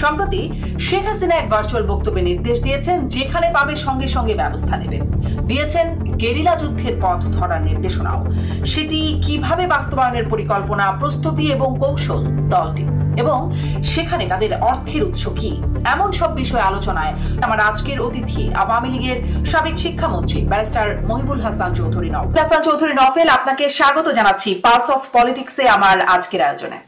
সম্প্রতি শেখ হাসিনা এক ভার্চুয়াল বক্তব্যে নির্দেশ দিয়েছেন, যেখানে পাবে সঙ্গে সঙ্গে ব্যবস্থা নেবে। দিয়েছেন গেরিলা যুদ্ধের পথ ধরার নির্দেশনাও। সেটি কিভাবে বাস্তবায়নের পরিকল্পনা, প্রস্তুতি এবং কৌশল দলটি, এবং সেখানে তাদের অর্থের উৎস কি, এমন সব বিষয়ে আলোচনায় আমার আজকের অতিথি আওয়ামী লীগের সাবেক শিক্ষামন্ত্রী ব্যারিস্টার মহিবুল হাসান চৌধুরী নফেল। আপনাকে স্বাগত জানাচ্ছি পালস অফ পলিটিক্সে আমার আজকের আয়োজনে।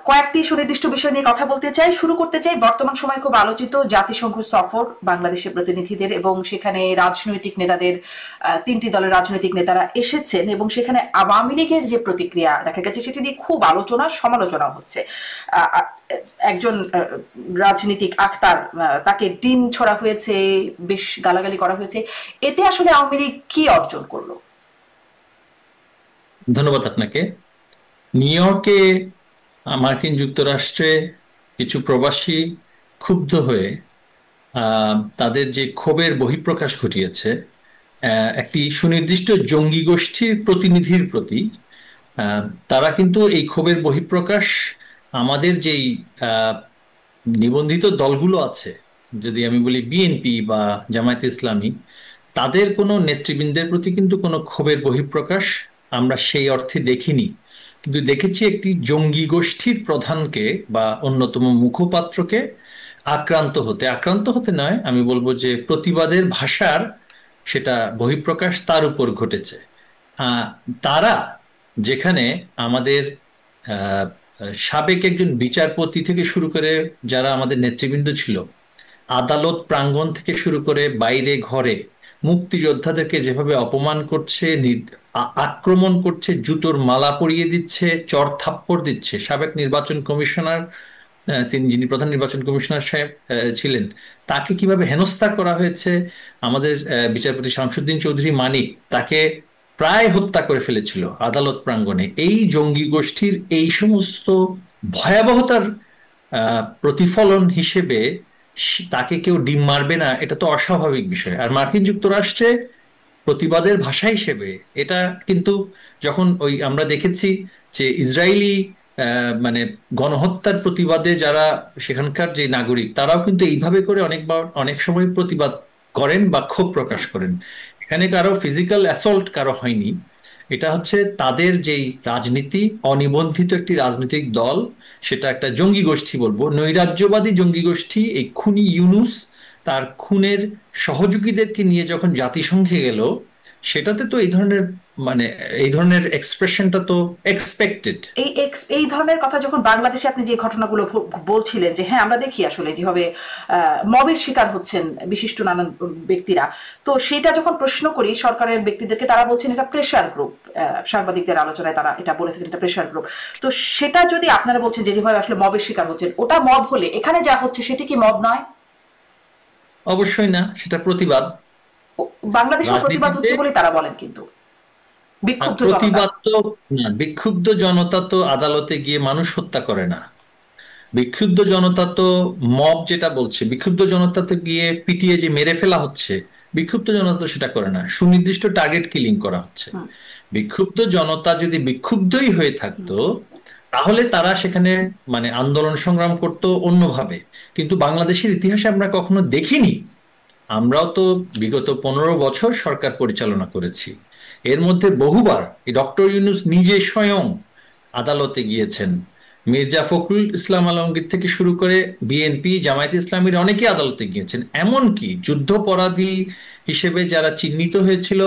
কয়েকটি সুনির্দিষ্ট বিষয় নিয়ে কথা বলতে চাই। শুরু করতে চাই বর্তমান সময় খুব আলোচিত জাতিসংঘ সফর, বাংলাদেশের প্রতিনিধিদের এবং সেখানে রাজনৈতিক নেতাদের, তিনটি দলের রাজনৈতিক নেতারা এসেছেন এবং সেখানে আওয়ামী লীগের যে প্রতিক্রিয়া দেখা গেছে সেটি নিয়ে খুব আলোচনা সমালোচনা হচ্ছে। একজন রাজনীতিক আখতার, তাকে ডিম ছড়া হয়েছে, বেশ গালাগালি করা হয়েছে। এতে আসলে আওয়ামী লীগ কি অর্জন করলো? ধন্যবাদ আপনাকে। নিউ ইয়র্কে মার্কিন যুক্তরাষ্ট্রে কিছু প্রবাসী ক্ষুব্ধ হয়ে তাদের যে ক্ষোভের বহিঃপ্রকাশ ঘটিয়েছে একটি সুনির্দিষ্ট জঙ্গি গোষ্ঠীর প্রতিনিধির প্রতি। তারা কিন্তু এই ক্ষোভের বহিঃপ্রকাশ আমাদের যেই নিবন্ধিত দলগুলো আছে, যদি আমি বলি বিএনপি বা জামায়াতে ইসলামী, তাদের কোনো নেতৃবৃন্দের প্রতি কিন্তু কোনো ক্ষোভের বহিঃপ্রকাশ আমরা সেই অর্থে দেখিনি। কিন্তু দেখেছি একটি জঙ্গি গোষ্ঠীর প্রধানকে বা অন্যতম মুখপাত্রকে আক্রান্ত হতে নয়, আমি বলবো যে প্রতিবাদের ভাষার সেটা বহিঃপ্রকাশ তার উপর ঘটেছে। তারা যেখানে আমাদের সাবেক একজন বিচারপতি থেকে শুরু করে যারা আমাদের নেতৃবৃন্দ ছিল, আদালত প্রাঙ্গণ থেকে শুরু করে বাইরে ঘরে মুক্তিযোদ্ধাদেরকে যেভাবে অপমান করছে, আক্রমণ করছে, জুতোর মালা পরিয়ে দিচ্ছে, চড় থাপ্পড় দিচ্ছে। সাবেক নির্বাচন কমিশনার, যিনি প্রধান নির্বাচন কমিশনার সাহেব ছিলেন, তাকে কিভাবে হেনস্থা করা হয়েছে। আমাদের বিচারপতি শামসুদ্দিন চৌধুরী মানিক, তাকে প্রায় হত্যা করে ফেলেছিল আদালত প্রাঙ্গণে। এই জঙ্গি গোষ্ঠীর এই সমস্ত ভয়াবহতার প্রতিফলন হিসেবে তাকে কেউ ডিম মারবে না, এটা তো অস্বাভাবিক বিষয়। আর মার্কিন যুক্তরাষ্ট্রে প্রতিবাদের ভাষা হিসেবে এটা কিন্তু, যখন আমরা দেখেছি যে ইসরায়েলি মানে গণহত্যার প্রতিবাদে যারা সেখানকার যে নাগরিক, তারাও কিন্তু এইভাবে করে অনেক সময় প্রতিবাদ করেন বা ক্ষোভ প্রকাশ করেন। এখানে কারো ফিজিক্যাল অ্যাসল্ট কারো হয়নি। এটা হচ্ছে তাদের যেই রাজনীতি, অনিবন্ধিত একটি রাজনৈতিক দল, সেটা একটা জঙ্গি গোষ্ঠী বলবো, নৈরাজ্যবাদী জঙ্গি গোষ্ঠী। এই খুনি ইউনুস তার খুনের সহযোগীদেরকে নিয়ে যখন জাতিসংঘে গেল, সেটাতে তো এই ধরনের এক্সপ্রেশনটা তো এক্সপেক্টেড। এই ধরনের কথা যখন বাংলাদেশে আপনি যে ঘটনাগুলো বলছিলেন, যে হ্যাঁ আমরা দেখি আসলে যেভাবে মবের শিকার হচ্ছেন বিশিষ্ট নানান ব্যক্তিরা, তো সেটা যখন প্রশ্ন করি সরকারের ব্যক্তিদেরকে, তারা বলছেন এটা প্রেশার গ্রুপ। সাংবাদিকদের আলোচনায় তারা এটা বলে থাকেন, এটা প্রেশার গ্রুপ। তো সেটা যদি আপনারা বলছেন যে যেভাবে আসলে মবের শিকার হচ্ছেন, ওটা মব হলে এখানে যা হচ্ছে সেটি কি মব নয়? অবশ্যই না, সেটা প্রতিবাদ। বাংলাদেশের প্রতিবাদ হচ্ছে বলে তারা বলেন, কিন্তু প্রতিবাদ তো না, বিক্ষুব্ধ জনতা তো আদালতে গিয়ে মানুষ হত্যা করে না। বিক্ষুব্ধ জনতা তো, মব যেটা বলছে, বিক্ষুব্ধ জনতা তো গিয়ে পিটিয়ে যে মেরে ফেলা হচ্ছে, বিক্ষুব্ধ জনতা তো সেটা করে না, সুনির্দিষ্ট টার্গেট কিলিং করা হচ্ছে। বিক্ষুব্ধ জনতা যদি বিক্ষুব্ধই হয়ে থাকতো, তাহলে তারা সেখানে আন্দোলন সংগ্রাম করতো অন্যভাবে। কিন্তু বাংলাদেশের ইতিহাসে আমরা কখনো দেখিনি। আমরাও তো বিগত 15 বছর সরকার পরিচালনা করেছি, এর মধ্যে বহুবার এই ডক্টর ইউনূস নিজে স্বয়ং আদালতে গিয়েছেন। মির্জা ফখরুল ইসলাম আলমগীর থেকে শুরু করে বিএনপি, জামায়াতে ইসলামীর অনেকে আদালতে গিয়েছেন। এমনকি যুদ্ধাপরাধী হিসেবে যারা চিহ্নিত হয়েছিল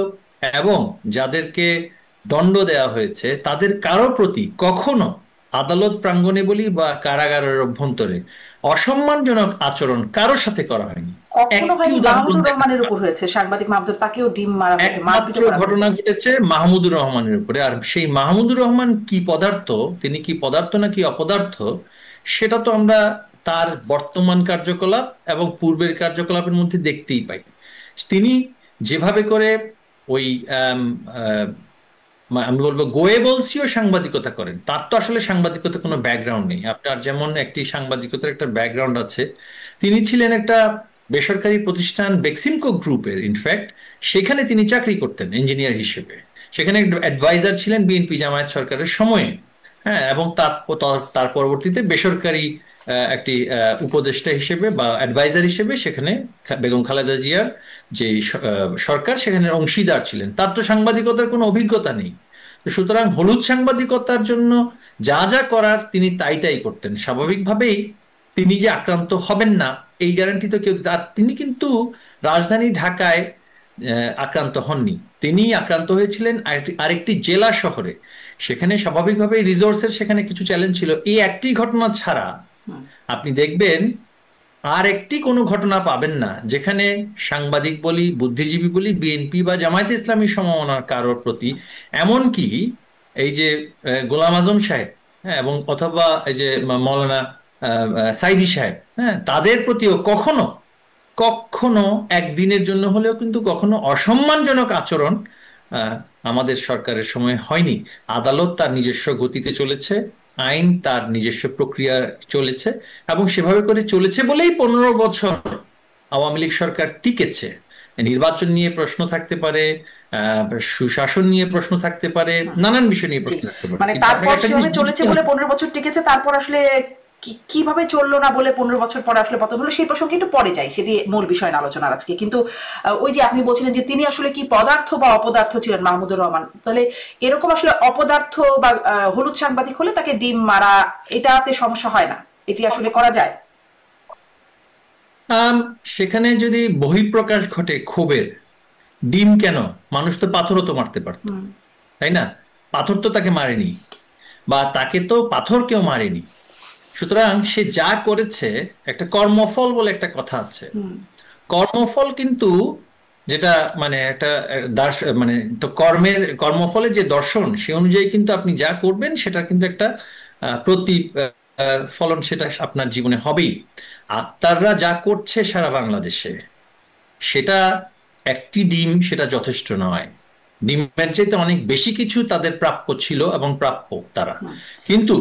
এবং যাদেরকে দণ্ড দেওয়া হয়েছে, তাদের কারো প্রতি কখনো আদালত প্রাঙ্গণে বলি বা কারাগারের অভ্যন্তরে অসম্মানজনক আচরণ কারো সাথে করা হয়নি। মাহমুদুর রহমানের উপর হয়েছে, সাংবাদিক মাহমুদুর, তাকেও ডিম মারা হয়েছে, একমাত্র ঘটনা ঘটেছে মাহমুদুর রহমানের উপরে। আর সেই মাহমুদুর রহমান কি পদার্থ, তিনি কি পদার্থ নাকি অপদার্থ, সেটা তো আমরা তার বর্তমান কার্যকলাপ এবং পূর্বের কার্যকলাপের মধ্যে দেখতেই পাই। তিনি যেভাবে করে ওই আমি বলবো গোয়েবলসীয় সাংবাদিকতা করেন, তার তো আসলে সাংবাদিকতা কোনো ব্যাকগ্রাউন্ড নেই। আপনার যেমন একটি সাংবাদিকতার একটা ব্যাকগ্রাউন্ড আছে, তিনি ছিলেন একটা বেসরকারি প্রতিষ্ঠান বেক্সিমকো গ্রুপের, ইনফ্যাক্ট সেখানে তিনি চাকরি করতেন ইঞ্জিনিয়ার হিসেবে। সেখানে অ্যাডভাইজার ছিলেন বিএনপি জামায়াত সরকারের সময়ে। হ্যাঁ, এবং তার পরবর্তীতে বেসরকারি একটি উপদেষ্টা হিসেবে বা অ্যাডভাইজার হিসেবে সেখানে বেগম খালেদা জিয়ার যে সরকার সেখানে অংশীদার ছিলেন, তার তো সাংবাদিকতার কোনো অভিজ্ঞতা নেই। তো সুতরাং হলুদ সাংবাদিকতার জন্য যা যা করার তিনি তাই তাই করতেন। স্বাভাবিকভাবেই তিনি যে আক্রান্ত হবেন না এই গ্যারান্টি তো কেউ, আর তিনি কিন্তু রাজধানী ঢাকায় আক্রান্ত হননি, তিনি আক্রান্ত হয়েছিলেন আরেকটি জেলা শহরে। সেখানে স্বাভাবিকভাবেই রিসোর্সের সেখানে কিছু চ্যালেঞ্জ ছিল। এই একটি ঘটনা ছাড়া আপনি দেখবেন আর একটি কোনো ঘটনা পাবেন না যেখানে সাংবাদিক বলি, বুদ্ধিজীবী বলি, বিএনপি বা জামায়াতে ইসলামী সমমনার কারোর প্রতি, এমনকি এই যে গোলাম আজম সাহেব, হ্যাঁ, এবং অথবা এই যে মৌলানা সাইদি সাহেব, হ্যাঁ, তাদের প্রতিও কখনো কখনো একদিনের জন্য হলেও কিন্তু কখনো অসম্মানজনক আচরণ আহ, আমাদের সরকারের সময় হয়নি। আদালত তার নিজস্ব গতিতে চলেছে, আইন তার নিজস্ব প্রক্রিয়া চলেছে, এবং সেভাবে করে চলেছে বলেই 15 বছর আওয়ামী লীগ সরকার টিকেছে। নির্বাচন নিয়ে প্রশ্ন থাকতে পারে, সুশাসন নিয়ে প্রশ্ন থাকতে পারে, নানান বিষয় নিয়ে প্রশ্ন থাকতে পারে, মানে কিন্তু তারপর আপনাকে একটা জিনিস সেভাবে চলেছে বলে 15 বছর টিকেছে, তারপর আসলে কিভাবে চললো না বলে 15 বছর পরে আসলে পতন হলো, সেই প্রসঙ্গে একটু পরে যাই, সেটি মূল বিষয় না আলোচনার আজকে। কিন্তু ওই যে আপনি বলছিলেন যে তিনি আসলে কি পদার্থ বা অপদার্থ ছিলেন মাহমুদুর রহমান, তাহলে এরকম আসলে অপদার্থ বা হলুদ সাংবাদিক হলে তাকে ডিম মারা এটাতে সমস্যা হয় না, এটি আসলে করা যায়? সেখানে যদি বহিঃপ্রকাশ ঘটে ক্ষোভের, ডিম কেন, মানুষ তো পাথরও তো মারতে পারত, তাই না? পাথর তো তাকে মারেনি, বা তাকে তো পাথর কেউ মারেনি। সুতরাং সে যা করেছে, একটা কর্মফল বলে একটা কথা আছে। কর্মফল কিন্তু যেটা মানে একটা মানে তো কর্মফলের যে দর্শন সে অনুযায়ী কিন্তু আপনি যা করবেন সেটা কিন্তু একটা প্রতি ফলন সেটা আপনার জীবনে হবেই। আক্তাররা যা করছে সারা বাংলাদেশে, সেটা একটি ডিম সেটা যথেষ্ট নয়। ডিমের চাইতে অনেক বেশি কিছু তাদের প্রাপ্য ছিল এবং প্রাপ্য তারা। কিন্তু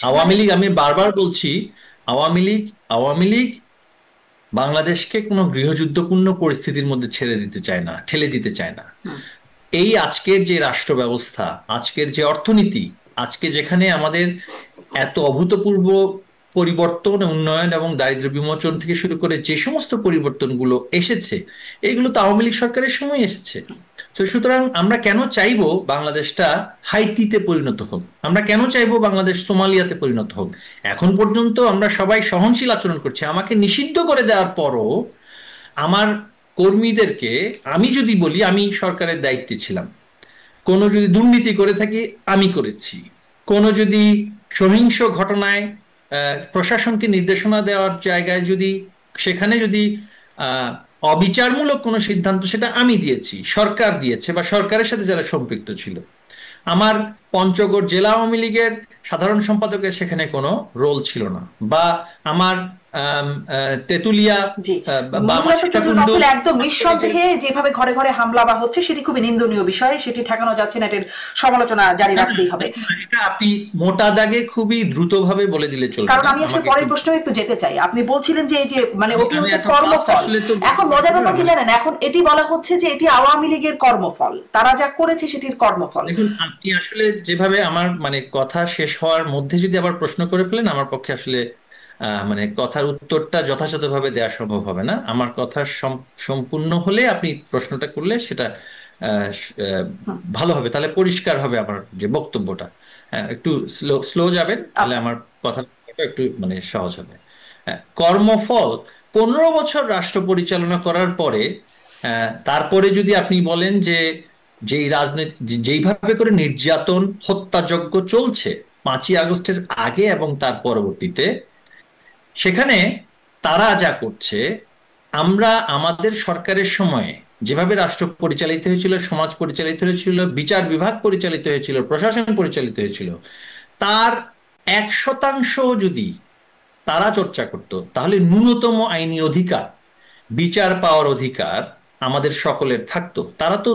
আওয়ামী লীগ, আমি বারবার বলছি, আওয়ামী লীগ বাংলাদেশকে কোনো গৃহযুদ্ধপূর্ণ পরিস্থিতির মধ্যে ঠেলে দিতে চায় না। এই আজকের যে রাষ্ট্র ব্যবস্থা, আজকের যে অর্থনীতি, আজকে যেখানে আমাদের এত অভূতপূর্ব পরিবর্তন, উন্নয়ন এবং দারিদ্র্য বিমোচন থেকে শুরু করে যে সমস্ত পরিবর্তনগুলো এসেছে, এগুলো তো আওয়ামী লীগ সরকারের সময় এসেছে। তো সুতরাং আমরা কেন চাইবো বাংলাদেশটা হাইতিতে পরিণত হোক, আমরা কেন চাইবো বাংলাদেশ সোমালিয়াতে পরিণত হোক? এখন পর্যন্ত আমরা সবাই সহনশীল আচরণ করছি। আমাকে নিষিদ্ধ করে দেওয়ার পরও আমার কর্মীদেরকে, আমি যদি বলি আমি সরকারের দায়িত্বে ছিলাম, কোনো যদি দুর্নীতি করে থাকি আমি করেছি, কোনো যদি সহিংস ঘটনায় প্রশাসনকে নির্দেশনা দেওয়ার জায়গায় যদি সেখানে যদি অবিচারমূলক কোনো সিদ্ধান্ত, সেটা আমি দিয়েছি, সরকার দিয়েছে, বা সরকারের সাথে যারা সম্পৃক্ত ছিল। আমার পঞ্চগড় জেলা আওয়ামী লীগের সাধারণ সম্পাদকের সেখানে কোনো রোল ছিল না, বা আমার তেতুলিয়া বা আমার সীতাকুণ্ড, একদম নিঃসন্দেহে যেভাবে ঘরে ঘরে হামলা বা হচ্ছে সেটি খুবই নিন্দনীয় বিষয়, সেটি ঠেকানো যাচ্ছে না, এটার সমালোচনা জারি রাখতেই হবে। এটা আপনি মোটা দাগে খুবই দ্রুতভাবে বলে দিলে চলবে। কারণ আমি আসলে পরের প্রশ্নে একটু যেতে চাই। আপনি বলছিলেন যে এই যে মানে ওটি হচ্ছে কর্মফল। এখন মজার ব্যাপার কি জানেন, এখন এটি বলা হচ্ছে যে এটি আওয়ামী লীগের কর্মফল, তারা যা করেছে সেটির কর্মফল। দেখুন, আপনি আসলে যেভাবে আমার মানে কথা শেষ হওয়ার মধ্যে যদি আবার প্রশ্ন করে ফেলেন, আমার পক্ষে আসলে মানে কথার উত্তরটা যথাযথভাবে দেওয়া সম্ভব হবে না। আমার কথা সম্পূর্ণ হলে আপনি প্রশ্নটা করলে সেটা ভালো হবে, তাহলে পরিষ্কার হবে আমার যে বক্তব্যটা। একটু স্লো যাবেন, তাহলে আমার কথা একটু মানে সহজ হবে। কর্মফল, 15 বছর রাষ্ট্র পরিচালনা করার পরে তারপরে যদি আপনি বলেন যে যেই রাজনীতি, যেইভাবে করে নির্যাতন হত্যাযজ্ঞ চলছে 5ই আগস্টের আগে এবং তার পরবর্তীতে, সেখানে তারা যা করছে, আমরা আমাদের সরকারের সময়ে যেভাবে রাষ্ট্র পরিচালিত হয়েছিল, সমাজ পরিচালিত হয়েছিল, বিচার বিভাগ পরিচালিত হয়েছিল, প্রশাসন পরিচালিত হয়েছিল, তার 1% যদি তারা চর্চা করত, তাহলে ন্যূনতম আইনি অধিকার, বিচার পাওয়ার অধিকার আমাদের সকলের থাকতো। তারা তো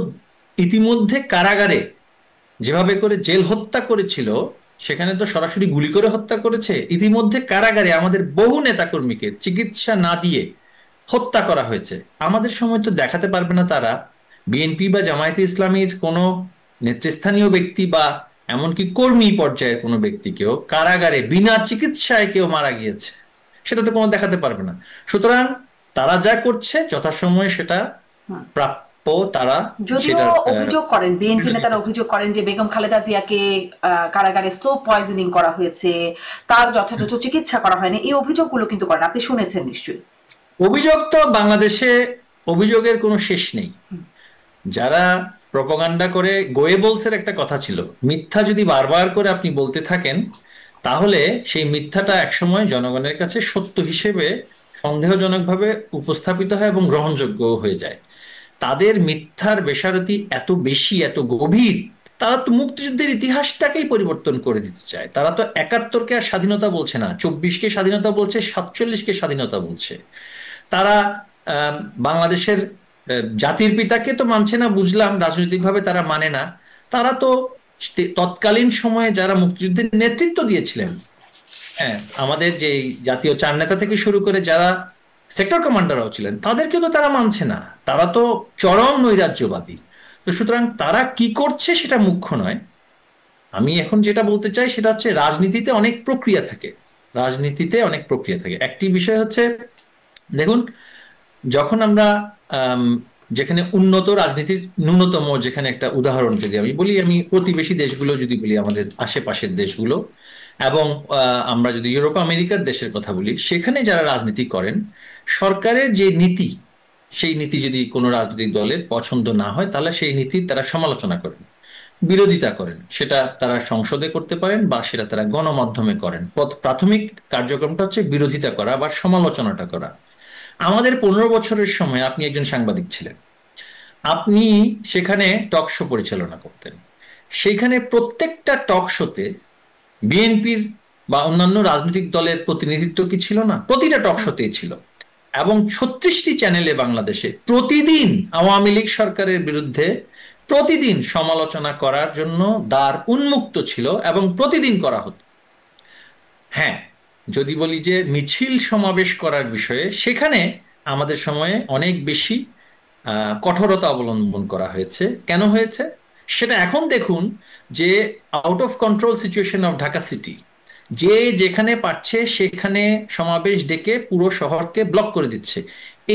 ইতিমধ্যে কারাগারে যেভাবে করে জেল হত্যা করেছিল, সেখানে তো সরাসরি গুলি করে হত্যা করেছে। ইতিমধ্যে কারাগারে আমাদের বহু নেতাকর্মীকে চিকিৎসা না দিয়ে হত্যা করা হয়েছে। আমাদের সময় তো দেখাতে পারবে না তারা বিএনপি বা জামায়াতে ইসলামীর কোনো নেতৃস্থানীয় ব্যক্তি বা এমনকি কর্মী পর্যায়ের কোনো ব্যক্তিকেও কারাগারে বিনা চিকিৎসায় কেউ মারা গিয়েছে। সেটা তো কোনো দেখাতে পারবে না। সুতরাং তারা যা করছে যথাসময়ে সেটা হুম। প্রাপ্য, তারা যদিও সেটার অভিযোগ করেন, বিএনপি বিরোধিতা নেতারা করে। অভিযোগ করেন যে বেগম খালেদা জিয়াকে কারাগারে স্লো পয়জনিং করা হয়েছে, তার যথাযথ চিকিৎসা করা হয়নি, এই অভিযোগগুলো কিন্তু করেন, আপনি শুনেছেন নিশ্চয়ই। অভিযোগ তো বাংলাদেশে অভিযোগের কোনো শেষ নেই। যারা প্রপাগান্ডা করে, গোয়েবলসের একটা কথা ছিল, মিথ্যা যদি বারবার করে আপনি বলতে থাকেন তাহলে সেই মিথ্যাটা একসময় জনগণের কাছে সত্য হিসেবে সন্দেহজনকভাবে উপস্থাপিত হয় এবং গ্রহণযোগ্য হয়ে যায়। তাদের মিথ্যার বেসারতি এত বেশি, এত গভীর। তারা তো মুক্তিযুদ্ধের ইতিহাসটাকেই পরিবর্তন করে দিতে চায়। তারা তো 71-কে আর স্বাধীনতা বলছে না, 24-কে স্বাধীনতা বলছে, 47-কে স্বাধীনতা বলছে। তারা আহ, বাংলাদেশের জাতির পিতাকে তো মানছে না, বুঝলাম, রাজনৈতিকভাবে তারা মানে না। তারা তো তৎকালীন সময়ে যারা মুক্তিযুদ্ধের নেতৃত্ব দিয়েছিলেন, হ্যাঁ, আমাদের যে জাতীয় চার নেতা থেকে শুরু করে যারা সেক্টর কমান্ডাররাও ছিলেন, তাদেরকে তো তারা মানছে না। তারা তো চরম নৈরাজ্যবাদী। তো সুতরাং তারা কি করছে সেটা মুখ্য নয়। আমি এখন যেটা বলতে চাই সেটা হচ্ছে রাজনীতিতে অনেক প্রক্রিয়া থাকে। রাজনীতিতে অনেক প্রক্রিয়া থাকে। একটি বিষয় হচ্ছে, দেখুন, যখন আমরা আম, যেখানে উন্নত রাজনীতির ন্যূনতম, যেখানে একটা উদাহরণ যদি আমি বলি, আমি প্রতিবেশী দেশগুলো যদি বলি, আমাদের আশেপাশের দেশগুলো, এবং আমরা যদি ইউরোপ আমেরিকার দেশের কথা বলি, সেখানে যারা রাজনীতি করেন, সরকারের যে নীতি, সেই নীতি যদি কোনো রাজনৈতিক দলের পছন্দ না হয় তাহলে সেই নীতির তারা সমালোচনা করেন, বিরোধিতা করেন। সেটা তারা সংসদে করতে পারেন বা সেটা তারা গণমাধ্যমে করেন। প্রাথমিক কার্যক্রমটা হচ্ছে বিরোধিতা করা বা সমালোচনাটা করা। আমাদের 15 বছরের সময় আপনি একজন সাংবাদিক ছিলেন, আপনি সেখানে টক শো পরিচালনা করতেন। সেখানে প্রত্যেকটা টক শোতে বিএনপির বা অন্যান্য রাজনৈতিক দলের প্রতিনিধিত্ব কি ছিল না? প্রতিটা টক শোতেই ছিল। এবং 36টি চ্যানেলে বাংলাদেশে প্রতিদিন আওয়ামী লীগ সরকারের বিরুদ্ধে প্রতিদিন সমালোচনা করার জন্য দ্বার উন্মুক্ত ছিল এবং প্রতিদিন করা হতো। হ্যাঁ, যদি বলি যে মিছিল সমাবেশ করার বিষয়ে, সেখানে আমাদের সময়ে অনেক বেশি কঠোরতা অবলম্বন করা হয়েছে। কেন হয়েছে সেটা এখন দেখুন, যে out of control situation of Dhaka city, যে যেখানে পারছে সেখানে সমাবেশ ডেকে পুরো শহরকে ব্লক করে দিচ্ছে।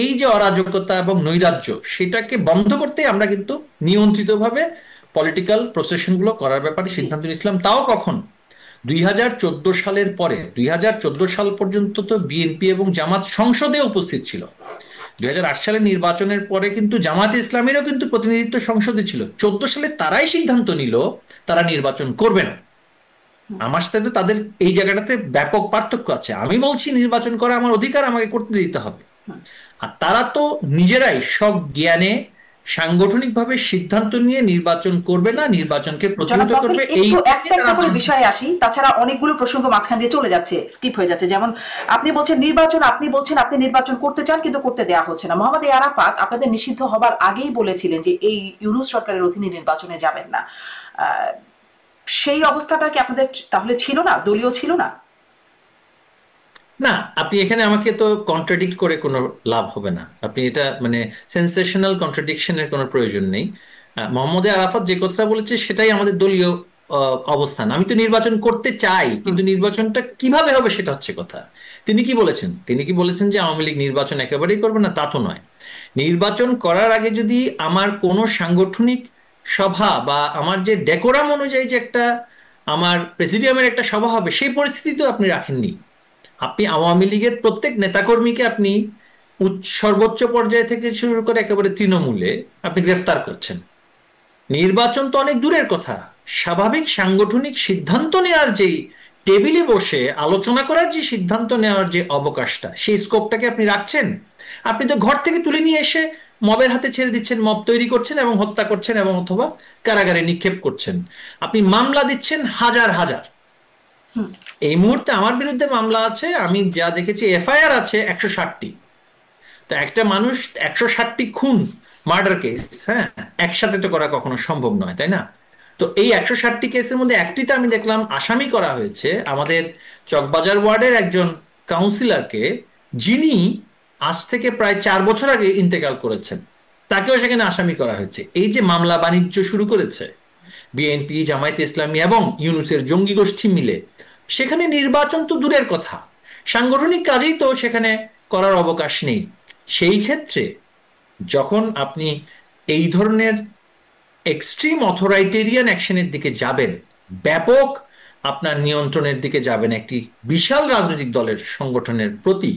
এই যে অরাজকতা এবং নৈরাজ্য, সেটাকে বন্ধ করতে আমরা কিন্তু নিয়ন্ত্রিতভাবে পলিটিক্যাল প্রসেশনগুলো করার ব্যাপারে জি। সিদ্ধান্ত নিয়েছিলাম। তাও কখন? 2014 সালের পরে। 2014 সাল পর্যন্ত তো বিএনপি এবং জামাত সংসদে উপস্থিত ছিল। 2008 সালের নির্বাচনের পরে কিন্তু জামাত ইসলামেরও কিন্তু প্রতিনিধিত্ব সংসদে ছিল। 14 সালে তারাই সিদ্ধান্ত নিল তারা নির্বাচন করবে না। আমার সাথে তো তাদের এই জায়গাটাতে ব্যাপক পার্থক্য আছে। আমি বলছি নির্বাচন করা আমার অধিকার, আমাকে করতে দিতে হবে। আর তারা তো নিজেরাই সব জ্ঞানে সাংগঠনিকভাবে সিদ্ধান্ত নিয়ে নির্বাচন করবে না, নির্বাচনকে জনাব প্রতিহত তফিল, করবে। এই একটু একটা তারা একটা করে বিষয়ে আসি, তাছাড়া অনেকগুলো প্রসঙ্গ মাঝখান দিয়ে চলে যাচ্ছে, স্কিপ হয়ে যাচ্ছে। যেমন আপনি বলছেন নির্বাচন, আপনি বলছেন আপনি নির্বাচন করতে চান কিন্তু করতে দেওয়া হচ্ছে না। মোহাম্মদ আরাফাত আপনাদের নিষিদ্ধ হবার আগেই বলেছিলেন যে এই ইউনূস সরকারের অধীনে নির্বাচনে যাবেন না। সেই অবস্থাটা কি আপনাদের তাহলে ছিল না, দলীয় ছিল না? না, আপনি এখানে আমাকে তো কন্ট্রাডিক্ট করে কোনো লাভ হবে না। আপনি এটা মানে সেন্সেশনাল কন্ট্রাডিকশনের কোনো প্রয়োজন নেই। মোহাম্মদ আরাফাত যে কথা বলেছে সেটাই আমাদের দলীয় অবস্থান। আমি তো নির্বাচন করতে চাই, কিন্তু নির্বাচনটা কিভাবে হবে সেটা হচ্ছে কথা। তিনি কি বলেছেন? তিনি কি বলেছেন যে আওয়ামী লীগ নির্বাচন একেবারেই করবে না? তা তো নয়। নির্বাচন করার আগে যদি আমার কোনো সাংগঠনিক সভা বা আমার যে ডেকোরাম অনুযায়ী যে একটা আমার প্রেসিডিয়ামের একটা সভা হবে, সেই পরিস্থিতি তো আপনি রাখেননি। আপনি আওয়ামী লীগের প্রত্যেক নেতাকর্মীকে আপনি সর্বোচ্চ পর্যায় থেকে শুরু করে একেবারে তৃণমূলে আপনি গ্রেফতার করছেন। নির্বাচন তো অনেক দূরের কথা। স্বাভাবিক সাংগঠনিক সিদ্ধান্ত নেওয়ার যেই টেবিলে বসে আলোচনা করার যে সিদ্ধান্ত নেওয়ার যে অবকাশটা, সেই স্কোপটাকে আপনি রাখছেন? আপনি তো ঘর থেকে তুলে নিয়ে এসে মবের হাতে ছেড়ে দিচ্ছেন, মব তৈরি করছেন এবং হত্যা করছেন এবং অথবা কারাগারে নিক্ষেপ করছেন। আপনি মামলা দিচ্ছেন হাজার হাজার। এই মুহূর্তে আমার বিরুদ্ধে মামলা আছে, আমি যা দেখেছি এফআইআর আছে 160টি। তো একটা মানুষ 160টি খুন, মার্ডার কেস, হ্যাঁ, একসাথে তো করা কখনো সম্ভব নয়, তাই না? তো এই 160টি কেসের মধ্যে একটিতে আমি দেখলাম আসামি করা হয়েছে আমাদের চকবাজার ওয়ার্ডের একজন কাউন্সিলরকে, যিনি আজ থেকে প্রায় 4 বছর আগে ইন্তেকাল করেছেন। তাকেও সেখানে আসামি করা হয়েছে। এই যে মামলা বাণিজ্য শুরু করেছে বিএনপি, জামায়াতে ইসলামী এবং ইউনূসের জঙ্গি গোষ্ঠী মিলে, সেখানে নির্বাচন তো দূরের কথা, সাংগঠনিক কাজেই তো সেখানে করার অবকাশ নেই। সেই ক্ষেত্রে যখন আপনি এই ধরনের এক্সট্রিম অথরাইটেরিয়ান অ্যাকশনের দিকে যাবেন, ব্যাপক আপনার নিয়ন্ত্রণের দিকে যাবেন একটি বিশাল রাজনৈতিক দলের সংগঠনের প্রতি,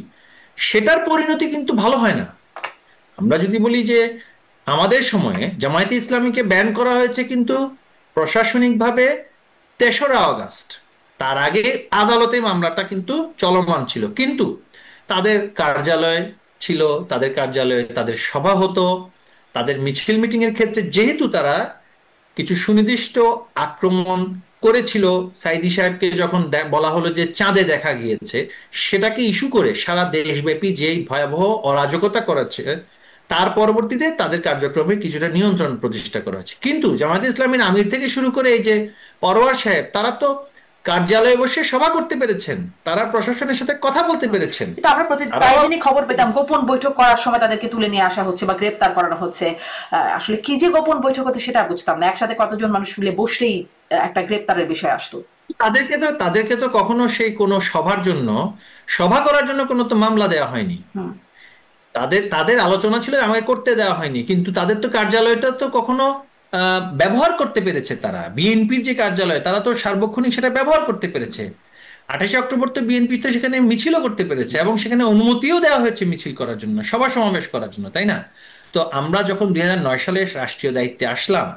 সেটার পরিণতি কিন্তু ভালো হয় না। আমরা যদি বলি যে আমাদের সময়ে জামায়াতে ইসলামীকে ব্যান করা হয়েছে কিন্তু প্রশাসনিকভাবে 3রা আগস্ট, তার আগে আদালতে মামলাটা কিন্তু চলমান ছিল, কিন্তু তাদের কার্যালয় ছিল, তাদের কার্যালয়ে তাদের সভা হতো, তাদের মিছিল মিটিং এর ক্ষেত্রে যেহেতু তারা কিছু সুনির্দিষ্ট আক্রমণ করেছিল, সাইদি সাহেবকে যখন বলা হলো যে চাঁদে দেখা গিয়েছে, সেটাকে ইস্যু করে সারা দেশব্যাপী যেই ভয়াবহ অরাজকতা করাচ্ছে, তার পরবর্তীতে তাদের কার্যক্রমে কিছুটা নিয়ন্ত্রণ প্রতিষ্ঠা করা হচ্ছে। কিন্তু জামায়াতে ইসলামীর আমির থেকে শুরু করে এই যে পরোয়ার সাহেব, তারা তো কার্যালয়ে বসে সভা করতে পেরেছেন, তারা প্রশাসনের সাথে কথা বলতে পেরেছেন। কিন্তু আমরা প্রায়দিনই খবর পেতাম গোপন বৈঠক করার সময় তাদেরকে তুলে নিয়ে আসা হচ্ছে বা গ্রেপ্তার করানো হচ্ছে। আসলে কি যে গোপন বৈঠক হতো সেটা বুঝতাম না, একসাথে কতজন মানুষ মিলে বসলেই একটা গ্রেপ্তারের বিষয় আসতো। তাদেরকে তো কখনো সেই কোনো সভার জন্য, সভা করার জন্য কোনো তো মামলা দেওয়া হয়নি। তাদের তাদের আলোচনা ছিল, আমাকে করতে দেওয়া হয়নি, কিন্তু তাদের তো কার্যালয়টা তো কখনো ব্যবহার করতে পেরেছে। তারা বিএনপির যে কার্যালয়, তারা তো সার্বক্ষণিক সেটা ব্যবহার করতে পেরেছে। 28শে অক্টোবর তো বিএনপি তো সেখানে মিছিলও করতে পেরেছে, এবং সেখানে অনুমতিও দেওয়া হয়েছে মিছিল করার জন্য, সভা সমাবেশ করার জন্য, তাই না? তো আমরা যখন 2009 সালে রাষ্ট্রীয় দায়িত্বে আসলাম,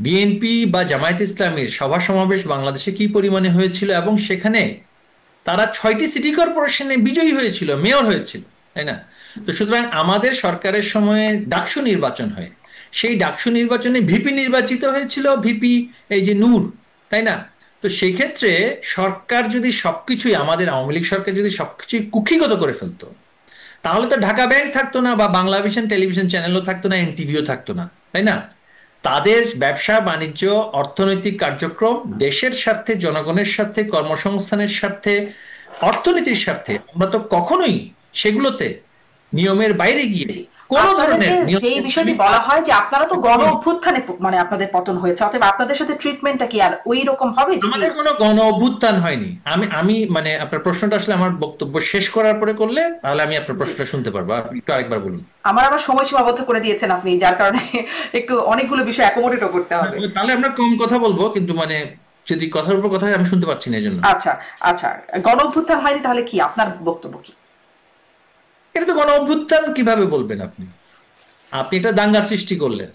বিএনপি বা জামায়াত ইসলামীর সভা সমাবেশ বাংলাদেশে কি পরিমাণে হয়েছিল, এবং সেখানে তারা 6টি সিটি কর্পোরেশনে বিজয়ী হয়েছিল, মেয়র হয়েছিল, তাই না? তো সুতরাং আমাদের সরকারের সময়ে ডাকসু নির্বাচন হয়, সেই ডাকসু নির্বাচনে ভিপি নির্বাচিত হয়েছিল, ভিপি এই যে নূর, তাই না? তো সেই ক্ষেত্রে সরকার যদি সবকিছুই, আমাদের আওয়ামী লীগ সরকার যদি সবকিছুই কুক্ষিগত করে ফেলতো, তাহলে তো ঢাকা ব্যাংক থাকতো না, বা বাংলাভিশন টেলিভিশন চ্যানেলও থাকতো না, এনটিভিও থাকতো না, তাই না? তাদের ব্যবসা বাণিজ্য, অর্থনৈতিক কার্যক্রম দেশের স্বার্থে, জনগণের স্বার্থে, কর্মসংস্থানের স্বার্থে, অর্থনীতির স্বার্থে, আমরা তো কখনোই সেগুলোতে নিয়মের বাইরে গিয়ে কোন ধরনের যে বিষয়টি বলা হয় যে আপনারা তো গণ অভ্যুত্থানে মানে আপনাদের পতন হয়েছে, অতএব আপনাদের সাথে ট্রিটমেন্টটা কি আর ওই রকম হবে? আমাদের কোনো গণ অভ্যুত্থান হয়নি। আমি মানে আপনার প্রশ্নটা আসলে আমার বক্তব্য শেষ করার পরে করলে তাহলে আমি আপনার প্রশ্নটা শুনতে পারবো, আপনি একটু আরেকবার বলুন। আবার সময় সীমাবদ্ধ করে দিয়েছেন আপনি, যার কারণে একটু অনেকগুলো বিষয় অ্যাকোমোডেটও করতে হবে। তাহলে আমরা কম কথা বলবো, কিন্তু মানে যদি কথার উপর কথা হয় আমি শুনতে পাচ্ছি না, এই জন্য। আচ্ছা আচ্ছা, গণ অভ্যুত্থান হয়নি, তাহলে কি আপনার বক্তব্য কি? এটা তো গণ অভ্যুত্থান কিভাবে বলবেন আপনি? আপনি এটা দাঙ্গা সৃষ্টি করলেন,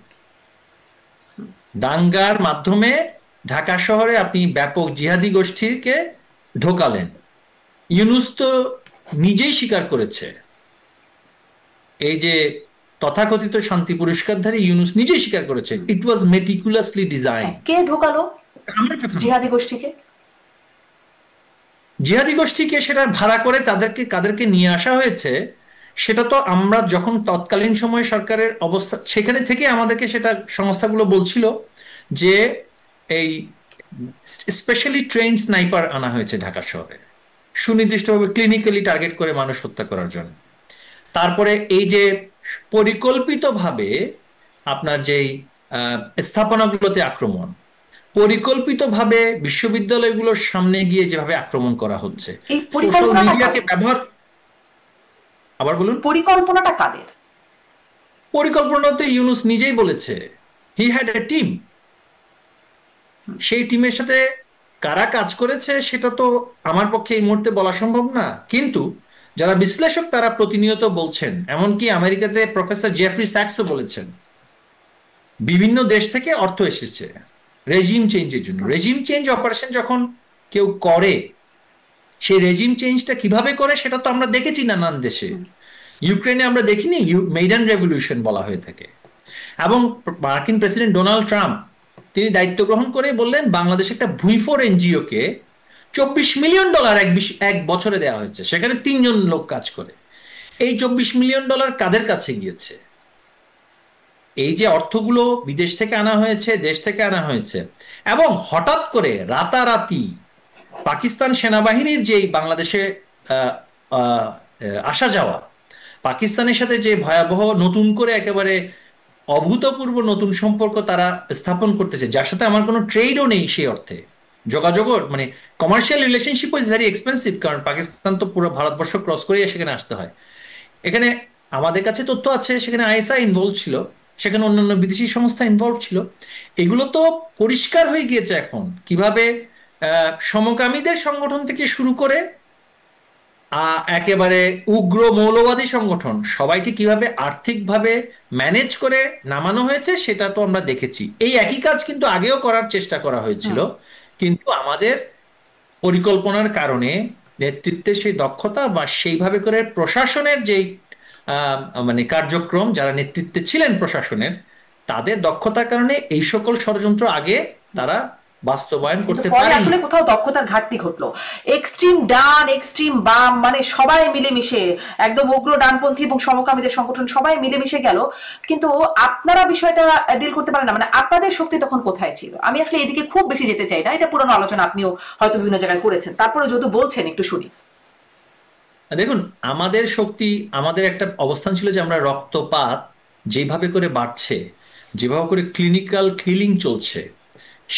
দাঙ্গার মাধ্যমে ঢাকা শহরে আপনি ব্যাপক জিহাদি গোষ্ঠীকে ঢোকালেন। ইউনূস তো নিজেই স্বীকার করেছে, এই যে তথাকথিত শান্তি পুরস্কারধারী ইউনূস নিজেই স্বীকার করেছে, ইট ওয়াজ মেটিকুলাসলি ডিজাইন। কে ঢোকালো আমার কথা, জিহাদি গোষ্ঠীকে? জিহাদি গোষ্ঠীকে সেটা ভাড়া করে তাদেরকে কাদেরকে নিয়ে আসা হয়েছে, সেটা তো আমরা যখন তৎকালীন সময় সরকারের অবস্থা, সেখানে থেকে আমাদেরকে সেটা সংস্থাগুলো বলছিল যে এই স্পেশালি ট্রেন্ড স্নাইপার আনা হয়েছে ঢাকা শহরে, সুনির্দিষ্টভাবে ক্লিনিক্যালি টার্গেট করে মানুষ হত্যা করার জন্য। তারপরে এই যে পরিকল্পিতভাবে আপনার যেই স্থাপনাগুলোতে আক্রমণ, পরিকল্পিতভাবে বিশ্ববিদ্যালয়গুলোর সামনে গিয়ে যেভাবে আক্রমণ করা হচ্ছে, সোশ্যাল মিডিয়াকে ব্যবহার, আবার বলুন। পরিকল্পনাটা কাদের? পরিকল্পনা তো ইউনূস নিজেই বলেছে, হি হ্যাড এ টিম। সেই টিমের সাথে কারা কাজ করেছে সেটা তো আমার পক্ষে এই মুহূর্তে বলা সম্ভব না, কিন্তু যারা বিশ্লেষক তারা প্রতিনিয়ত বলছেন, এমনকি আমেরিকাতে প্রফেসর জেফরি স্যাক্সও বলেছেন, বিভিন্ন দেশ থেকে অর্থ এসেছে রেজিম চেঞ্জের জন্য। রেজিম চেঞ্জ অপারেশন যখন কেউ করে, সেই রেজিম চেঞ্জটা কিভাবে করে সেটা তো আমরা দেখেছি নানান দেশে। ইউক্রেনে আমরা দেখিনি, মেইডান রেভলিউশন বলা হয়ে থাকে। এবং মার্কিন প্রেসিডেন্ট ডোনাল্ড ট্রাম্প তিনি দায়িত্ব গ্রহণ করে বললেন বাংলাদেশে একটা ভুঁইফোর এনজিও কে $24 মিলিয়ন এক বছরে দেওয়া হয়েছে, সেখানে 3জন লোক কাজ করে। এই $24 মিলিয়ন কাদের কাছে গিয়েছে? এই যে অর্থগুলো বিদেশ থেকে আনা হয়েছে, দেশ থেকে আনা হয়েছে, এবং হঠাৎ করে রাতারাতি পাকিস্তান সেনাবাহিনীর যেই বাংলাদেশে আসা যাওয়া, পাকিস্তানের সাথে যে ভয়াবহ নতুন করে একেবারে অভূতপূর্ব নতুন সম্পর্ক তারা স্থাপন করতেছে, যার সাথে আমার কোনো ট্রেডও নেই সেই অর্থে, যোগাযোগ, মানে commercial relationship is very expensive, কারণ পাকিস্তান তো পুরো ভারতবর্ষ ক্রস করেই সেখানে আসতে হয়। এখানে আমাদের কাছে তথ্য আছে সেখানে আইএসআই ইনভলভ ছিল, সেখানে অন্যান্য বিদেশি সংস্থা ইনভলভ ছিল। এগুলো তো পরিষ্কার হয়ে গিয়েছে এখন কিভাবে সমকামীদের সংগঠন থেকে শুরু করে একেবারে উগ্র মৌলবাদী সংগঠন সবাইকে কিভাবে আর্থিকভাবে ম্যানেজ করে নামানো হয়েছে সেটা তো আমরা দেখেছি। এই একই কাজ কিন্তু আগেও করার চেষ্টা করা হয়েছিল, কিন্তু আমাদের পরিকল্পনার কারণে, নেতৃত্বের সেই দক্ষতা বা সেইভাবে করে প্রশাসনের যেই মানে কার্যক্রম, যারা নেতৃত্বে ছিলেন প্রশাসনের, তাদের দক্ষতার কারণে এই সকল ষড়যন্ত্র আগে তারা বাস্তবায়ন কিন্তু করতে পরে পারেনি। আসলে কোথাও দক্ষতার ঘাটতি ঘটলো। এক্সট্রিম ডান, এক্সট্রিম বাম, মানে সবাই মিলেমিশে, একদম উগ্র ডানপন্থী এবং সমকামীদের সংগঠন সবাই মিলেমিশে গেল, কিন্তু আপনারা বিষয়টা ডিল করতে পারেন না। মানে আপনাদের শক্তি তখন কোথায় ছিল? আমি আসলে এদিকে খুব বেশি যেতে চাই না, এটা পুরনো আলোচনা, আপনিও হয়তো বিভিন্ন জায়গায় করেছেন, তারপরে যেহেতু বলছেন একটু শুনি। দেখুন, আমাদের শক্তি, আমাদের একটা অবস্থান ছিল যে আমরা রক্তপাত যেভাবে করে বাড়ছে, যেভাবে করে ক্লিনিক্যাল কিলিং চলছে,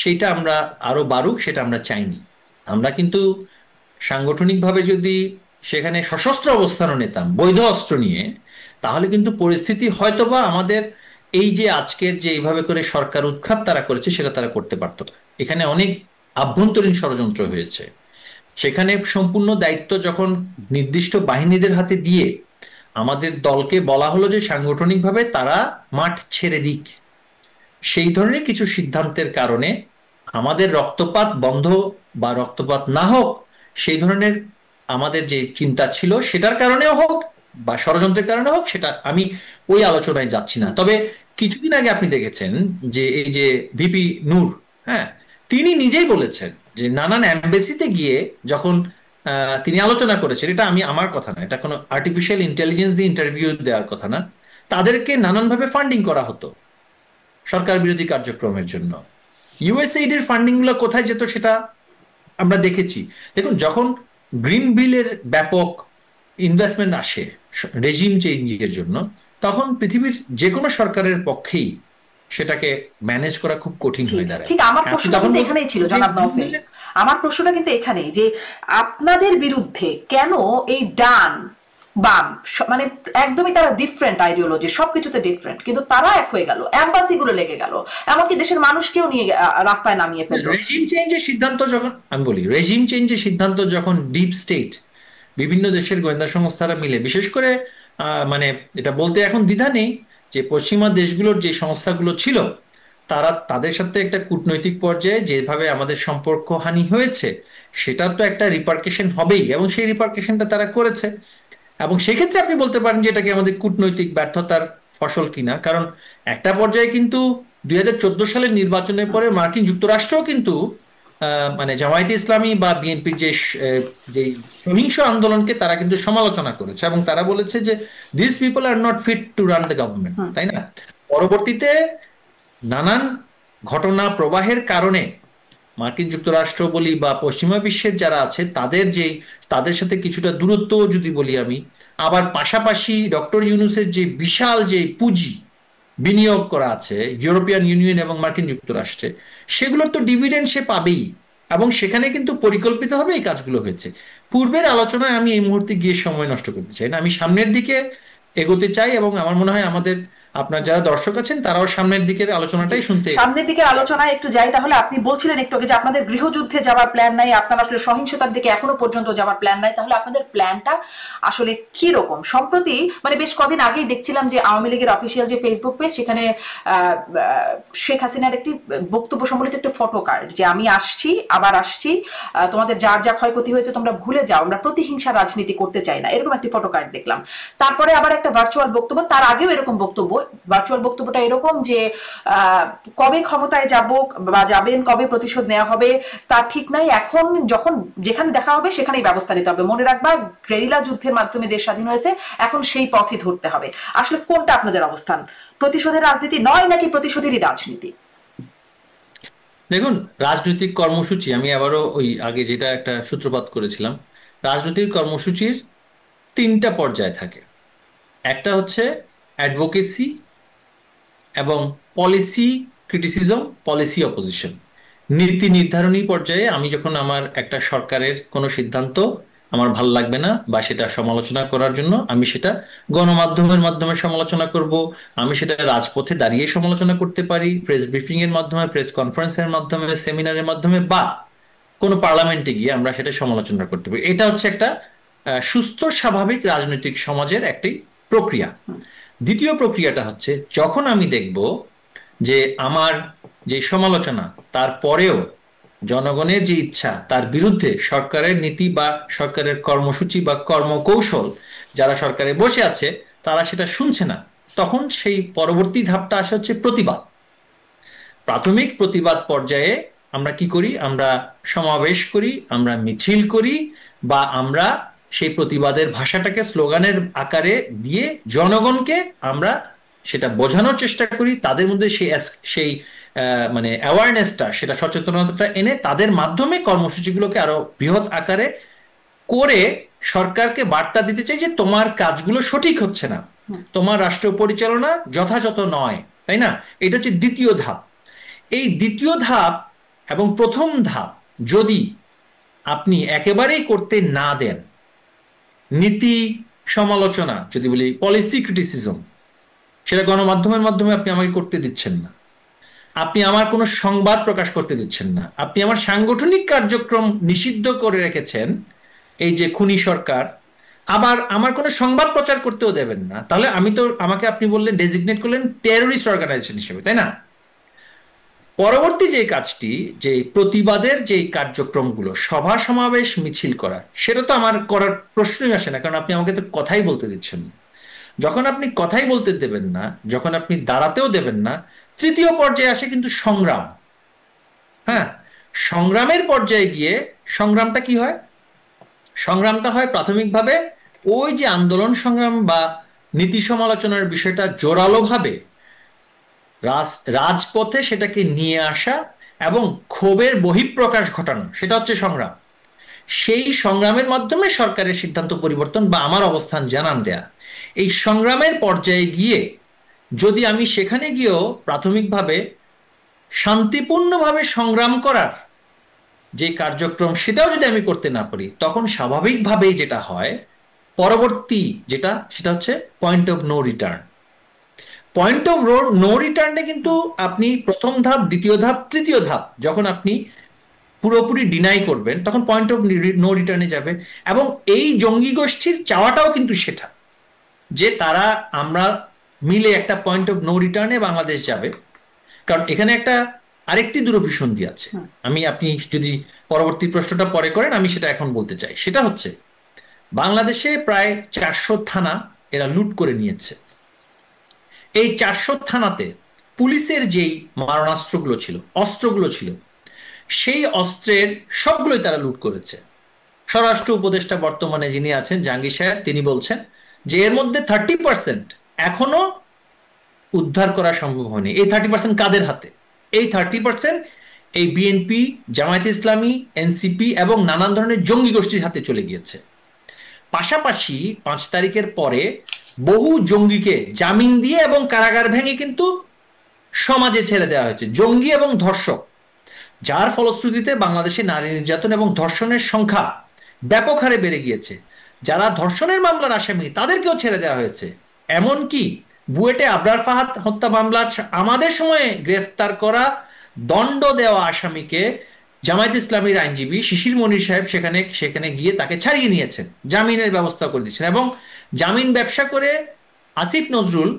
সেটা আমরা আরো বাড়ুক, সেটা আমরা চাইনি। আমরা কিন্তু সাংগঠনিকভাবে যদি সেখানে সশস্ত্র অবস্থানও নিতাম বৈধ অস্ত্র নিয়ে, তাহলে কিন্তু পরিস্থিতি হয়তোবা আমাদের এই যে আজকের যে এইভাবে করে সরকার উৎখাত তারা করেছে সেটা তারা করতে পারতো না। এখানে অনেক আভ্যন্তরীণ ষড়যন্ত্র হয়েছে। সেখানে সম্পূর্ণ দায়িত্ব যখন নির্দিষ্ট বাহিনীদের হাতে দিয়ে আমাদের দলকে বলা হলো যে সাংগঠনিকভাবে তারা মাঠ ছেড়ে দিক, সেই ধরনের কিছু সিদ্ধান্তের কারণে আমাদের রক্তপাত বন্ধ বা রক্তপাত না হোক, সেই ধরনের আমাদের যে চিন্তা ছিল সেটার কারণেও হোক বা ষড়যন্ত্রের কারণে হোক, সেটা আমি ওই আলোচনায় যাচ্ছি না। তবে কিছুদিন আগে আপনি দেখেছেন যে এই যে ভিপি নূর, হ্যাঁ, তিনি নিজেই বলেছেন যে নানান এম্বাসিতে গিয়ে যখন তিনি আলোচনা করেছেন, এটা আমি আমার কথা না, এটা কোনো আর্টিফিশিয়াল ইন্টেলিজেন্স দিয়ে ইন্টারভিউ দেওয়ার কথা না, তাদেরকে নানানভাবে ফান্ডিং করা হতো সরকার বিরোধী কার্যক্রমের জন্য। ইউএসএইড এর ফান্ডিং গুলো কোথায় যেত সেটা আমরা দেখেছি। দেখুন, যখন গ্রিন বিলের ব্যাপক ইনভেস্টমেন্ট আসে রেজিম চেঞ্জের জন্য, তখন পৃথিবীর যে কোনো সরকারের পক্ষেই সেটাকে ম্যানেজ করা খুব কঠিন জি, হয়ে দাঁড়ায়। ঠিক। আমার আপনি প্রশ্নটা তখন কিন্তু বলছেন এখানেই ছিল যে জনাব গ্রিন নওফেল, বিলের, আমার প্রশ্নটা কিন্তু এখানেই যে আপনাদের বিরুদ্ধে কেন এই ডান বাম, মানে একদমই তারা ডিফারেন্ট আইডিওলজি, সবকিছুতে ডিফারেন্ট, কিন্তু তারা এক হয়ে গেল, এম্বাসি গুলো লেগে গেল, এমনকি দেশের মানুষকেও নিয়ে রাস্তায় নামিয়ে ফেললো। রেজিম চেঞ্জের সিদ্ধান্ত যখন, আমি বলি রেজিম চেঞ্জের সিদ্ধান্ত যখন ডিপ স্টেট বিভিন্ন দেশের গোয়েন্দা সংস্থারা মিলে, বিশেষ করে মানে এটা বলতে এখন দ্বিধা নেই যে পশ্চিমা দেশগুলোর যে সংস্থাগুলো ছিল, তারা তাদের সাথে একটা কূটনৈতিক পর্যায়ে যেভাবে আমাদের সম্পর্ক হানি হয়েছে, সেটার তো একটা রিপার্কেশন হবেই, এবং সেই রিপার্কেশনটা তারা করেছে। এবং সেক্ষেত্রে আপনি বলতে পারেন যে এটাকে আমাদের কূটনৈতিক ব্যর্থতার ফসল কিনা, কারণ একটা পর্যায়ে কিন্তু 2014 সালের নির্বাচনের পরে মার্কিন যুক্তরাষ্ট্রও কিন্তু মানে জামায়াতে ইসলামী বা বিএনপির যে সহিংস আন্দোলনকে তারা কিন্তু সমালোচনা করেছে, এবং তারা বলেছে যে this people are not fit to run the government, তাই না? পরবর্তীতে নানান ঘটনা প্রবাহের কারণে মার্কিন যুক্তরাষ্ট্র বলি বা পশ্চিমা বিশ্বের যারা আছে তাদের সাথে কিছুটা দূরত্ব যদি বলি আমি, আবার পাশাপাশি ডক্টর ইউনূসের যে বিশাল যে পুঁজি বিনিয়োগ করা আছে ইউরোপিয়ান ইউনিয়ন এবং মার্কিন যুক্তরাষ্ট্রে, সেগুলোর তো ডিভিডেন্ড সে পাবেই, এবং সেখানে কিন্তু পরিকল্পিতভাবে এই কাজগুলো হয়েছে। পূর্বের আলোচনায় আমি এই মুহূর্তে গিয়ে সময় নষ্ট করতে চাই না, আমি সামনের দিকে এগোতে চাই, এবং আমার মনে হয় আমাদের, আপনার যারা দর্শক আছেন তারাও সামনের দিকের জি, আলোচনাটাই শুনতে। সামনের দিকে আলোচনায় একটু যাই তাহলে। আপনি বলছিলেন একটু আগে যে আপনাদের গৃহযুদ্ধে যাওয়ার প্ল্যান নাই, আপনার আসলে সহিংসতার দিকে এখনো পর্যন্ত যাওয়ার প্ল্যান নাই, তাহলে আপনাদের প্ল্যানটা আসলে কি রকম? সম্প্রতি মানে বেশ কদিন আগেই দেখছিলাম যে আওয়ামী লীগের অফিসিয়াল যে ফেসবুক পেজ, সেখানে শেখ হাসিনার একটি বক্তব্য সম্বলিত একটা ফটো কার্ড, যে আমি আসছি, আবার আসছি, তোমাদের যার যা ক্ষয়ক্ষতি হয়েছে তোমরা ভুলে যাও, আমরা প্রতিহিংসা রাজনীতি করতে চাই না, এরকম একটি ফটো কার্ড দেখলাম। তারপরে আবার একটা ভার্চুয়াল বক্তব্য, তার আগেও এরকম বক্তব্য। ভার্চুয়াল বক্তব্যটা এরকম যে কবে ক্ষমতায় যাব বা যাবেন, কবে প্রতিশোধ নেওয়া হবে তার ঠিক নাই, এখন যখন যেখানে দেখা হবে সেখানেই ব্যবস্থা নিতে হবে, মনে রাখবা গেরিলা যুদ্ধের মাধ্যমে দেশ স্বাধীন হয়েছে, এখন সেই পথই ধরতে হবে। আসলে কোনটা আপনাদের অবস্থান? প্রতিশোধের রাজনীতি নয় নাকি প্রতিশোধেরই রাজনীতি? দেখুন, রাজনৈতিক কর্মসূচি, আমি আবারও ওই আগে যেটা একটা সূত্রপাত করেছিলাম, রাজনৈতিক কর্মসূচির তিনটা পর্যায় থাকে। একটা হচ্ছে অ্যাডভোকেসি এবং পলিসি ক্রিটিসিজম, পলিসি অপোজিশন। নীতি নির্ধারণী পর্যায়ে আমি যখন আমার একটা সরকারের কোনো সিদ্ধান্ত আমার ভাল লাগবে না বা সেটা সমালোচনা করার জন্য আমি সেটা গণমাধ্যমের মাধ্যমে সমালোচনা করব, আমি সেটা রাজপথে দাঁড়িয়ে সমালোচনা করতে পারি, প্রেস ব্রিফিং এর মাধ্যমে, প্রেস কনফারেন্সের মাধ্যমে, সেমিনারের মাধ্যমে, বা কোনো পার্লামেন্টে গিয়ে আমরা সেটা সমালোচনা করতে পারি। এটা হচ্ছে একটা সুস্থ স্বাভাবিক রাজনৈতিক সমাজের একটি প্রক্রিয়া। দ্বিতীয় প্রক্রিয়াটা হচ্ছে যখন আমি দেখব যে আমার যে সমালোচনা তারপরেও জনগণের যে ইচ্ছা তার বিরুদ্ধে সরকারের নীতি বা সরকারের কর্মসূচি বা কর্মকৌশল যারা সরকারে বসে আছে তারা সেটা শুনছে না, তখন সেই পরবর্তী ধাপটা আসে হচ্ছে প্রতিবাদ। প্রাথমিক প্রতিবাদ পর্যায়ে আমরা কি করি? আমরা সমাবেশ করি, আমরা মিছিল করি, বা আমরা সেই প্রতিবাদের ভাষাটাকে স্লোগানের আকারে দিয়ে জনগণকে আমরা সেটা বোঝানোর চেষ্টা করি, তাদের মধ্যে সেই মানে অ্যাওয়ারনেসটা, সেটা সচেতনতাটা এনে তাদের মাধ্যমে কর্মসূচিগুলোকে আরো বৃহৎ আকারে করে সরকারকে বার্তা দিতে চাই যে তোমার কাজগুলো সঠিক হচ্ছে না, তোমার রাষ্ট্র পরিচালনা যথাযথ নয়, তাই না? এটা হচ্ছে দ্বিতীয় ধাপ। এই দ্বিতীয় ধাপ এবং প্রথম ধাপ যদি আপনি একেবারেই করতে না দেন, নীতি সমালোচনা যদি বলি, পলিসি ক্রিটিসিজম, সেটা গণমাধ্যমের মাধ্যমে আপনি আমাকে করতে দিচ্ছেন না, আপনি আমার কোনো সংবাদ প্রকাশ করতে দিচ্ছেন না, আপনি আমার সাংগঠনিক কার্যক্রম নিষিদ্ধ করে রেখেছেন এই যে খুনি সরকার, আবার আমার কোনো সংবাদ প্রচার করতেও দেবেন না, তাহলে আমাকে আপনি বললেন, ডেজিগনেট করলেন টেররিস্ট অর্গানাইজেশন হিসেবে, তাই না? পরবর্তী যে কাজটি, যে প্রতিবাদের যে কার্যক্রমগুলো, সভা সমাবেশ মিছিল করা, সেটা তো আমার করার প্রশ্নই আসে না, কারণ আপনি আমাকে তো কথাই বলতে দিচ্ছেন না। যখন আপনি কথাই বলতে দেবেন না, যখন আপনি দাঁড়াতেও দেবেন না, তৃতীয় পর্যায়ে আসে কিন্তু সংগ্রাম। হ্যাঁ, সংগ্রামের পর্যায়ে গিয়ে সংগ্রামটা কি হয়? সংগ্রামটা হয় প্রাথমিকভাবে ওই যে আন্দোলন সংগ্রাম বা নীতি সমালোচনার বিষয়টা জোরালোভাবে রাজপথে সেটাকে নিয়ে আসা এবং ক্ষোভের বহিঃপ্রকাশ ঘটানো, সেটা হচ্ছে সংগ্রাম। সেই সংগ্রামের মাধ্যমে সরকারের সিদ্ধান্ত পরিবর্তন বা আমার অবস্থান জানান দেয়া। এই সংগ্রামের পর্যায়ে গিয়ে যদি আমি সেখানে গিয়েও প্রাথমিকভাবে শান্তিপূর্ণভাবে সংগ্রাম করার যে কার্যক্রম সেটাও যদি আমি করতে না পারি, তখন স্বাভাবিকভাবেই যেটা হয়, পরবর্তী সেটা হচ্ছে point of no return. Point of no রিটার্নে কিন্তু আপনি প্রথম ধাপ, দ্বিতীয় ধাপ, তৃতীয় ধাপ যখন আপনি পুরোপুরি ডিনাই করবেন, তখন পয়েন্ট অফ নো রিটার্নে যাবে। এবং এই জঙ্গি গোষ্ঠীর চাওয়াটাও কিন্তু সেটা, যে তারা আমরা মিলে একটা পয়েন্ট অফ নো রিটার্নে বাংলাদেশ যাবে। কারণ এখানে একটা আরেকটি দুরভিসন্ধি আছে, আপনি যদি পরবর্তী প্রশ্নটা পরে করেন, আমি সেটা এখন বলতে চাই। সেটা হচ্ছে বাংলাদেশে প্রায় 400 থানা এরা লুট করে নিয়েছে। এই 400 থানাতে পুলিশের যেই মারণাস্ত্রগুলো ছিল, অস্ত্রগুলো ছিল, সেই অস্ত্রের সবগুলোই তারা লুট করেছে। স্বরাষ্ট্র উপদেষ্টা বর্তমানে যিনি আছেন, জাহাঙ্গীর সাহেব, তিনি বলছেন যে এর মধ্যে 30% এখনো উদ্ধার করা সম্ভব হয়নি। এই 30% কাদের হাতে? এই 30% এই বিএনপি, জামায়াতে ইসলামী, এনসিপি এবং নানান ধরনের জঙ্গি গোষ্ঠীর হাতে চলে গিয়েছে। পাশাপাশি 5 তারিখের পরে বহু জঙ্গিকে জামিন দিয়ে এবং কারাগার ভেঙে কিন্তু সমাজে ছেড়ে দেওয়া হয়েছে, জঙ্গি এবং ধর্ষক, যার ফলশ্রুতিতে বাংলাদেশে নারী নির্যাতন এবং ধর্ষণের সংখ্যা ব্যাপক হারে বেড়ে গিয়েছে। যারা ধর্ষণের মামলার আসামি তাদেরকেও ছেড়ে দেওয়া হয়েছে। এমনকি বুয়েটে আবরার ফাহাদ হত্যা মামলার আমাদের সময়ে গ্রেফতার করা, দণ্ড দেওয়া আসামিকে জামায়াত ইসলামীর আইনজীবী শিশির মনির সাহেব সেখানে গিয়ে তাকে ছাড়িয়ে নিয়েছেন, জামিনের ব্যবস্থা করে দিচ্ছেন। এবং জামিন ব্যবসা করে আসিফ নজরুল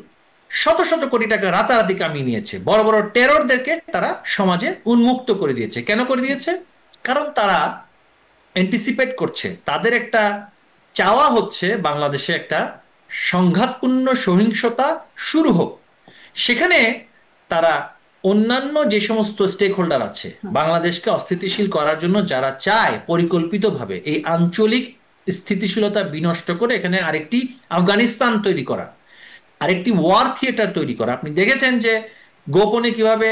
শত শত কোটি টাকা রাতারাতি কামিয়ে নিয়েছে। বড় বড় টেররদেরকে তারা সমাজে উন্মুক্ত করে দিয়েছে। কেন করে দিয়েছে? কারণ তারা অ্যান্টিসিপেট করছে, তাদের একটা চাওয়া হচ্ছে বাংলাদেশে একটা সংঘাতপূর্ণ সহিংসতা শুরু হোক। সেখানে তারা অন্যান্য যে সমস্ত স্টেক হোল্ডার আছে, বাংলাদেশকে অস্থিতিশীল করার জন্য যারা চায় পরিকল্পিতভাবে এই আঞ্চলিক স্থিতিশীলতা বিনষ্ট করে এখানে আরেকটি আফগানিস্তান তৈরি করা, আরেকটি ওয়ার থিয়েটার তৈরি করা। আপনি দেখেছেন যে গোপনে কিভাবে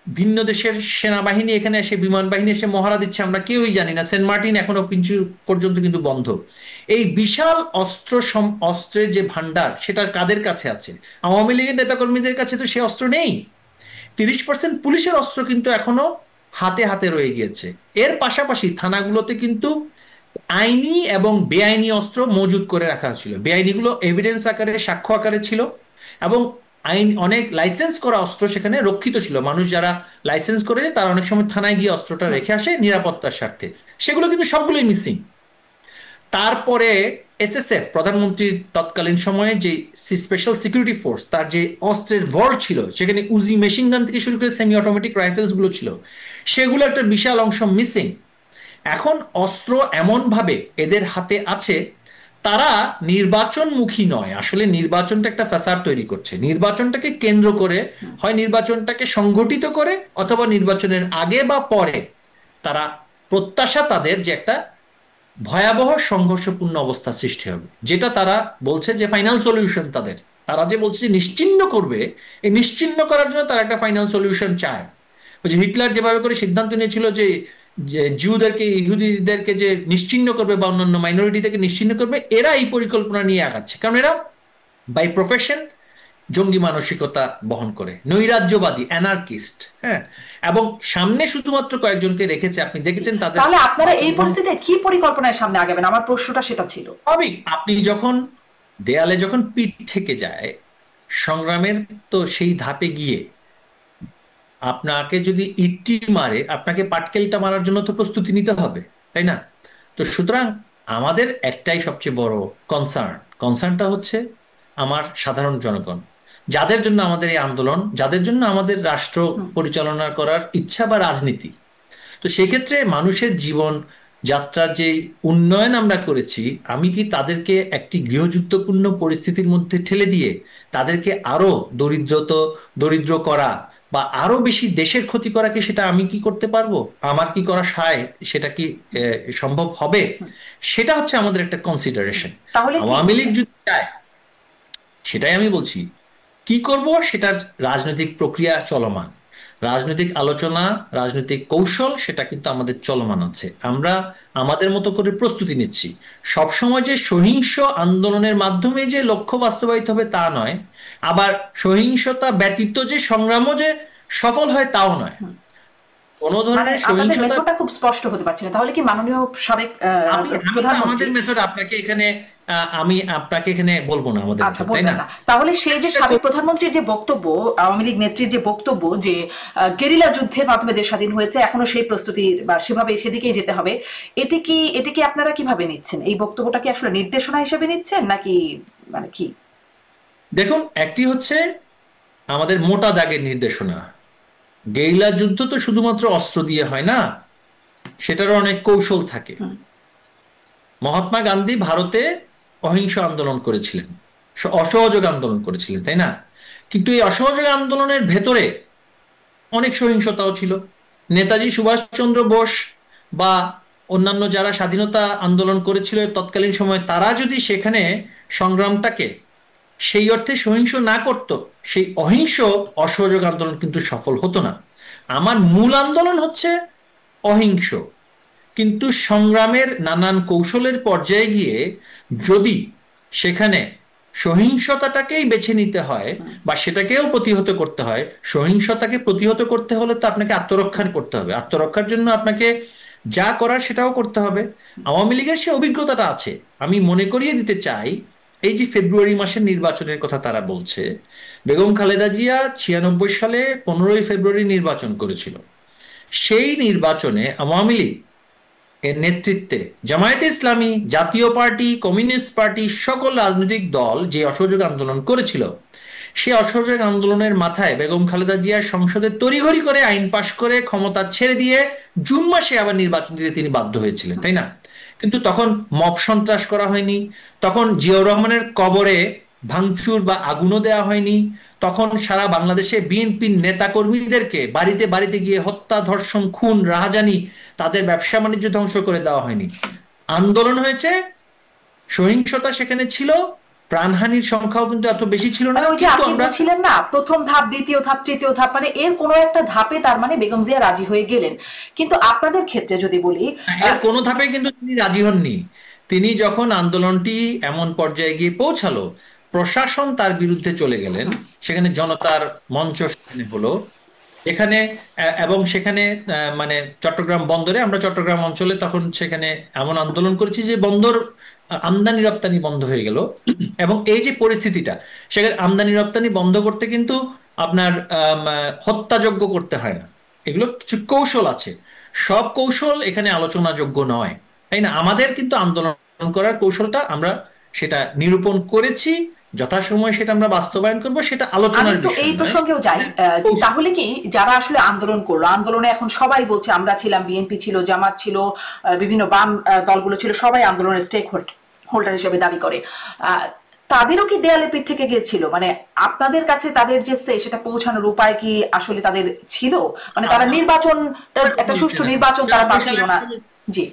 ভিন্ন দেশের সেনাবাহিনী এখানে এসে, বিমান বাহিনী এসে মহড়া দিচ্ছে, আমরা কেউই জানি না। সেন্ট মার্টিন এখনো পর্যন্ত কিন্তু বন্ধ। এই বিশাল অস্ত্রের যে ভান্ডার, সেটা কাদের কাছে আছে? আওয়ামী লীগের নেতাকর্মীদের কাছে তো সে অস্ত্র নেই। 30% পুলিশের অস্ত্র কিন্তু এখনো হাতে হাতে রয়ে গিয়েছে। এর পাশাপাশি থানাগুলোতে কিন্তু আইনি এবং বেআইনি অস্ত্র মজুদ করে রাখা হয়েছিল। বেআইনিগুলো এভিডেন্স আকারে, সাক্ষ্য আকারে ছিল, এবং আইন অনেক লাইসেন্স করা অস্ত্র সেখানে রক্ষিত ছিল। মানুষ যারা লাইসেন্স করেছে তারা অনেক সময় থানায় গিয়ে অস্ত্রটা রেখে আসে নিরাপত্তার স্বার্থে। সেগুলো কিন্তু সবগুলোই মিসিং। তারপরে এসএসএফ, প্রধানমন্ত্রীর তৎকালীন সময়ে যে স্পেশাল সিকিউরিটি ফোর্স, তার যে অস্ত্রের ভল্ট ছিল, সেখানে উজি মেশিন গান থেকে শুরু করে সেমি অটোমেটিক রাইফেলস গুলো ছিল, সেগুলো একটা বিশাল অংশ মিসিং। এখন অস্ত্র এমন ভাবে এদের হাতে আছে, তারা নির্বাচনমুখী নয়, আসলে নির্বাচনটা একটা ফ্যাসাদ তৈরি করছে। নির্বাচনটাকে কেন্দ্র করে হয় নির্বাচনটাকে সংগঠিত করে, অথবা নির্বাচনের আগে বা পরে তারা প্রত্যাশা তাদের যে একটা ভয়াবহ সংঘর্ষপূর্ণ অবস্থা সৃষ্টি হবে, যেটা তারা বলছে যে ফাইনাল সলিউশন তাদের। তারা যে বলছে যে নিশ্চিহ্ন করবে, এই নিশ্চিহ্ন করার জন্য তারা একটা ফাইনাল সলিউশন চায়। ওই যে হিটলার যেভাবে করে সিদ্ধান্ত নিয়েছিল যে জিউদেরকে, ইহুদিদেরকে যে নিশ্চিহ্ন করবে বা অন্যান্য মাইনরিটি থেকে নিশ্চিহ্ন করবে, এরা এই পরিকল্পনা নিয়ে আগাচ্ছে, কারণ এরা বাই প্রফেশন জঙ্গি মানসিকতা বহন করে, নৈরাজ্যবাদী, অ্যানার্কিস্ট। হ্যাঁ, এবং সামনে শুধুমাত্র কয়েকজনকে রেখেছে, আপনি দেখেছেন তাদের। তাহলে আপনারা এই পরিস্থিতিতে কি পরিকল্পনায় সামনে আগাবেন? আমার প্রশ্নটা সেটা ছিল। আপনি যখন দেয়ালে যখন পিঠ থেকে যায় সংগ্রামের, তো সেই ধাপে গিয়ে আপনাকে যদি ইটটি মারে, আপনাকে পাটকেলটা মারার জন্য তো প্রস্তুতি নিতে হবে, তাই না? তো সুতরাং আমাদের একটাই সবচেয়ে বড় কনসার্নটা হচ্ছে আমার সাধারণ জনগণ, যাদের জন্য আমাদের এই আন্দোলন, যাদের জন্য আমাদের রাষ্ট্র পরিচালনা করার ইচ্ছা বা রাজনীতি। তো সেক্ষেত্রে মানুষের জীবন যাত্রার যে উন্নয়ন আমরা করেছি, আমি কি তাদেরকে একটি গৃহযুদ্ধপূর্ণ পরিস্থিতির মধ্যে ঠেলে দিয়ে তাদেরকে আরো দরিদ্র করা বা আরো বেশি দেশের ক্ষতি করা, কি সেটা আমি কি করতে পারবো? আমার কি করা সেটা কি সম্ভব হবে? সেটা হচ্ছে আমাদের একটা কনসিডারেশন। আওয়ামী লীগ যদি চায়, সেটাই আমি বলছি, কি করব সেটার রাজনৈতিক প্রক্রিয়া চলমান, রাজনৈতিক আলোচনা, রাজনৈতিক কৌশল, সেটা কিন্তু আমাদের চলমান আছে। আমরা আমাদের মতো করে প্রস্তুতি নিচ্ছি। সবসময় যে সহিংস আন্দোলনের মাধ্যমে যে লক্ষ্য বাস্তবায়িত হবে তা নয়, আবার সহিংসতা ব্যতীত যে সংগ্রামও যে সফল হয় তাও নয়। কোনো ধরনের সহিংসতা খুব স্পষ্ট হতে পারছে না। তাহলে কি মাননীয় সাবেক আমাদের মেথড আমি আপনাকে এখানে বলবো না আমাদের মেথড, তাই না? তাহলে সেই যে সাবেক প্রধানমন্ত্রীর যে বক্তব্য, আওয়ামী লীগ নেত্রীর যে বক্তব্য যে গেরিলা যুদ্ধের মাধ্যমে দেশ স্বাধীন হয়েছে, এখনো সেই প্রস্তুতি বা সেভাবে সেদিকেই যেতে হবে, এটি কি আপনারা কিভাবে নিচ্ছেন? এই বক্তব্যটা কি আসলে নির্দেশনা হিসেবে নিচ্ছেন নাকি মানে কি? দেখুন, একটি হচ্ছে আমাদের মোটা দাগের নির্দেশনা। গেরিলা যুদ্ধ তো শুধুমাত্র অস্ত্র দিয়ে হয় না, সেটারও অনেক কৌশল থাকে। মহাত্মা গান্ধী ভারতে অহিংস আন্দোলন করেছিলেন, অসহযোগ আন্দোলন করেছিলেন, তাই না? কিন্তু এই অসহযোগ আন্দোলনের ভেতরে অনেক সহিংসতাও ছিল। নেতাজি সুভাষচন্দ্র বোস বা অন্যান্য যারা স্বাধীনতা আন্দোলন করেছিল তৎকালীন সময়, তারা যদি সেখানে সংগ্রামটাকে সেই অর্থে সহিংস না করত, সেই অহিংস অসহযোগ আন্দোলন কিন্তু সফল হতো না। আমার মূল আন্দোলন হচ্ছে অহিংস, কিন্তু সংগ্রামের নানান কৌশলের পর্যায়ে গিয়ে যদি সেখানে সহিংসতাটাকেই বেছে নিতে হয় বা সেটাকেও প্রতিহত করতে হয়, সহিংসতাকে প্রতিহত করতে হলে তো আপনাকে আত্মরক্ষা করতে হবে। আত্মরক্ষার জন্য আপনাকে যা করার সেটাও করতে হবে। আওয়ামী লীগের সে অভিজ্ঞতাটা আছে। আমি মনে করিয়ে দিতে চাই, এই যে ফেব্রুয়ারি মাসের নির্বাচনের কথা তারা বলছে, বেগম খালেদা জিয়া 96 সালে 15ই ফেব্রুয়ারি নির্বাচন করেছিল। সেই নির্বাচনে আওয়ামী লীগ এর নেতৃত্বে জামায়াতে ইসলামী, জাতীয় পার্টি, কমিউনিস্ট পার্টি, সকল রাজনৈতিক দল যে অসহযোগ আন্দোলন করেছিল, সেই অসহযোগ আন্দোলনের মাথায় বেগম খালেদা জিয়া সংসদে তড়িঘড়ি করে আইন পাশ করে ক্ষমতা ছেড়ে দিয়ে জুন মাসে আবার নির্বাচন দিতে তিনি বাধ্য হয়েছিলেন, তাই না? কিন্তু তখন মব সন্ত্রাস করা হয়নি, তখন জিয়াউর রহমানের কবরে ভাঙচুর বা আগুনও দেওয়া হয়নি, তখন সারা বাংলাদেশে বিএনপির নেতা কর্মীদেরকে বাড়িতে বাড়িতে গিয়ে হত্যা, ধর্ষণ, খুন, রাহাজানি, তাদের ব্যবসা বাণিজ্য ধ্বংস করে দেওয়া হয়নি। আন্দোলন হয়েছে, সহিংসতা সেখানে ছিল, প্রাণহানির সংখ্যাও কিন্তু এত বেশি ছিল না। ওই যে আপনি বলছিলেন না, প্রথম ধাপ, দ্বিতীয় ধাপ, তৃতীয় ধাপ, মানে এর কোনো একটা ধাপে তার মানে বেগম জিয়া রাজি হয়ে গেলেন। কিন্তু আপনাদের ক্ষেত্রে যদি বলি, এর কোনো ধাপে কিন্তু তিনি রাজি হননি। তিনি যখন আন্দোলনটি এমন পর্যায়ে গিয়ে পৌঁছালো, প্রশাসন তার বিরুদ্ধে চলে গেলেন, সেখানে জনতার মঞ্চ হলো, এখানে এবং সেখানে মানে চট্টগ্রাম বন্দরে আমরা চট্টগ্রাম অঞ্চলে তখন সেখানে এমন আন্দোলন করেছি যে বন্দর আমদানি রপ্তানি বন্ধ হয়ে গেল। এবং এই যে পরিস্থিতিটা, সেখানে আমদানি রপ্তানি বন্ধ করতে কিন্তু আপনার হত্যাযজ্ঞ করতে হয় না, এগুলো কিছু কৌশল আছে। সব কৌশল এখানে আলোচনাযোগ্য নয়, তাই না? আমাদের কিন্তু আন্দোলন করার কৌশলটা আমরা সেটা নিরূপণ করেছি, যথাসময়ে সেটা আমরা বাস্তবায়ন করব, সেটা আমি আলোচনার একটু এই বিষয় নয়। প্রসঙ্গেও যাই, তাহলে কি যারা আসলে আন্দোলন করলো, আন্দোলনে এখন সবাই বলছে, আমরা ছিলাম, বিএনপি ছিল, জামাত ছিল, বিভিন্ন বাম দলগুলো ছিল, সবাই আন্দোলনের স্টেক হোল্ডার হিসেবে দাবি করে, তাদেরও কি দেয়ালে পিঠ থেকে গিয়েছিল? মানে আপনাদের কাছে তাদের যে সেটা পৌঁছানোর উপায় কি আসলে তাদের ছিল? মানে তারা নির্বাচন, একটা সুষ্ঠু নির্বাচন তারা পাচ্ছিল না। জি,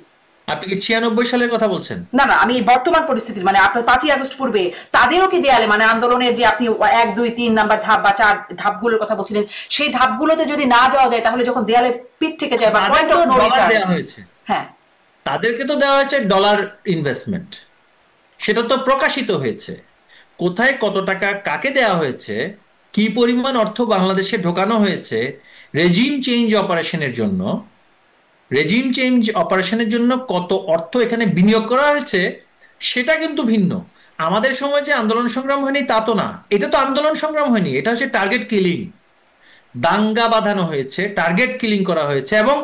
আপনি কি 96 সালের কথা বলছেন? না না, আমি বর্তমান পরিস্থিতির, মানে আপনার 5ই আগস্ট পূর্বে তাদেরও কি দেয়ালে, মানে আন্দোলনের যে আপনি 1, 2, 3 নাম্বার ধাপ বা 4 ধাপগুলোর কথা বলছিলেন, সেই ধাপগুলোতে যদি না যাওয়া যায়, তাহলে যখন দেয়ালে পিঠ থেকে যায় বা পয়েন্ট অফ নো রিটার্ন। দেওয়া হয়েছে, হ্যাঁ, তাদেরকে তো দেওয়া হয়েছে ডলার ইনভেস্টমেন্ট, সেটা তো প্রকাশিত হয়েছে। কোথায় কত টাকা কাকে দেওয়া হয়েছে, কি পরিমাণ অর্থ বাংলাদেশে ঢোকানো হয়েছে রেজিম চেঞ্জ অপারেশনের জন্য, রেজিম চেঞ্জ অপারেশনের জন্য কত অর্থ এখানে বিনিয়োগ করা হয়েছে, সেটা কিন্তু ভিন্ন। আমাদের সময় যে আন্দোলন সংগ্রাম হয়নি তা তো না, এটা তো আন্দোলন সংগ্রাম হয়নি, এটা হচ্ছে টার্গেট কিলিং, দাঙ্গা বাঁধানো হয়েছে, টার্গেট কিলিং করা হয়েছে। এবং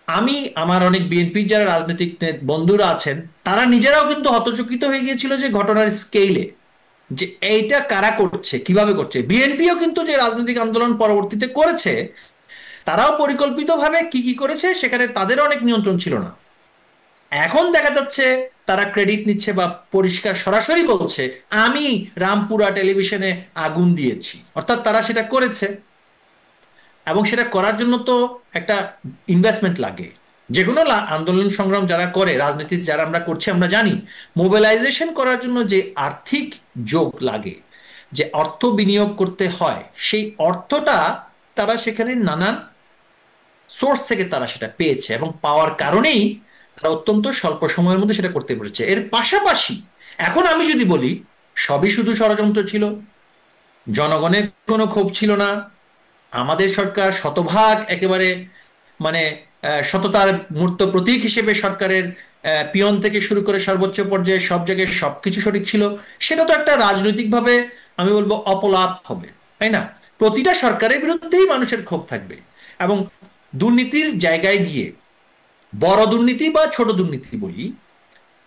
আমি আমার অনেক বিএনপি যারা রাজনৈতিক বন্ধুরা আছেন, তারা নিজেরাও কিন্তু হতচকিত হয়ে গিয়েছিল যে ঘটনার স্কেলে, যে এইটা কারা করছে, কিভাবে করছে। বিএনপিও কিন্তু যে রাজনৈতিক আন্দোলন পরবর্তীতে করেছে, তারাও পরিকল্পিতভাবে কি কি করেছে সেখানে তাদের অনেক নিয়ন্ত্রণ ছিল না। এখন দেখা যাচ্ছে তারা ক্রেডিট নিচ্ছে বা পরিষ্কার সরাসরি বলছে, আমি রামপুরা টেলিভিশনে আগুন দিয়েছি, অর্থাৎ তারা সেটা করেছে। এবং সেটা করার জন্য তো একটা ইনভেস্টমেন্ট লাগে। যে কোনো আন্দোলন সংগ্রাম যারা করে, রাজনীতি যারা আমরা করছি, আমরা জানি মোবিলাইজেশন করার জন্য যে আর্থিক যোগ লাগে, যে অর্থ বিনিয়োগ করতে হয়, সেই অর্থটা তারা সেখানে নানান সোর্স থেকে তারা সেটা পেয়েছে, এবং পাওয়ার কারণেই তারা অত্যন্ত স্বল্প সময়ের মধ্যে সেটা করতে পেরেছে। এর পাশাপাশি এখন আমি যদি বলি, সবই শুধু ষড়যন্ত্র ছিল, জনগণের কোনো ক্ষোভ ছিল না, আমাদের সরকার শতভাগ একেবারে মানে সততার মূর্ত প্রতীক হিসেবে সরকারের পিয়ন থেকে শুরু করে সর্বোচ্চ পর্যায়ে সব জায়গায় সবকিছু সঠিক ছিল, সেটা তো একটা রাজনৈতিকভাবে আমি বলবো অপলাপ হবে, তাই না? প্রতিটা সরকারের বিরুদ্ধেই মানুষের ক্ষোভ থাকবে। এবং দুর্নীতির জায়গায় গিয়ে, বড় দুর্নীতি বা ছোট দুর্নীতি বলি,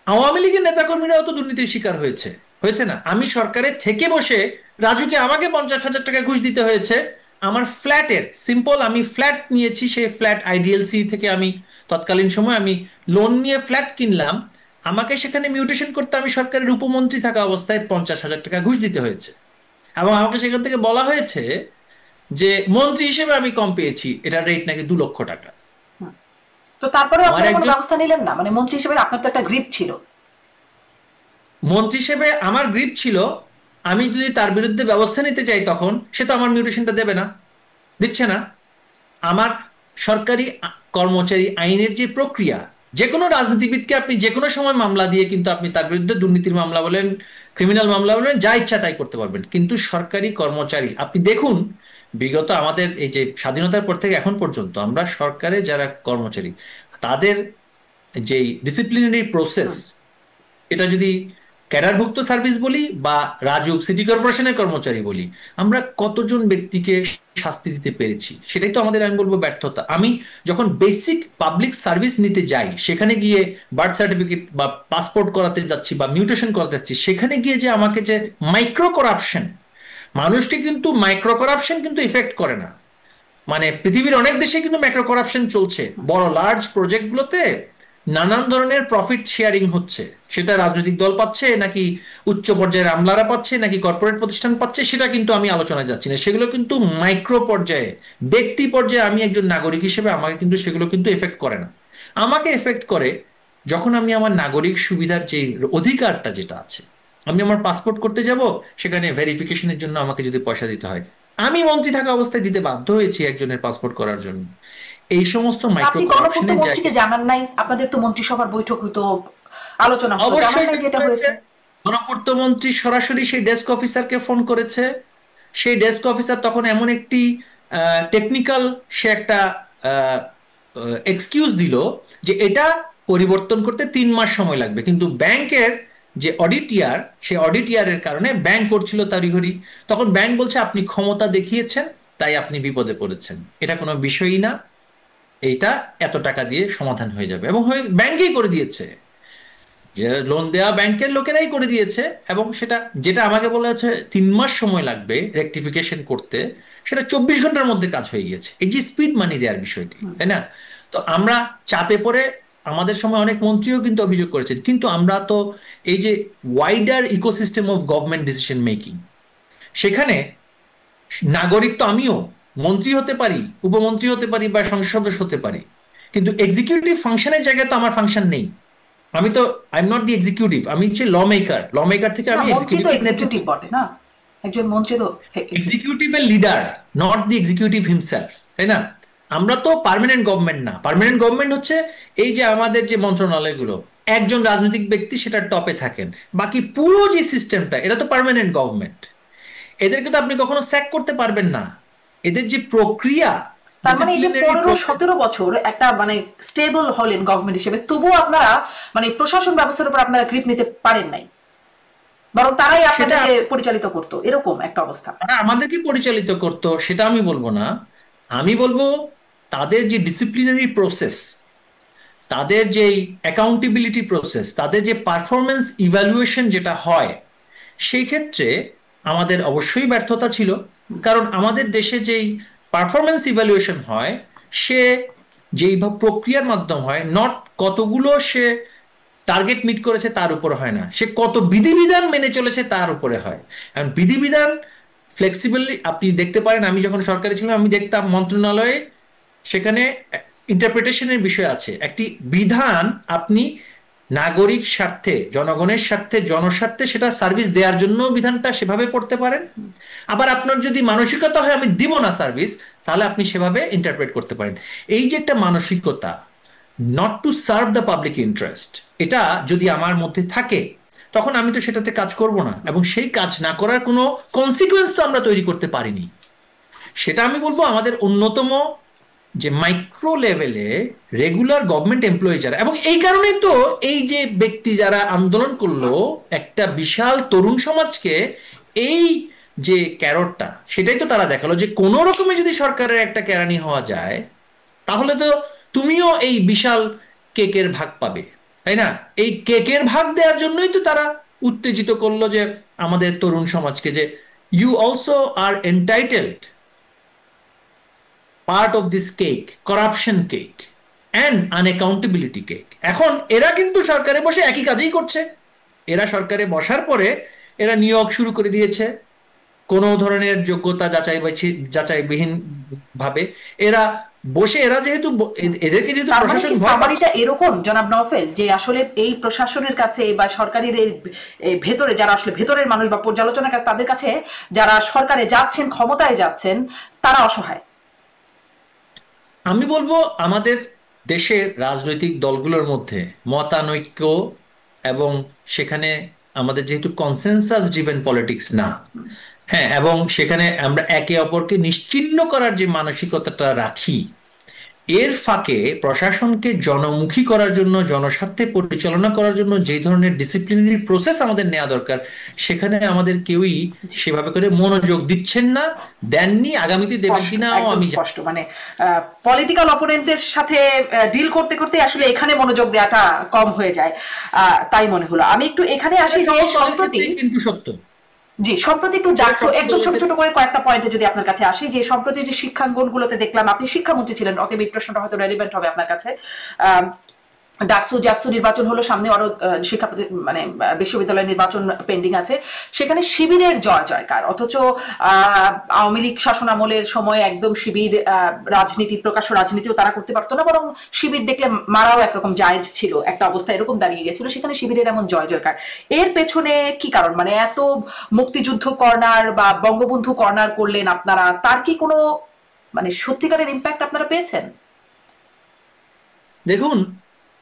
আওয়ামী লীগের নেতাকর্মীরাও তো দুর্নীতির শিকার হয়েছে, হয়েছে না? আমি সরকারে থেকে বসে রাজুকে আমাকে 50,000 টাকা ঘুষ দিতে হয়েছে আমার ফ্ল্যাটের, সিম্পল আমি ফ্ল্যাট নিয়েছি, সেই ফ্ল্যাট আইডিএলসি থেকে আমি তৎকালীন সময় আমি লোন নিয়ে ফ্ল্যাট কিনলাম, আমাকে সেখানে মিউটেশন করতে আমি সরকারের উপমন্ত্রী থাকা অবস্থায় 50,000 টাকা ঘুষ দিতে হয়েছে। এবং আমাকে সেখান থেকে বলা হয়েছে যে মন্ত্রী হিসেবে আমি কম পেয়েছি, এটার রেট নাকি 2 লক্ষ টাকা। তো তারপরে আমার আপনারা কোনো একজন ব্যবস্থা নিলেন না? মানে মন্ত্রী হিসেবে আপনার তো একটা গ্রিপ ছিল। মন্ত্রী হিসেবে আমার গ্রিপ ছিল, আমি যদি তার বিরুদ্ধে ব্যবস্থা নিতে চাই তখন সে তো আমার মিউটেশনটা দেবে না, দিচ্ছে না। আমার সরকারি কর্মচারী আইনের যে প্রক্রিয়া, যে কোনো রাজনীতিবিদকে আপনি যে কোনো সময় মামলা দিয়ে কিন্তু আপনি তার বিরুদ্ধে দুর্নীতির মামলা বলেন, ক্রিমিনাল মামলা বলেন, যা ইচ্ছা তাই করতে পারবেন। কিন্তু সরকারি কর্মচারী, আপনি দেখুন বিগত আমাদের এই যে স্বাধীনতার পর থেকে এখন পর্যন্ত আমরা সরকারে যারা কর্মচারী, তাদের যেই ডিসিপ্লিনারি প্রসেস, এটা যদি ক্যাডারভুক্ত সার্ভিস বলি বা রাজুক সিটি কর্পোরেশনের কর্মচারী বলি, আমরা কতজন ব্যক্তিকে শাস্তি দিতে পেরেছি, সেটাই তো আমাদের আমি বলবো ব্যর্থতা। আমি যখন বেসিক পাবলিক সার্ভিস নিতে যাই, সেখানে গিয়ে বার্থ সার্টিফিকেট বা পাসপোর্ট করাতে যাচ্ছি বা মিউটেশন করাতে যাচ্ছি, সেখানে গিয়ে যে আমাকে যে মাইক্রো করাপশন, মানুষকে কিন্তু মাইক্রো করাপশন কিন্তু ইফেক্ট করে না। মানে পৃথিবীর অনেক দেশে কিন্তু মাইক্রো করাপশন চলছে, বড় লার্জ প্রজেক্টগুলোতে নানান ধরনের প্রফিট শেয়ারিং হচ্ছে, সেটা রাজনৈতিক দল পাচ্ছে নাকি উচ্চ পর্যায়ের আমলারা পাচ্ছে নাকি কর্পোরেট প্রতিষ্ঠান পাচ্ছে, সেটা কিন্তু আমি আলোচনায় যাচ্ছি না। সেগুলো কিন্তু মাইক্রো পর্যায়ে, ব্যক্তি পর্যায়ে আমি একজন নাগরিক হিসেবে আমাকে কিন্তু সেগুলো কিন্তু এফেক্ট করে না। আমাকে এফেক্ট করে যখন আমি আমার নাগরিক সুবিধার যে অধিকারটা যেটা আছে, আমি আমার পাসপোর্ট করতে যাব, সেখানে ভেরিফিকেশনের জন্য আমাকে যদি পয়সা দিতে হয়, আমি মন্ত্রী থাকা অবস্থায় দিতে বাধ্য হয়েছি একজনের পাসপোর্ট করার জন্য। এই সমস্ত মাইক্রো আপনি গণপূর্ত করাপশনের মন্ত্রীকে জায়গায় জানান নাই? আপনাদের তো মন্ত্রিসভার বৈঠক হইতো, আলোচনা হতো, জানান অবশ্যই নাই যেটা হয়েছে? গণপূর্ত মন্ত্রী সরাসরি সেই ডেস্ক অফিসারকে ফোন করেছে। সেই ডেস্ক অফিসার তখন এমন একটি টেকনিক্যাল সে একটা এক্সকিউজ দিল যে এটা পরিবর্তন করতে 3 মাস সময় লাগবে, কিন্তু ব্যাংকের যে অডিটিয়ার, সে অডিটিয়ারের কারণে ব্যাংক করছিল তড়িঘড়ি। তখন ব্যাংক বলছে আপনি ক্ষমতা দেখিয়েছেন তাই আপনি বিপদে পড়েছেন, এটা কোনো বিষয়ই না, এইটা এত টাকা দিয়ে সমাধান হয়ে যাবে, এবং ব্যাংকেই করে দিয়েছে, যে লোন দেওয়া ব্যাংকের লোকেরাই করে দিয়েছে। এবং সেটা যেটা আমাকে বলা হচ্ছে 3 মাস সময় লাগবে রেকটিফিকেশন করতে, সেটা 24 ঘন্টার মধ্যে কাজ হয়ে গিয়েছে। এই যে স্পিড মানি দেওয়ার বিষয়টি, তাই না? তো আমরা চাপে পড়ে, আমাদের সময় অনেক মন্ত্রীও কিন্তু অভিযোগ করেছেন, কিন্তু আমরা তো এই যে wider ecosystem of government decision making, সেখানে নাগরিক তো আমিও, মন্ত্রী হতে পারি, উপমন্ত্রী হতে পারি, বা সংসদ সদস্য হতে পারি, কিন্তু এক্সিকিউটিভ ফাংশনের জায়গায় তো আমার ফাংশন নেই। আমি তো I am not the executive, আমি হচ্ছে ল মেকার, ল মেকার থেকে না, আমি মন্ত্রী তো এক্সিকিউটিভ নেতৃত্ব, এক্সিকিউটিভ বটে না, একজন মন্ত্রী তো এক্সিকিউটিভের leader, not the executive himself, তাই না? আমরা তো পার্মানেন্ট গভর্নমেন্ট না। পার্মানেন্ট গভর্নমেন্ট হচ্ছে এই যে আমাদের যে মন্ত্রণালয়গুলো, একজন রাজনৈতিক ব্যক্তি সেটার টপে থাকেন, বাকি পুরো যে সিস্টেমটা, এটা তো পার্মানেন্ট গভর্নমেন্ট। এদেরকে তো আপনি কখনো স্যাক করতে পারবেন না। এদের যে প্রক্রিয়া, তার মানে এই যে ডিসিপ্লিনারি 15-17 বছর একটা মানে স্টেবল হলেন গভর্নমেন্ট হিসেবে, তবুও আপনারা মানে প্রশাসন ব্যবস্থার উপর আপনারা গ্রিপ নিতে পারেন নাই, বরং তারাই সেটা আপনাদেরকে পরিচালিত করতো, এরকম একটা অবস্থা। তারা আমাদেরকে পরিচালিত করতো সেটা আমি বলবো না। আমি বলবো তাদের যে ডিসিপ্লিনারি প্রসেস, তাদের যে অ্যাকাউন্টেবিলিটি প্রসেস, তাদের যে পারফরমেন্স ইভ্যালুয়েশন যেটা হয়, সেই ক্ষেত্রে আমাদের অবশ্যই ব্যর্থতা ছিল। কারণ আমাদের দেশে যেই পারফরমেন্স ইভ্যালুয়েশন হয়, সে যেই প্রক্রিয়ার মাধ্যম হয়, নট কতগুলো সে টার্গেট মিট করেছে তার উপর হয় না, সে কত বিধিবিধান মেনে চলেছে তার উপরে হয়। কারণ বিধিবিধান ফ্লেক্সিবলি আপনি দেখতে পারেন, আমি যখন সরকারে ছিলাম আমি দেখতাম মন্ত্রণালয়ে সেখানে ইন্টারপ্রিটেশনের বিষয় আছে। একটি বিধান আপনি নাগরিক স্বার্থে, জনগণের স্বার্থে, জনস্বার্থে সেটা সার্ভিস দেওয়ার জন্য বিধানটা সেভাবে পড়তে পারেন। আবার আপনার যদি মানসিকতা হয় আমি দিব না সার্ভিস, তাহলে আপনি সেভাবে ইন্টারপ্রেট করতে পারেন। এই যে একটা মানসিকতা, not to serve the public interest, এটা যদি আমার মধ্যে থাকে, তখন আমি তো সেটাতে কাজ করব না, এবং সেই কাজ না করার কোনো কনসিকুয়েন্স তো আমরা তৈরি করতে পারিনি। সেটা আমি বলবো আমাদের অন্যতম যে মাইক্রো লেভেলে রেগুলার গভর্নমেন্ট এমপ্লয়ি যারা, এবং এই কারণেই তো এই যে ব্যক্তি যারা আন্দোলন করলো, একটা বিশাল তরুণ সমাজকে এই যে ক্যারটটা, সেটাই তো তারা দেখালো যে কোনো রকমে যদি সরকারের একটা কেরানি হওয়া যায়, তাহলে তো তুমিও এই বিশাল কেকের ভাগ পাবে, তাই না? এই কেকের ভাগ দেওয়ার জন্যই তো তারা উত্তেজিত করলো যে আমাদের তরুণ সমাজকে, যে you also are entitled part of this cake, corruption cake and unaccountability cake. এখন এরা কিন্তু সরকারে বসে একই কাজেই করছে। এরা সরকারে বসার পরে এরা নিয়োগ শুরু করে দিয়েছে কোনো ধরনের যোগ্যতা যাচাইবিহীন ভাবে। এরা বসে, এরা যেহেতু এদেরকে যেহেতু তার মানে প্রশাসন কি ভয় পাচ্ছে। সামারিটা এরকম জনাব নওফেল, যে আসলে এই প্রশাসনের কাছে বা সরকারের এই ভেতরে যারা আসলে ভেতরের মানুষ বা পর্যালোচনার কাছে, তাদের কাছে যারা সরকারে যাচ্ছেন, ক্ষমতায় যাচ্ছেন, তারা অসহায়? আমি বলবো আমাদের দেশের রাজনৈতিক দলগুলোর মধ্যে মতানৈক্য, এবং সেখানে আমাদের যেহেতু কনসেনসাস ড্রিভেন পলিটিক্স না, হ্যাঁ, এবং সেখানে আমরা একে অপরকে নিশ্চিহ্ন করার যে মানসিকতাটা রাখি, এর ফাঁকে প্রশাসনকে জনমুখী করার জন্য, জনস্বার্থে পরিচালনা করার জন্য যে ধরনের ডিসিপ্লিনারি প্রসেস আমাদের নেওয়া দরকার, সেখানে আমাদের কেউই সেভাবে করে মনোযোগ দিচ্ছেন না, দেননি, আগামীতে দেবেন কিনা আমি স্পষ্ট, মানে পলিটিক্যাল অপোনেন্টের সাথে ডিল করতে করতে আসলে এখানে মনোযোগ দেওয়াটা কম হয়ে যায়, তাই মনে হলো। আমি একটু এখানে আসি যে সম্প্রতি, কিন্তু সত্য। জি, সম্প্রতি একটু ডাকসু একদম ছোট ছোট করে কয়েকটা পয়েন্টে যদি আপনার কাছে আসি, যে সম্প্রতি যে শিক্ষাঙ্গনগুলোতে দেখলাম, আপনি শিক্ষামন্ত্রী ছিলেন, অতএব এই প্রশ্নটা হয়তো রেলিভেন্ট হবে আপনার কাছে। জাকসু নির্বাচন হলো সামনে, আরো শিক্ষা মানে বিশ্ববিদ্যালয় নির্বাচন পেন্ডিং আছে, সেখানে শিবিরের জয় জয়কার, অথচ আওয়ামী লীগ শাসনামলের সময় একদম শিবির রাজনীতি, প্রকাশ্য রাজনীতিও তারা করতে পারতো না, বরং শিবির দেখলে মারাও একরকম জায়েজ ছিল, একটা অবস্থা এরকম দাঁড়িয়ে গেছিল, সেখানে শিবিরের এমন জয় জয়কার। এর পেছনে কি কারণ? মানে এত মুক্তিযুদ্ধ কর্নার বা বঙ্গবন্ধু কর্নার করলেন আপনারা, তার কি কোনো মানে সত্যিকারের ইম্প্যাক্ট আপনারা পেয়েছেন? দেখুন,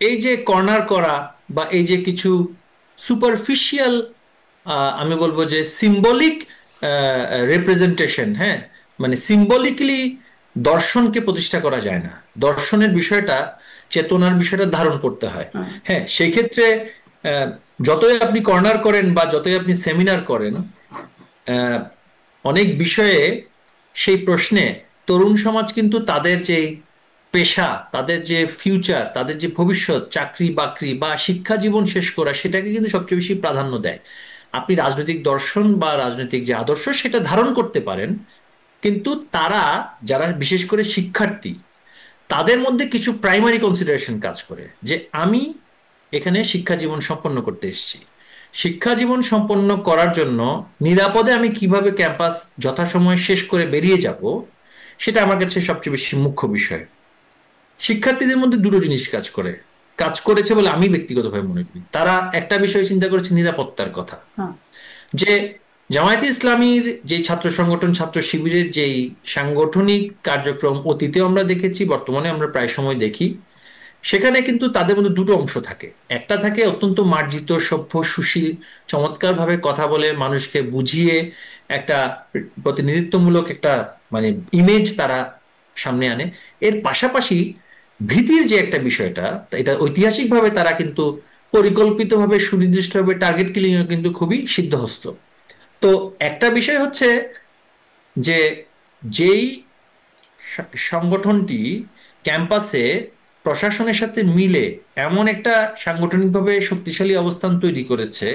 এই যে কর্নার করা বা এই যে কিছু সুপারফিশিয়াল, আমি বলবো যে সিম্বলিক রিপ্রেজেন্টেশন, হ্যাঁ, মানে সিম্বলিক্যালি দর্শনকে প্রতিষ্ঠা করা যায় না। দর্শনের বিষয়টা, চেতনার বিষয়টা ধারণ করতে হয়। হ্যাঁ, সেই ক্ষেত্রে আহ, যতই আপনি কর্নার করেন বা যতই আপনি সেমিনার করেন, আহ, অনেক বিষয়ে সেই প্রশ্নে তরুণ সমাজ কিন্তু তাদের যে পেশা, তাদের যে ফিউচার, তাদের যে ভবিষ্যৎ, চাকরি বাকরি বা শিক্ষা জীবন শেষ করা, সেটাকে কিন্তু সবচেয়ে বেশি প্রাধান্য দেয়। আপনি রাজনৈতিক দর্শন বা রাজনৈতিক যে আদর্শ সেটা ধারণ করতে পারেন, কিন্তু তারা, যারা বিশেষ করে শিক্ষার্থী, তাদের মধ্যে কিছু প্রাইমারি কনসিডারেশন কাজ করে যে আমি এখানে শিক্ষা জীবন সম্পন্ন করতে এসেছি। শিক্ষা জীবন সম্পন্ন করার জন্য নিরাপদে আমি কিভাবে ক্যাম্পাস যথাসময়ে শেষ করে বেরিয়ে যাব, সেটা আমার কাছে সবচেয়ে বেশি মুখ্য বিষয়। শিক্ষার্থীদের মধ্যে দুটো জিনিস কাজ করেছে বলে আমি ব্যক্তিগতভাবে মনে করি। তারা একটা বিষয় চিন্তা করেছে, নিরাপত্তার কথা। যে জামায়াতে ইসলামীর যে ছাত্র সংগঠন, ছাত্র শিবিরের যেই সাংগঠনিক কার্যক্রম অতীতে আমরা দেখেছি, বর্তমানে আমরা প্রায় সময় দেখি, সেখানে কিন্তু তাদের মধ্যে দুটো অংশ থাকে। একটা থাকে অত্যন্ত মার্জিত, সভ্য, সুশীল, চমৎকারভাবে কথা বলে মানুষকে বুঝিয়ে একটা প্রতিনিধিত্বমূলক একটা মানে ইমেজ তারা সামনে আনে। এর পাশাপাশি ভীতির যে একটা বিষয়টা, এটা ঐতিহাসিকভাবে তারা কিন্তু পরিকল্পিতভাবে, সুনির্দিষ্টভাবে টার্গেট কিলিং এ কিন্তু খুবই সিদ্ধহস্ত। তো একটা বিষয় হচ্ছে যে যেই সংগঠনটি ক্যাম্পাসে প্রশাসনের সাথে মিলে এমন একটা সাংগঠনিকভাবে শক্তিশালী অবস্থান তৈরি করেছে,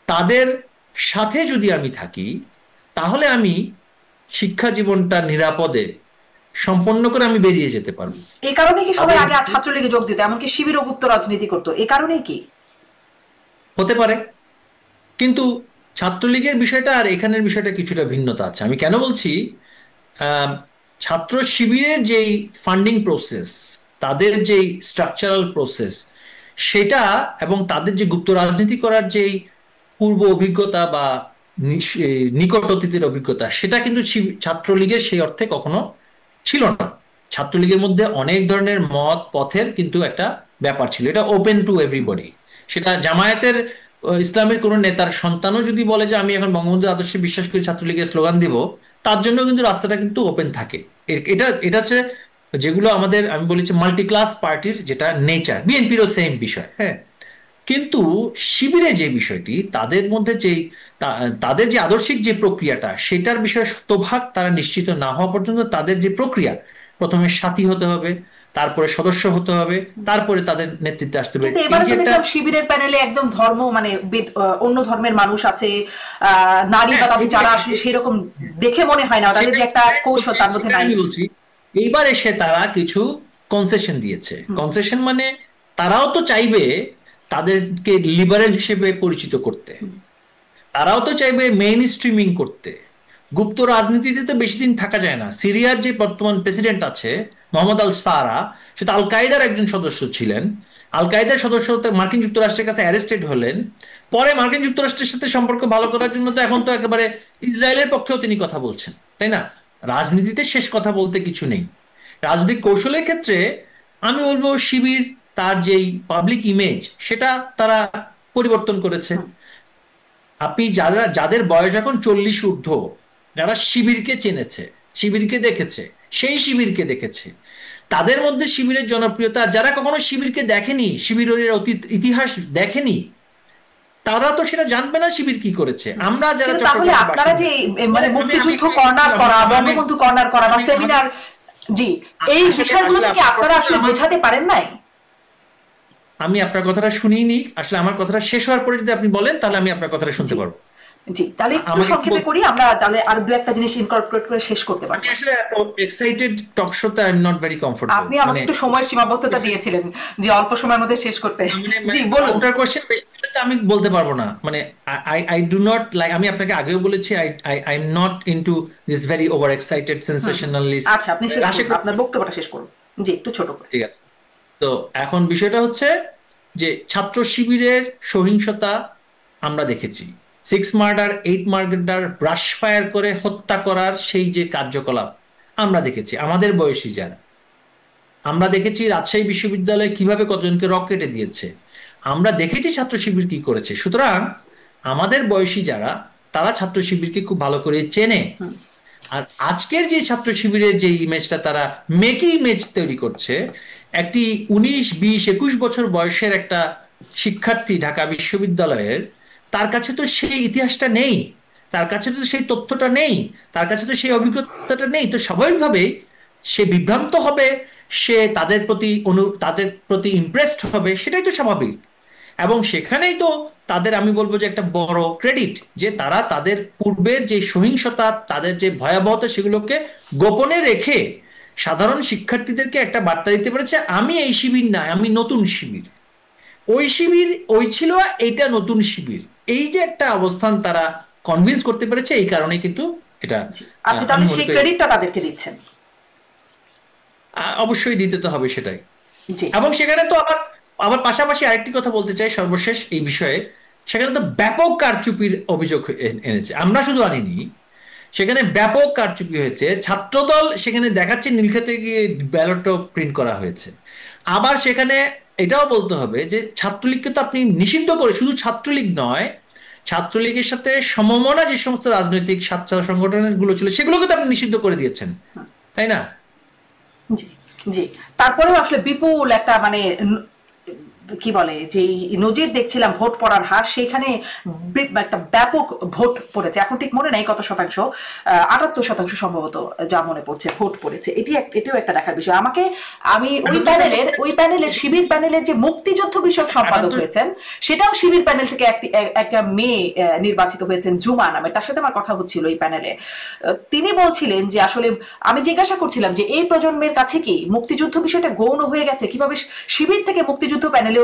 তাদের সাথে যদি আমি থাকি, তাহলে আমি শিক্ষা জীবনটা নিরাপদে সম্পন্ন করে আমি বেরিয়ে যেতে পারবো। এই কারণে কি সবাই তাদের আগে ছাত্রলীগে যোগ দিত, এমনকি শিবির ও গুপ্ত রাজনীতি করতো, এই কারণেই কি? হতে পারে, কিন্তু ছাত্রলীগের বিষয়টা আর এখানের বিষয়টা কিছুটা ভিন্নতা আছে। আমি কেন বলছি, আহ, ছাত্র শিবিরের যেই ফান্ডিং প্রসেস, তাদের যেই স্ট্রাকচারাল প্রসেস, সেটা এবং তাদের যে গুপ্ত রাজনীতি করার যেই পূর্ব অভিজ্ঞতা বা নিকট অতীতের অভিজ্ঞতা, সেটা কিন্তু ছাত্রলীগের সেই অর্থে কখনো ছিল না। ছাত্রলীগের মধ্যে অনেক ধরনের মত পথের কিন্তু একটা ব্যাপার ছিল, এটা ওপেন টু এভরিবডি। সেটা জামায়াতের ইসলামের কোন নেতার সন্তানও যদি বলে যে আমি এখন বঙ্গবন্ধুর আদর্শে বিশ্বাস করি, ছাত্রলীগের স্লোগান দিব, তার জন্য কিন্তু রাস্তাটা কিন্তু ওপেন থাকে। এটা এটা হচ্ছে যেগুলো আমাদের, আমি বলেছি, মাল্টি ক্লাস পার্টির যেটা নেচার, বিএনপিরও সেম বিষয়। হ্যাঁ, কিন্তু শিবিরের যে বিষয়টি, তাদের মধ্যে যে তাদের যে আদর্শিক যে প্রক্রিয়াটা, সেটার বিষয়ে শতভাগ তারা নিশ্চিত না হওয়া পর্যন্ত তাদের যে প্রক্রিয়া, প্রথমে সাথী হতে হবে, তারপরে সদস্য হতে হবে, তারপরে তাদের নেতৃত্বে আসতে হবে। কিন্তু এই এবারে যে তো একটা, দেখলাম শিবিরের প্যানেলে একদম ধর্ম মানে অন্য ধর্মের মানুষ আছে, নারী বা তাদের যারা আসলে সেরকম দেখে মনে হয় না, তাদের যে একটা কৌশল তার মধ্যে নাই। আমি বলছি, এইবার এসে তারা কিছু কনসেশন দিয়েছে। কনসেশন মানে তারাও তো চাইবে তাদেরকে লিবারেল হিসেবে পরিচিত করতে, তারাও তো চাইবে মেইন স্ট্রিমিং করতে। গুপ্ত রাজনীতিতে তো বেশি দিন থাকা যায় না। সিরিয়ার যে বর্তমান প্রেসিডেন্ট আছে, মোহাম্মদ আল সারা, সে তো আল কায়দার একজন সদস্য ছিলেন। আল কায়দার সদস্য হতে মার্কিন যুক্তরাষ্ট্রের কাছে অ্যারেস্টেড হলেন। পরে মার্কিন যুক্তরাষ্ট্রের সাথে সম্পর্ক ভালো করার জন্য তো এখন তো একেবারে ইসরায়েলের পক্ষেও তিনি কথা বলছেন, তাই না? রাজনীতিতে শেষ কথা বলতে কিছু নেই। রাজনৈতিক কৌশলের ক্ষেত্রে আমি বলবো শিবির তার যেই পাবলিক ইমেজ, সেটা তারা পরিবর্তন করেছে। আপনি যাদের বয়স এখন 40 ঊর্ধ্ব, যারা শিবিরকে চেনেছে, শিবিরকে দেখেছে, সেই শিবিরকে দেখেছে, তাদের মধ্যে শিবিরের জনপ্রিয়তা, যারা কখনো শিবিরকে দেখেনি, শিবিরের অতীত ইতিহাস দেখেনি, তারা তো সেটা জানবে না শিবির কি করেছে। আমরা যারা তাহলে আপনারা যে মানে মুক্তিযুদ্ধ কর্নার করা, বঙ্গবন্ধু কর্নার করা বা সেমিনার, জি, এই বিষয়গুলো কি আপনারা আসলে বোঝাতে পারেন নাই? আমি আপনার কথাটা শুনিনি, আসলে আমার কথাটা শেষ হওয়ার পরে যদি আপনি বলেন, তাহলে আমি আপনার কথাটা শুনতে পারবো। জি, তাহলে একটু সংক্ষেপে করি আমরা, তাহলে আর দু একটা জিনিস ইনকর্পোরেট করে শেষ করতে পারবো। আমি আসলে এক্সাইটেড টক শোতে I am not very comfortable. আপনি আমাকে একটু সময় সীমাবদ্ধতা দিয়েছিলেন যে অল্প সময়ের মধ্যে শেষ করতে। জি বলুন। আপনার কোশ্চেন বেশি হলে তো আমি বলতে পারবো না। মানে আই ডু নট লাইক, আমি আপনাকে আগেও বলেছি, I am not into this very over excited sensationalist. আচ্ছা, আপনি শেষ করুন, আপনার বক্তব্যটা শেষ করুন। জি, একটু ছোট করে। ঠিক আছে। তো এখন বিষয়টা হচ্ছে যে ছাত্র শিবিরের সহিংসতা আমরা দেখেছি। 6 মার্ডার, 8 মার্ডার, ব্রাশ ফায়ার করে হত্যা করার সেই যে কার্যকলাপ আমরা দেখেছি আমাদের বয়সী যারা। আমরা দেখেছি রাজশাহী বিশ্ববিদ্যালয়ে কিভাবে কতজনকে রকেটে দিয়েছে। আমরা দেখেছি ছাত্র শিবির কি করেছে। সুতরাং আমাদের বয়সী যারা, তারা ছাত্র শিবিরকে খুব ভালো করে চেনে। আর আজকের যে ছাত্র শিবিরের যে ইমেজটা তারা মেকি ইমেজ তৈরি করছে, একটি 19, 20, 21 বছর বয়সের একটা শিক্ষার্থী ঢাকা বিশ্ববিদ্যালয়ের, তার কাছে তো সেই ইতিহাসটা নেই, তার কাছে তো সেই তথ্যটা নেই, তার কাছে তো সেই অভিজ্ঞতাটা নেই, তো স্বাভাবিকভাবেই সে বিভ্রান্ত হবে, সে তাদের প্রতি ইমপ্রেসড হবে, সেটাই তো স্বাভাবিক। এবং সেখানেই তো তাদের, আমি বলবো যে একটা বড় ক্রেডিট, যে তারা তাদের পূর্বের যে সহিংসতা, তাদের যে ভয়াবহতা, সেগুলোকে গোপনে রেখে সাধারণ শিক্ষার্থীদেরকে একটা বার্তা দিতে পেরেছে, আমি এই শিবির না, আমি নতুন শিবির। ওই শিবির ওই ছিল, এইটা নতুন শিবির। এই যে একটা অবস্থান তারা কনভিন্স করতে পেরেছে, এই কারণে কিন্তু এটা আপনি আমি তাহলে মনে সেই করি ক্রেডিটটা তাদেরকে দিচ্ছেন? অবশ্যই দিতে তো হবে সেটাই। জি। এবং সেখানে তো আবার আবার পাশাপাশি আরেকটি কথা বলতে চাই সর্বশেষ এই বিষয়ে, সেখানে তো ব্যাপক কারচুপির অভিযোগ এনেছে, আমরা শুধু আনিনি, সেখানে ব্যাপক কারচুপি হয়েছে। ছাত্রদল সেখানে দেখাচ্ছে নীলক্ষেতে গিয়ে ব্যালটও প্রিন্ট করা হয়েছে। আবার সেখানে এটাও বলতে হবে যে ছাত্রলীগকে তো আপনি নিষিদ্ধ করে, শুধু ছাত্রলীগ নয়, ছাত্রলীগের সাথে সমমনা যে সমস্ত রাজনৈতিক ছাত্র সংগঠনগুলো ছিল সেগুলোকে তো আপনি নিষিদ্ধ করে দিয়েছেন, তাই না? জি। জি। তারপরেও আসলে বিপুল একটা মানে কি বলে যে নজির দেখছিলাম ভোট পড়ার হার, সেখানে একটা ব্যাপক ভোট পড়েছে। এখন ঠিক মনে নাই কত শতাংশ, 78% সম্ভবত যা মনে পড়ছে ভোট পড়েছে। এটিও একটা দেখার বিষয়। আমি ওই প্যানেলের শিবির প্যানেলের যে মুক্তিযুদ্ধ বিষয়ক সম্পাদক হয়েছেন, সেটাও শিবির প্যানেল থেকে একটা মেয়ে নির্বাচিত হয়েছেন, জুমা নামে। তার সাথে আমার কথা হচ্ছিল এই প্যানেলে। তিনি বলছিলেন যে আসলে, আমি জিজ্ঞাসা করছিলাম যে এই প্রজন্মের কাছে কি মুক্তিযুদ্ধ বিষয়টা গৌণ হয়ে গেছে, কিভাবে শিবির থেকে মুক্তিযুদ্ধ প্যানেলেও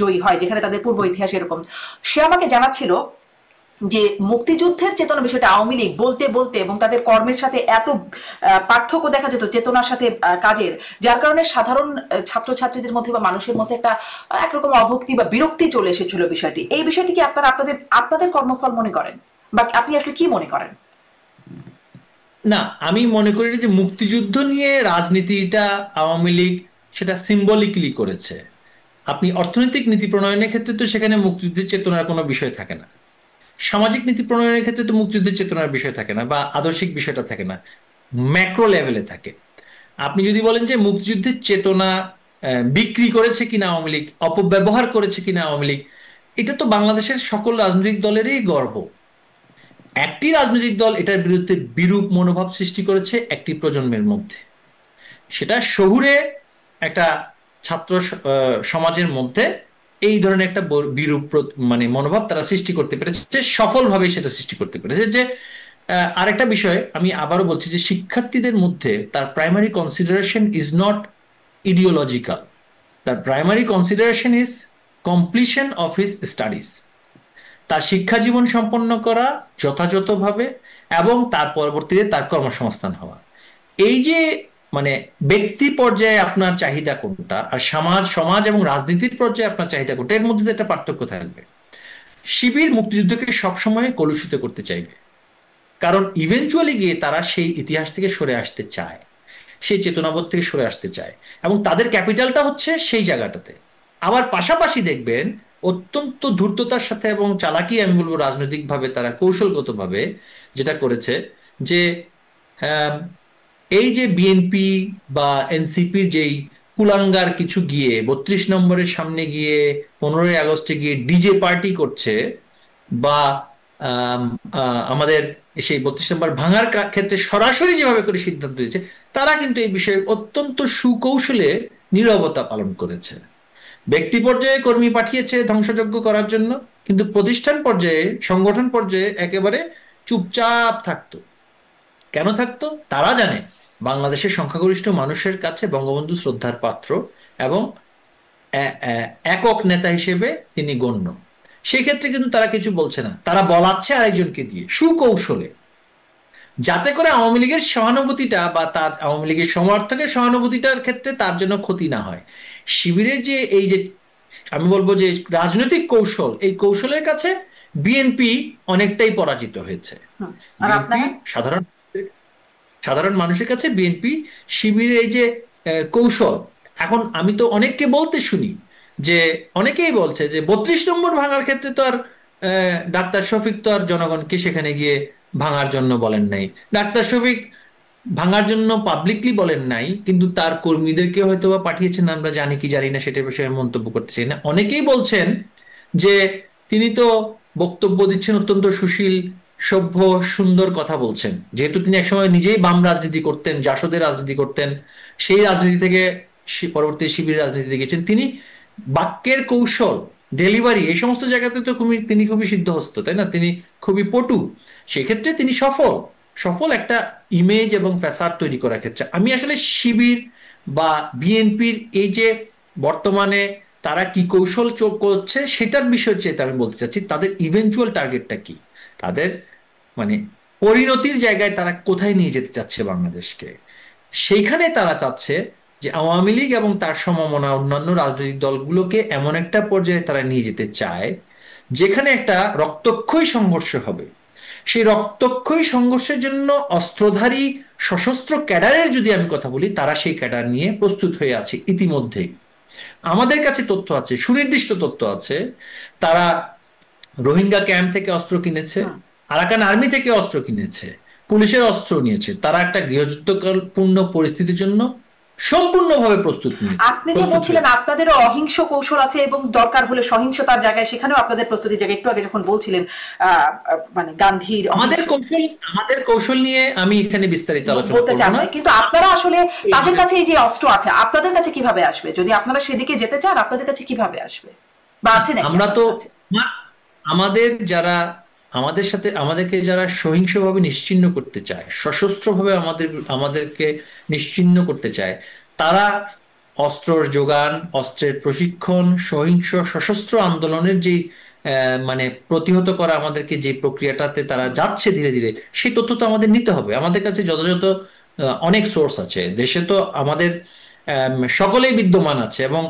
জয়ী হয়, যেখানে তাদের পূর্ব ইতিহাস এরকম। সে আমাকে জানাচ্ছিল যে মুক্তিযুদ্ধের চেতনা বিষয়টা আওয়ামী লীগ বলতে বলতে এবং তাদের কর্মের সাথে এত পার্থক্য দেখা যেত চেতনার সাথে কাজের, যার কারণে সাধারণ ছাত্রছাত্রীদের মধ্যে বা মানুষের মধ্যে একটা একরকম অভক্তি বা বিরক্তি চলে এসেছিল বিষয়টি। এই বিষয়টি কি আপনারা আপনাদের কর্মফল মনে করেন, বা আপনি আসলে কি মনে করেন? না, আমি মনে করি যে মুক্তিযুদ্ধ নিয়ে রাজনীতিটা আওয়ামী লীগ সেটা সিম্বলিকলি করেছে। আপনি অর্থনৈতিক নীতি প্রণয়নের ক্ষেত্রে তো সেখানে মুক্তিযুদ্ধের চেতনার কোনো বিষয় থাকে না, সামাজিক নীতি প্রণয়নের ক্ষেত্রে তো মুক্তিযুদ্ধের চেতনার বিষয় থাকে না, বা আদর্শিক বিষয়টা থাকে না, ম্যাক্রো লেভেলে থাকে। আপনি যদি বলেন যে মুক্তিযুদ্ধের চেতনা বিক্রি করেছে কিনা আওয়ামী লীগ, অপব্যবহার করেছে কিনা আওয়ামী লীগ, এটা তো বাংলাদেশের সকল রাজনৈতিক দলেরই গর্ব। একটি রাজনৈতিক দল এটার বিরুদ্ধে বিরূপ মনোভাব সৃষ্টি করেছে একটি প্রজন্মের মধ্যে, সেটা শহুরে একটা ছাত্র সমাজের মধ্যে এই ধরনের একটা বিরূপ মানে মনোভাব তারা সৃষ্টি করতে পেরেছে, সফলভাবে সেটা সৃষ্টি করতে পেরেছে। যে আরেকটা বিষয় আমি আবারও বলছি, যে শিক্ষার্থীদের মধ্যে তার primary consideration is not ideological, তার primary consideration is completion of his studies, তার শিক্ষা জীবন সম্পন্ন করা যথাযথভাবে এবং তার পরবর্তীতে তার কর্মসংস্থান হওয়া। এই যে মানে ব্যক্তি পর্যায়ে আপনার চাহিদা কোনটা, আর সমাজ সমাজ এবং রাজনীতির পর্যায়ে আপনার চাহিদা কোনটা, এর মধ্যে একটা পার্থক্য থাকবে। শিবির মুক্তিযুদ্ধকে সবসময় কলুষিত করতে চাইবে, কারণ ইভেনচুয়ালি গিয়ে তারা সেই ইতিহাস থেকে সরে আসতে চায়, সেই চেতনাবোধ থেকে সরে আসতে চায়, এবং তাদের ক্যাপিটালটা হচ্ছে সেই জায়গাটাতে। আবার পাশাপাশি দেখবেন অত্যন্ত ধূর্ততার সাথে এবং চালাকি, আমি বলবো রাজনৈতিকভাবে তারা কৌশলগতভাবে যেটা করেছে, যে আহ, এই যে বিএনপি বা এনসিপির যেই কুলাঙ্গার কিছু গিয়ে 32 নম্বরের সামনে গিয়ে 15ই আগস্টে গিয়ে ডিজে পার্টি করছে, বা আম, আমাদের সেই 32 নম্বর ভাঙার ক্ষেত্রে সরাসরি যেভাবে করে সিদ্ধান্ত দিয়েছে, তারা কিন্তু এই বিষয়ে অত্যন্ত সুকৌশলে নীরবতা পালন করেছে। ব্যক্তি পর্যায়ে কর্মী পাঠিয়েছে ধ্বংসযজ্ঞ করার জন্য, কিন্তু প্রতিষ্ঠান পর্যায়ে সংগঠন পর্যায়ে একেবারে চুপচাপ থাকতো। কেন থাকতো? তারা জানে বাংলাদেশের সংখ্যাগরিষ্ঠ মানুষের কাছে বঙ্গবন্ধু শ্রদ্ধার পাত্র এবং একক নেতা হিসেবে তিনি গণ্য। সেই ক্ষেত্রে কিন্তু তারা কিছু বলছে না, তারা বলাচ্ছে আরেকজনকে দিয়ে সুকৌশলে, যাতে করে আওয়ামী লীগের সহানুভূতিটা বা তার আওয়ামী লীগের সমর্থকের সহানুভূতিটার ক্ষেত্রে তার জন্য ক্ষতি না হয়। শিবিরের যে এই যে আমি বলবো যে রাজনৈতিক কৌশল, এই কৌশলের কাছে বিএনপি অনেকটাই পরাজিত হয়েছে। আর বিএনপি আপনারা? সাধারণ সাধারণ মানুষের কাছে বিএনপি শিবিরের এই যে কৌশল, এখন আমি তো অনেককে বলতে শুনি, যে অনেকেই বলছে যে 32 নম্বর ভাঙার ক্ষেত্রে তো আর ডাক্তার শফিক তো আর জনগণকে সেখানে গিয়ে ভাঙার জন্য বলেন নাই। ডাক্তার শফিক ভাঙার জন্য পাবলিকলি বলেন নাই, কিন্তু তার কর্মীদেরকে হয়তো বা পাঠিয়েছেন, আমরা জানি কি জানি না সেটা বিষয়ে মন্তব্য করতে চাই না। অনেকেই বলছেন যে তিনি তো বক্তব্য দিচ্ছেন অত্যন্ত সুশীল, সভ্য, সুন্দর কথা বলছেন, যেহেতু তিনি একসময় নিজেই বাম রাজনীতি করতেন, জাসদের রাজনীতি করতেন, সেই রাজনীতি থেকে পরবর্তী শিবির রাজনীতিতে গেছেন। তিনি বাক্যের কৌশল, ডেলিভারি, এই সমস্ত জায়গাতে তো তিনি খুবই সিদ্ধহস্ত, তাই না? তিনি খুবই পটু, সেক্ষেত্রে তিনি সফল সফল একটা ইমেজ এবং ফ্যাসাদ তৈরি করার ক্ষেত্রে। আমি আসলে শিবির বা বিএনপির এই যে বর্তমানে তারা কি কৌশল করছে সেটার বিষয় চেয়ে আমি বলতে চাচ্ছি তাদের ইভেনচুয়াল টার্গেটটা কি, তাদের মানে পরিণতির জায়গায় তারা কোথায় নিয়ে যেতে চাচ্ছে বাংলাদেশকে। সেইখানে তারা চাচ্ছে যে আওয়ামী লীগ এবং তার সমমনা অন্যান্য রাজনৈতিক দলগুলোকে এমন একটা পর্যায়ে তারা নিয়ে যেতে চায় যেখানে একটা রক্তক্ষয়ী সংঘর্ষ হবে। সেই রক্তক্ষয়ী সংঘর্ষের জন্য অস্ত্রধারী সশস্ত্র ক্যাডারের যদি আমি কথা বলি, তারা সেই ক্যাডার নিয়ে প্রস্তুত হয়ে আছে ইতিমধ্যেই। আমাদের কাছে তথ্য আছে, সুনির্দিষ্ট তথ্য আছে, তারা রোহিঙ্গা ক্যাম্প থেকে অস্ত্র কিনেছে, আরাকান আর্মি থেকে অস্ত্র কিনেছে, পুলিশের অস্ত্র নিয়েছে। তারা একটা গৃহযুদ্ধপূর্ণ পরিস্থিতির জন্য সম্পূর্ণভাবে প্রস্তুত নিয়েছে। আপনি যে বলছিলেন আপনাদের অহিংস কৌশল আছে এবং দরকার হলে সহিংসতার জায়গায় সেখানেও আপনাদের প্রস্তুতির জায়গায়, একটু আগে যখন বলছিলেন মানে গান্ধীর আমাদের কৌশল নিয়ে আমি এখানে বিস্তারিত আলোচনা বলতে চান করব না, না। কিন্তু আপনারা আসলে তাদের কাছে এই যে অস্ত্র আছে আপনাদের কাছে কিভাবে আসবে? যদি আপনারা সেদিকে যেতে চান আপনাদের কাছে কিভাবে আসবে বা আছে নাকি? আমরা তো আমাদের যারা আমাদের সাথে আমাদেরকে যারা সহিংসভাবে নিশ্চিহ্ন করতে চায়, সশস্ত্রভাবে আমাদেরকে নিশ্চিহ্ন করতে চায়, তারা অস্ত্রের যোগান, অস্ত্রের প্রশিক্ষণ, সহিংস সশস্ত্র আন্দোলনের যে মানে প্রতিহত করা আমাদেরকে যে প্রক্রিয়াটাতে তারা যাচ্ছে ধীরে ধীরে, সেই তথ্য তো আমাদের নিতে হবে। আমাদের কাছে যথাযথ অনেক সোর্স আছে দেশে, তো আমাদের সকলেই বিদ্যমান আছে, এবং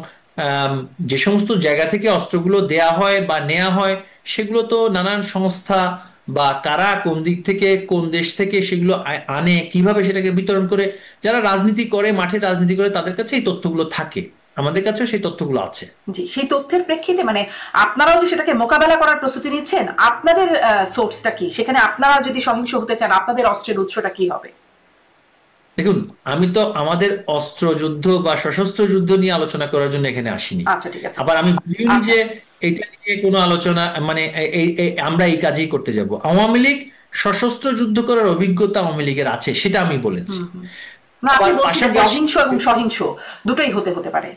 যে সমস্ত জায়গা থেকে অস্ত্রগুলো দেয়া হয় বা নেওয়া হয় সেগুলো তো নানান সংস্থা বা কারা কোন দিক থেকে কোন দেশ থেকে সেগুলো আনে, কিভাবে সেটাকে বিতরণ করে, যারা রাজনীতি করে, মাঠে রাজনীতি করে, তাদের কাছে এই তথ্যগুলো থাকে। আমাদের কাছেও সেই তথ্যগুলো আছে। জি, সেই তথ্যের প্রেক্ষিতে মানে আপনারাও যে সেটাকে মোকাবেলা করার প্রস্তুতি নিচ্ছেন, আপনাদের সোর্সটা কি? সেখানে আপনারা যদি সহিংস হতে চান আপনাদের অস্ত্রের উৎসটা কি হবে? দেখুন, আমি তো আমাদের অস্ত্র যুদ্ধ বা সশস্ত্র যুদ্ধ নিয়ে আলোচনা করার জন্য এখানে আসিনি। আচ্ছা, ঠিক আছে। আবার আমি বলিনি যে এটা নিয়ে কোনো আলোচনা মানে আমরা এই কাজেই করতে যাব। আওয়ামী লীগ সশস্ত্র যুদ্ধ করার অভিজ্ঞতা আওয়ামী লীগের আছে, সেটা আমি বলেছি। না, আপনি বলছিলেন যে অহিংস এবং সহিংস দুটোই হতে পারে।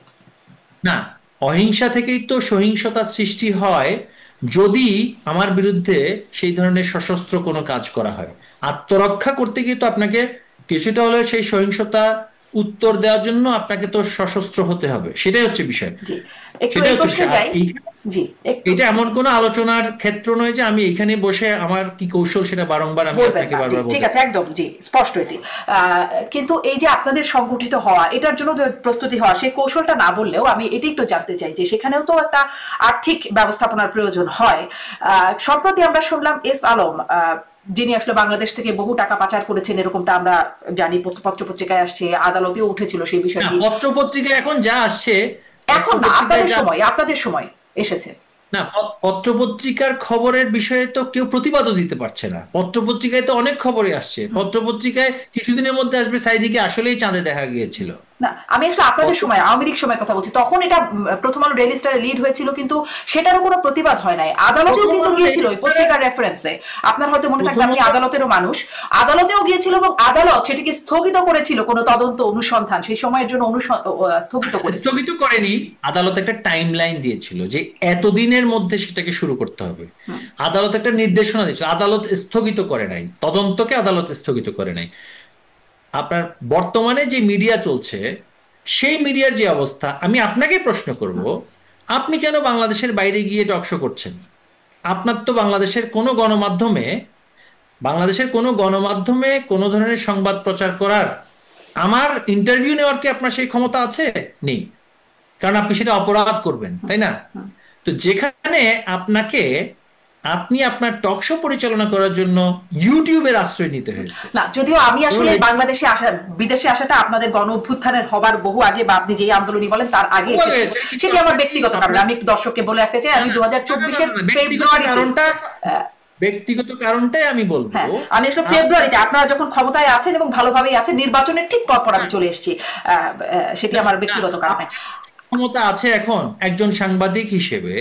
না, অহিংসা থেকেই তো সহিংসতার সৃষ্টি হয় যদি আমার বিরুদ্ধে সেই ধরনের সশস্ত্র কোনো কাজ করা হয়। আত্মরক্ষা করতে গিয়ে তো আপনাকে কিছুটা হলেও সেই সহিংসতা উত্তর দেওয়ার জন্য আপনাকে তো সশস্ত্র হতে হবে, সেটাই হচ্ছে বিষয়। সেটাই হচ্ছে বিষয়। এটা এমন কোনো আলোচনার ক্ষেত্র নয় যে আমি এখানে বসে আমার কি কৌশল সেটা বারংবার আমি আপনাকে বারবার বলছি। ঠিক আছে, একদম জি, স্পষ্ট এটি। কিন্তু এই যে আপনাদের সংগঠিত হওয়া, এটার জন্য প্রস্তুতি হওয়া, সেই কৌশলটা না বললেও আমি এটি একটু জানতে চাই যে সেখানেও তো একটা আর্থিক ব্যবস্থাপনার প্রয়োজন হয়। সম্প্রতি আমরা শুনলাম এস আলম, যিনি আসলে বাংলাদেশ থেকে বহু টাকা পাচার করেছেন এরকমটা আমরা জানি, পত্রপত্রিকায় আসছে, আদালতেও উঠেছিল সেই বিষয়টি। পত্রপত্রিকায় এখন যা আসছে, এখন না, আপনাদের সময় এসেছে না, পত্রপত্রিকার খবরের বিষয়ে তো কেউ প্রতিবাদও দিতে পারছে না। পত্রপত্রিকায় তো অনেক খবরই আসছে। পত্রপত্রিকায় কিছুদিনের মধ্যে আসবে সাইদিকে আসলেই চাঁদে দেখা গিয়েছিল। না, আমি আসলে আপনাদের সময়, আওয়ামী লীগ সময়ের কথা বলছি। তখন এটা প্রথম আলো ডেইলি স্টারে লিড হয়েছিল, কিন্তু সেটারও কোনো প্রতিবাদ হয় নাই। আদালতেও কিন্তু গিয়েছিল ওই পত্রিকার রেফারেন্সে, আপনার হয়তো মনে থাকবে, আপনি আদালতেরও মানুষ। আদালতেও গিয়েছিল এবং আদালত সেটিকে স্থগিত করেছিল, কোনো তদন্ত অনুসন্ধান সেই সময়ের জন্য স্থগিত করেনি। আদালত একটা টাইম লাইন দিয়েছিল যে এতদিনের মধ্যে সেটাকে শুরু করতে হবে। আদালত একটা নির্দেশনা দিয়েছিল, আদালত স্থগিত করে নাই, তদন্তকে আদালত স্থগিত করে নাই। আপনার বর্তমানে যে মিডিয়া চলছে, সেই মিডিয়ার যে অবস্থা, আমি আপনাকে প্রশ্ন করব, আপনি কেন বাংলাদেশের বাইরে গিয়ে টকশো করছেন? আপনার তো বাংলাদেশের কোনো গণমাধ্যমে কোনো ধরনের সংবাদ প্রচার করার, আমার ইন্টারভিউ নেওয়ার কি আপনার সেই ক্ষমতা আছে? নেই, কারণ আপনি সেটা অপরাধ করবেন, তাই না? তো যেখানে আপনি আপনার টক শো পরিচালনা করার জন্য ইউটিউবের আশ্রয় নিতে হয়েছে। না, যদিও আমি আসলে বাংলাদেশে বিদেশে আসাটা আপনাদের গণ অভ্যুত্থানের হবার বহু আগে, বা আপনি যে আন্দোলনই বলেন তার আগে, সেটি আমার ব্যক্তিগত কারণে। আমি একটু দর্শককে বলে রাখতে চাই, আমি 2024-এর ফেব্রুয়ারি, ব্যক্তিগত কারণটাই আমি বলবো। হ্যাঁ, আমি আসলে ফেব্রুয়ারিতে আপনারা যখন ক্ষমতায় আছেন এবং ভালোভাবেই আছেন, নির্বাচনের ঠিক পর আমি চলে এসেছি, সেটি আমার ব্যক্তিগত কারণে। ক্ষমতা আছে এখন একজন সাংবাদিক হিসেবে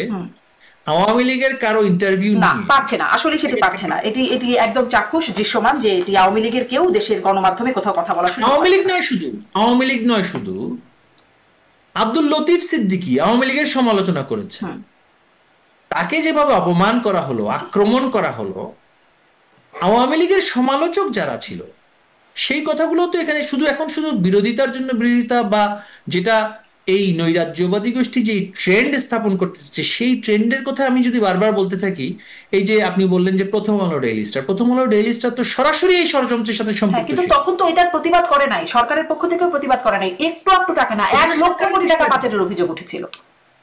আওয়ামী লীগের কারো ইন্টারভিউ না, নিয়ে পারছে না, আসলে সেটি পারছে না। এটি এটি একদম চাক্ষুষ দৃশ্যমান যে এটি আওয়ামী লীগের কেউ দেশের গণমাধ্যমে কোথাও কথা বলার সুযোগ আওয়ামী লীগ পাচ্ছে না। আওয়ামী লীগ নয় শুধু, আব্দুল লতিফ সিদ্দিকী আওয়ামী লীগের সমালোচনা করেছে। তাকে যেভাবে অপমান করা হলো, আক্রমণ করা হলো, আওয়ামী লীগের সমালোচক যারা ছিল সেই কথাগুলো তো এখানে এখন শুধু বিরোধিতার জন্য বিরোধিতা, বা যেটা এই নৈরাজ্যবাদী গোষ্ঠী যে ট্রেন্ড স্থাপন করতেছে সেই ট্রেন্ডের কথা আমি যদি বারবার বলতে থাকি, এই যে আপনি বললেন যে প্রথম আলো ডেইলি স্টার তো সরাসরি এই ষড়যন্ত্রের সাথে হ্যাঁ, সম্পৃক্ত কিন্তু ছিল। তখন তো এটার প্রতিবাদ করে নাই, সরকারের পক্ষ থেকেও প্রতিবাদ করে নাই, একটু টাকা না, 1 লক্ষ কোটি টাকা পাচারের অভিযোগ উঠেছিল।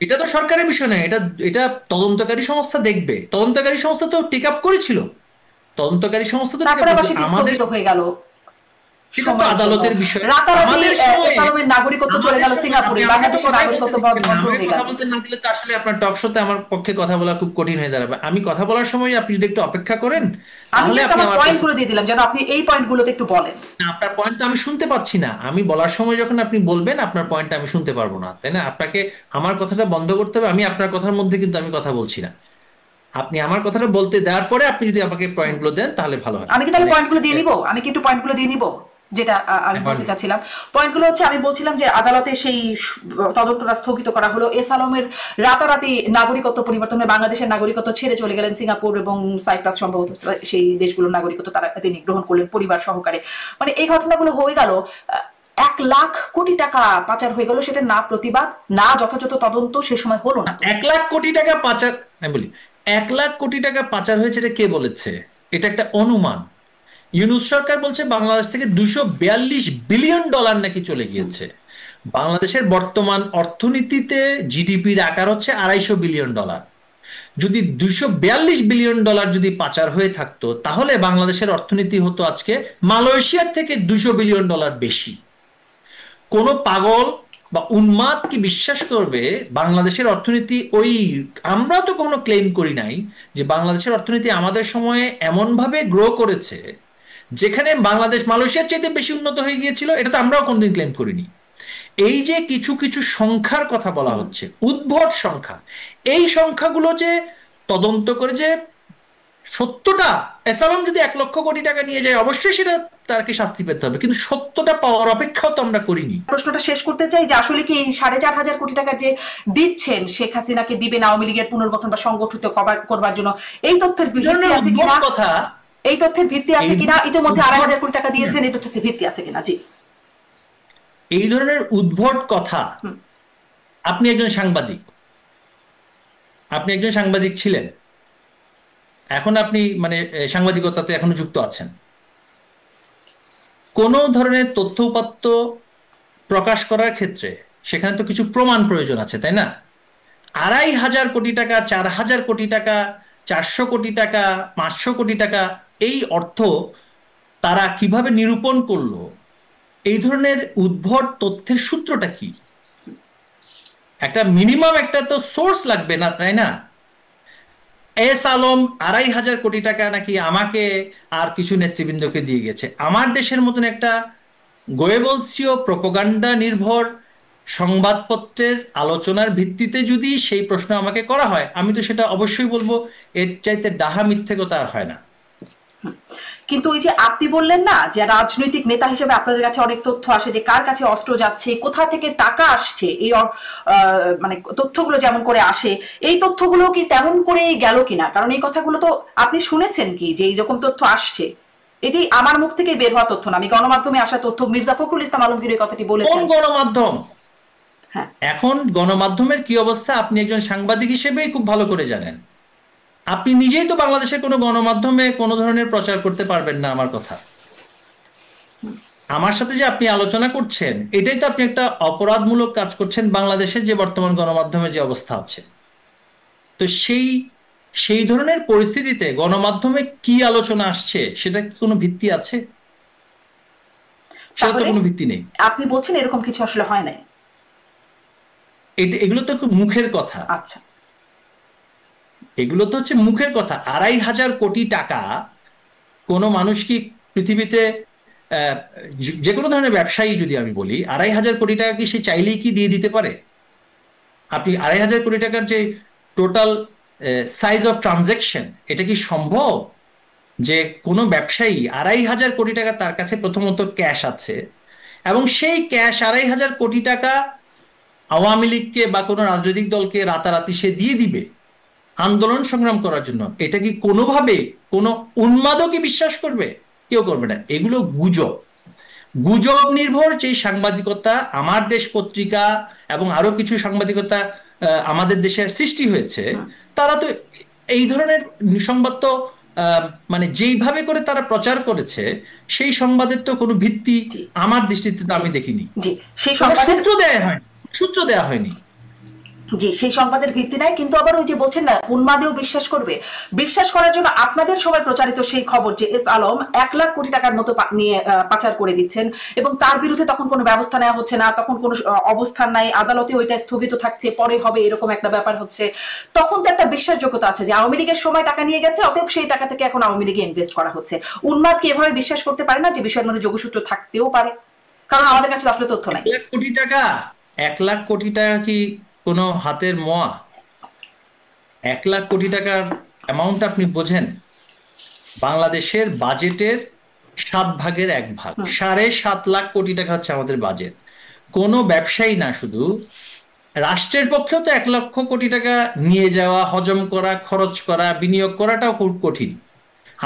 এটা তো সরকারের বিষয় নয়, এটা এটা তদন্তকারী সংস্থা দেখবে। তদন্তকারী সংস্থা তো টেক আপ করেছিল, তদন্তকারী সংস্থা তো তারপরে আবার সেটি আমাদের, স্থগিত হয়ে গেল সেটা তো আদালতের বিষয়। রাতারাতি আমাদের সময়ে সালামের নাগরিকত্ব চলে গেল সিঙ্গাপুরে, বাংলাদেশের নাগরিকত্ব বন্ধ হয়ে গেল। কথা বলতে না দিলে তো আসলে আপনার টক শোতে আমার পক্ষে কথা বলা খুব কঠিন হয়ে দাঁড়াবে। আমি কথা বলার সময় আপনি যদি একটু অপেক্ষা করেন আমি তাহলে জাস্ট আপনি আমার আমার পয়েন্টগুলো দিয়ে দিলাম যেন আপনি এই পয়েন্টগুলোতে একটু বলেন। আপনার পয়েন্ট তো আমি শুনতে পাচ্ছি না। আমি বলার সময় যখন আপনি বলবেন আপনার পয়েন্টটা আমি শুনতে পারবো না, তাই না? আপনাকে আমার কথাটা বন্ধ করতে হবে। আমি আপনার কথার মধ্যে কিন্তু আমি কথা বলছি না। আপনি আমার কথাটা বলতে দেওয়ার পরে আপনি যদি আমাকে পয়েন্টগুলো দেন তাহলে ভালো হয়। আমি কি তাহলে পয়েন্টগুলো দিয়ে নিব? আমি কি একটু পয়েন্টগুলো দিয়ে নিব? যেটা আমি বলতে চাচ্ছিলাম, পয়েন্টগুলো হচ্ছে, আমি বলছিলাম যে আদালতে সেই তদন্তটা স্থগিত করা হলো। এস আলমের রাতারাতি নাগরিকত্ব পরিবর্তনে বাংলাদেশের নাগরিকত্ব ছেড়ে চলে গেলেন সিঙ্গাপুর এবং সাইপ্রাস, সম্ভবত সেই দেশগুলোর নাগরিকত্ব তিনি গ্রহণ করলেন পরিবার সহকারে। মানে এই ঘটনাগুলো হয়ে গেল, 1 লাখ কোটি টাকা পাচার হয়ে গেল, সেটা না প্রতিবাদ না যথাযথ তদন্ত সে সময় হলো না। 1 লাখ কোটি টাকা পাচার, আমি বলি 1 লাখ কোটি টাকা পাচার হয়েছে, এটা কে বলেছে? এটা একটা অনুমান। ইউনূস সরকার বলছে বাংলাদেশ থেকে $242 বিলিয়ন নাকি চলে গিয়েছে। বাংলাদেশের বর্তমান অর্থনীতিতে জিডিপির আকার হচ্ছে $250 বিলিয়ন। যদি $242 বিলিয়ন যদি পাচার হয়ে থাকতো তাহলে বাংলাদেশের অর্থনীতি হতো আজকে মালয়েশিয়ার থেকে $200 বিলিয়ন বেশি। কোন পাগল বা উন্মাদ কি বিশ্বাস করবে বাংলাদেশের অর্থনীতি ওই, আমরা তো কোনো ক্লেম করি নাই যে বাংলাদেশের অর্থনীতি আমাদের সময়ে এমন ভাবে গ্রো করেছে যেখানে বাংলাদেশ মালয়েশিয়ার চাইতে বেশি উন্নত হয়ে গিয়েছিল, এটা তো আমরাও কোনদিন ক্লেম করিনি। এই যে কিছু কিছু সংখ্যার কথা বলা হচ্ছে, উদ্ভট সংখ্যা, এই সংখ্যাগুলো যে তদন্ত করে যে সত্যটা, এসালাম যদি 1 লক্ষ কোটি টাকা নিয়ে যায় অবশ্যই সেটা তাকে শাস্তি পেতে হবে, কিন্তু সত্যটা পাওয়ার অপেক্ষাও তো আমরা করিনি। প্রশ্নটা শেষ করতে চাই যে আসলে কি 4,500 কোটি টাকা যে দিচ্ছেন শেখ হাসিনাকে দিবেন আওয়ামী লীগের পুনর্গঠন বা সংগঠিত করবার জন্য, এই তথ্যের ভিত্তি আছে কিনা? কথা, এই তথ্যের ভিত্তি আছে কিনা? ইতিমধ্যে 2,500 কোটি টাকা দিয়েছেন, এই তথ্যের ভিত্তি আছে কিনা? জি, এই ধরনের উদ্ভট কথা। আপনি একজন সাংবাদিক, আপনি একজন সাংবাদিক ছিলেন, এখন আপনি মানে সাংবাদিকতাতে এখনো যুক্ত আছেন। কোন ধরনের তথ্য উপাত্ত প্রকাশ করার ক্ষেত্রে সেখানে তো কিছু প্রমাণ প্রয়োজন আছে, তাই না? 2,500 কোটি টাকা, 4,000 কোটি টাকা, 400 কোটি টাকা, 500 কোটি টাকা, এই অর্থ তারা কিভাবে নিরূপণ করলো? এই ধরনের উদ্ভট তথ্যের সূত্রটা কি? একটা মিনিমাম একটা তো সোর্স লাগবে না, তাই না? এস আলম 2,500 কোটি টাকা নাকি আমাকে আর কিছু নেতৃবৃন্দকে দিয়ে গেছে। আমার দেশের মতন একটা গোয়েবলসীয় প্রোপাগান্ডা নির্ভর সংবাদপত্রের আলোচনার ভিত্তিতে যদি সেই প্রশ্ন আমাকে করা হয়, আমি তো সেটা অবশ্যই বলবো এর চাইতে ডাহা মিথ্যে কথা আর হয় না। কিন্তু ওই যে আপনি বললেন না যে রাজনৈতিক নেতা হিসেবে আপনাদের কাছে অনেক তথ্য আসে যে কার কাছে অস্ত্র যাচ্ছে, কোথা থেকে টাকা আসছে, এই মানে তথ্যগুলো যেমন করে আসে, এই তথ্যগুলো কি তেমন করে গেল কিনা? কারণ এই কথাগুলো তো আপনি শুনেছেন কি যে এইরকম তথ্য আসছে, এটি আমার মুখ থেকে বের হওয়া তথ্য না, আমি গণমাধ্যমে আসা তথ্য। মির্জা ফখরুল ইসলাম আলমগীর এই কথাটি বলেছেন। কোন গণমাধ্যম? হ্যাঁ, এখন গণমাধ্যমের কি অবস্থা আপনি একজন সাংবাদিক হিসেবেই খুব ভালো করে জানেন। আপনি নিজেই তো বাংলাদেশের কোনো গণমাধ্যমে কোনো ধরনের প্রচার করতে পারবেন না আমার কথা। আমার সাথে যে আপনি আলোচনা করছেন এটাই তো আপনি একটা অপরাধমূলক কাজ করছেন বাংলাদেশের যে বর্তমান গণমাধ্যমে যে অবস্থা আছে। তো সেই ধরনের পরিস্থিতিতে গণমাধ্যমে কি আলোচনা আসছে সেটা কি কোনো ভিত্তি আছে? সেটা তো কোনো ভিত্তি নেই। আপনি বলছেন এরকম কিছু আসলে হয় নাই? এগুলো তো খুব মুখের কথা। আচ্ছা, এগুলো তো হচ্ছে মুখের কথা। 2,500 কোটি টাকা কোনো মানুষ কি পৃথিবীতে আহ, যে কোনো ধরনের ব্যবসায়ী যদি আমি বলি, 2,500 কোটি টাকা কি সে চাইলেই কি দিয়ে দিতে পারে? আপনি 2,500 কোটি টাকার যে টোটাল সাইজ অফ ট্রানজেকশন, এটা কি সম্ভব যে কোনো ব্যবসায়ী 2,500 কোটি টাকা তার কাছে প্রথমত ক্যাশ আছে, এবং সেই ক্যাশ 2,500 কোটি টাকা আওয়ামী লীগকে বা কোনো রাজনৈতিক দলকে রাতারাতি সে দিয়ে দিবে আন্দোলন সংগ্রাম করার জন্য? এটা কি কোনোভাবে কোনো উন্মাদকই বিশ্বাস করবে? কেউ করবে না। এগুলো গুজব। গুজব নির্ভর যে সাংবাদিকতা আমার দেশ পত্রিকা এবং আরো কিছু সাংবাদিকতা আমাদের দেশের সৃষ্টি হয়েছে, তারা তো এই ধরনের সংবাদ তো আহ, মানে যেইভাবে করে তারা প্রচার করেছে, সেই সংবাদের তো কোনো ভিত্তি জি আমার দৃষ্টিতে তো জি আমি দেখিনি। জি সেই কোনো সংবাদের সূত্র দেয়া হয়নি, সূত্র দেয়া হয়নি। জি সেই সংবাদের ভিত্তি নাই, কিন্তু আবার ওই যে বলছেন না উন্মাদেও বিশ্বাস করবে। বিশ্বাস করার জন্য আপনাদের সময় প্রচারিত সেই খবর যে এস আলম 1,00,000 কোটি টাকার মতো নিয়ে পাচার করে দিচ্ছেন, এবং তার বিরুদ্ধে তখন কোনো ব্যবস্থা নেওয়া হচ্ছে না, তখন কোনো অবস্থান নাই, আদালতে ওইটা স্থগিত থাকছে, পরে হবে, এরকম একটা ব্যাপার হচ্ছে। তখন তো একটা বিশ্বাসযোগ্যতা আছে যে আওয়ামী লীগের সময় টাকা নিয়ে গেছে, অতএব সেই টাকা থেকে এখন আওয়ামী লীগে ইনভেস্ট করা হচ্ছে। উন্মাদ কি এভাবে বিশ্বাস করতে পারে না যে বিষয়ের মধ্যে যোগসূত্র থাকতেও পারে? কারণ আমাদের কাছে আসলে তথ্য নাই। 1,00,000 কোটি টাকা, 1,00,000 কোটি টাকা কি কোনো হাতের মোয়া? 1,00,000 কোটি টাকার অ্যামাউন্ট আপনি বোঝেন? বাংলাদেশের বাজেটের 7 ভাগের 1 ভাগ, 7.5 লাখ কোটি টাকা হচ্ছে আমাদের বাজেট। কোনো ব্যবসায়ী না, শুধু রাষ্ট্রের পক্ষেও তো 1,00,000 কোটি টাকা নিয়ে যাওয়া, হজম করা, খরচ করা, বিনিয়োগ করাটাও খুব কঠিন।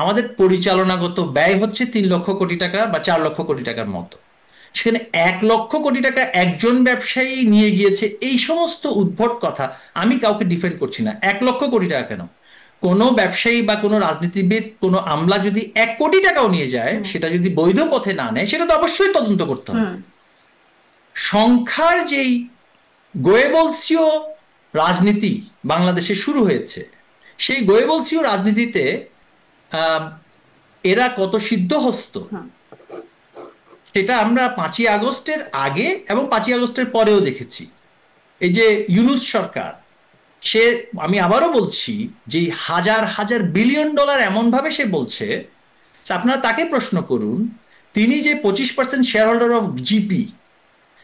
আমাদের পরিচালনাগত ব্যয় হচ্ছে 3 লক্ষ কোটি টাকা বা 4 লক্ষ কোটি টাকার মতো। সেখানে 1,00,000 কোটি টাকা একজন ব্যবসায়ী নিয়ে গিয়েছে, এই সমস্ত উদ্ভট কথা। আমি কাউকে ডিফেন্ড করছি না। 1,00,000 কোটি টাকা কেন? কোনো ব্যবসায়ী বা কোনো রাজনীতিবিদ, কোনো আমলা যদি 1 কোটি টাকাও নিয়ে যায়, সেটা যদি বৈধ পথে না নেয়, সেটা তো অবশ্যই তদন্ত করতে হবে। সংখ্যার যেই গোয়েবলসীয় রাজনীতি বাংলাদেশে শুরু হয়েছে, সেই গোয়েবলসীয় রাজনীতিতে আহ, এরা কত সিদ্ধহস্ত সেটা আমরা 5ই আগস্টের আগে এবং 5ই আগস্টের পরেও দেখেছি। এই যে ইউনূস সরকার, সে, আমি আবারও বলছি, যে হাজার হাজার বিলিয়ন ডলার এমন ভাবে সে বলছে, যে আপনারা তাকে প্রশ্ন করুন, তিনি যে 25% শেয়ার হোল্ডার অফ জিপি,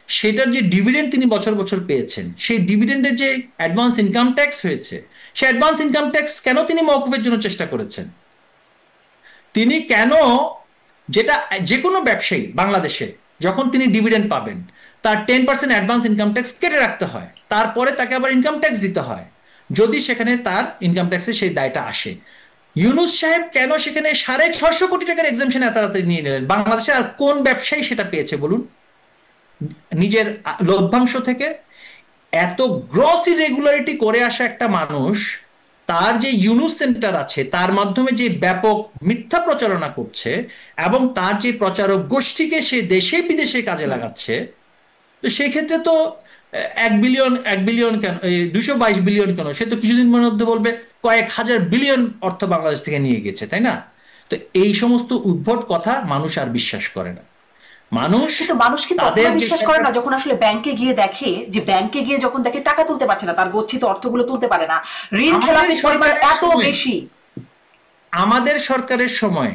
সেটার যে ডিভিডেন্ড তিনি বছর বছর পেয়েছেন, সেই ডিভিডেন্ডের যে অ্যাডভান্স ইনকাম ট্যাক্স হয়েছে, সেই অ্যাডভান্স ইনকাম ট্যাক্স কেন তিনি মওকুফের জন্য চেষ্টা করেছেন? তিনি কেন, যেটা যে কোনো ব্যবসায়ী বাংলাদেশে যখন তিনি ডিভিডেন্ড পাবেন, তার 10% অ্যাডভান্স ইনকাম ট্যাক্স কেটে রাখতে হয়, তারপরে তাকে আবার ইনকাম ট্যাক্স দিতে হয় যদি সেখানে তার ইনকাম ট্যাক্সের সেই দায়টা আসে। ইউনূস সাহেব কেন সেখানে 650 কোটি টাকার এক্সামশন এত তাড়াতাড়ি নিয়ে নিলেন? বাংলাদেশের আর কোন ব্যবসায়ী সেটা পেয়েছে বলুন? নিজের লভ্যাংশ থেকে এত গ্রস ইরেগুলারিটি করে আসা একটা মানুষ, তার যে ইউনুস সেন্টার আছে, তার মাধ্যমে যে ব্যাপক মিথ্যা প্রচারণা করছে, এবং তার যে প্রচারক গোষ্ঠীকে সে দেশে বিদেশে কাজে লাগাচ্ছে, তো সেই ক্ষেত্রে তো 1 বিলিয়ন, 1 বিলিয়ন কেন, 222 বিলিয়ন কেন? সে তো কিছুদিন মধ্যে বলবে কয়েক হাজার বিলিয়ন অর্থ বাংলাদেশ থেকে নিয়ে গেছে, তাই না? তো এই সমস্ত উদ্ভট কথা মানুষ আর বিশ্বাস করে না। মানুষ কিন্তু মানুষ কি তাদের তখনও যে বিশ্বাস করে না যখন আসলে ব্যাংকে গিয়ে দেখে, যে ব্যাংকে গিয়ে যখন দেখে টাকা তুলতে পারছে না, তার গচ্ছিত অর্থগুলো তুলতে পারে না, ঋণ আমাদের খেলাপির পরিমাণ সরকারের এত সময়, বেশি। আমাদের সরকারের সময়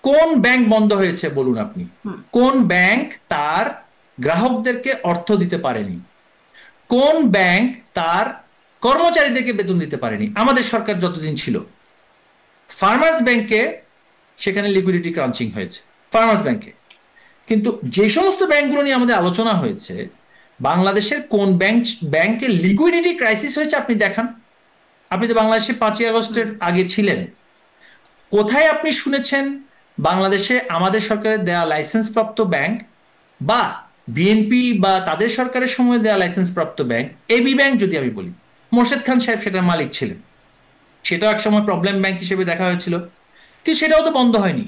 কোন ব্যাংক বন্ধ হয়েছে বলুন আপনি? কোন ব্যাংক তার গ্রাহকদেরকে অর্থ দিতে পারেনি? কোন ব্যাংক তার কর্মচারীদেরকে বেতন দিতে পারেনি আমাদের সরকার যতদিন ছিল? ফার্মার্স ব্যাংকে সেখানে লিকুইডিটি ক্রাঞ্চিং হয়েছে, ফার্মার্স ব্যাংকে। কিন্তু যে সমস্ত ব্যাংকগুলো নিয়ে আমাদের আলোচনা হয়েছে, বাংলাদেশের কোন ব্যাংকে লিকুইডিটি ক্রাইসিস হয়েছে আপনি দেখান। আপনি তো বাংলাদেশে 5ই আগস্টের আগে ছিলেন। কোথায় আপনি শুনেছেন বাংলাদেশে আমাদের সরকারের দেয়া লাইসেন্সপ্রাপ্ত ব্যাংক, বা বিএনপি বা তাদের সরকারের সময় দেয়া লাইসেন্সপ্রাপ্ত ব্যাংক, এবি ব্যাংক যদি আমি বলি, মোর্শেদ খান সাহেব সেটার মালিক ছিলেন, সেটাও একসময় প্রবলেম ব্যাংক হিসেবে দেখা হয়েছিল, কিন্তু সেটাও তো বন্ধ হয়নি।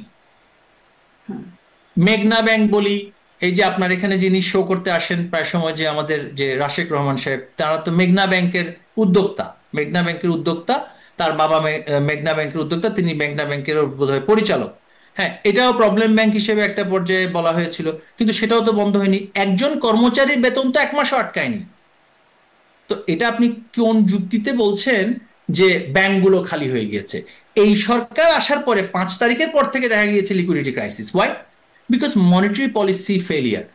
মেঘনা ব্যাংক বলি, এই যে আপনার এখানে যিনি শো করতে আসেন প্রায় সময়, যে আমাদের যে রাশেক রহমান সাহেব, তারা তো মেঘনা ব্যাংকের উদ্যোক্তা। মেঘনা ব্যাংকের উদ্যোক্তা, তার বাবা মেঘনা ব্যাংকের উদ্যোক্তা, তিনি মেঘনা ব্যাংকের বোধহয় পরিচালক। হ্যাঁ, এটাও প্রবলেম ব্যাংক হিসেবে একটা পর্যায়ে বলা হয়েছিল, কিন্তু সেটাও তো বন্ধ হয়নি। একজন কর্মচারীর বেতন তো 1 মাসও আটকায়নি। তো এটা আপনি কোন যুক্তিতে বলছেন যে ব্যাংকগুলো খালি হয়ে গিয়েছে। এই সরকার আসার পরে 5 তারিখের পর থেকে দেখা গিয়েছে liquidity crisis. Why? Because monetary policy failure.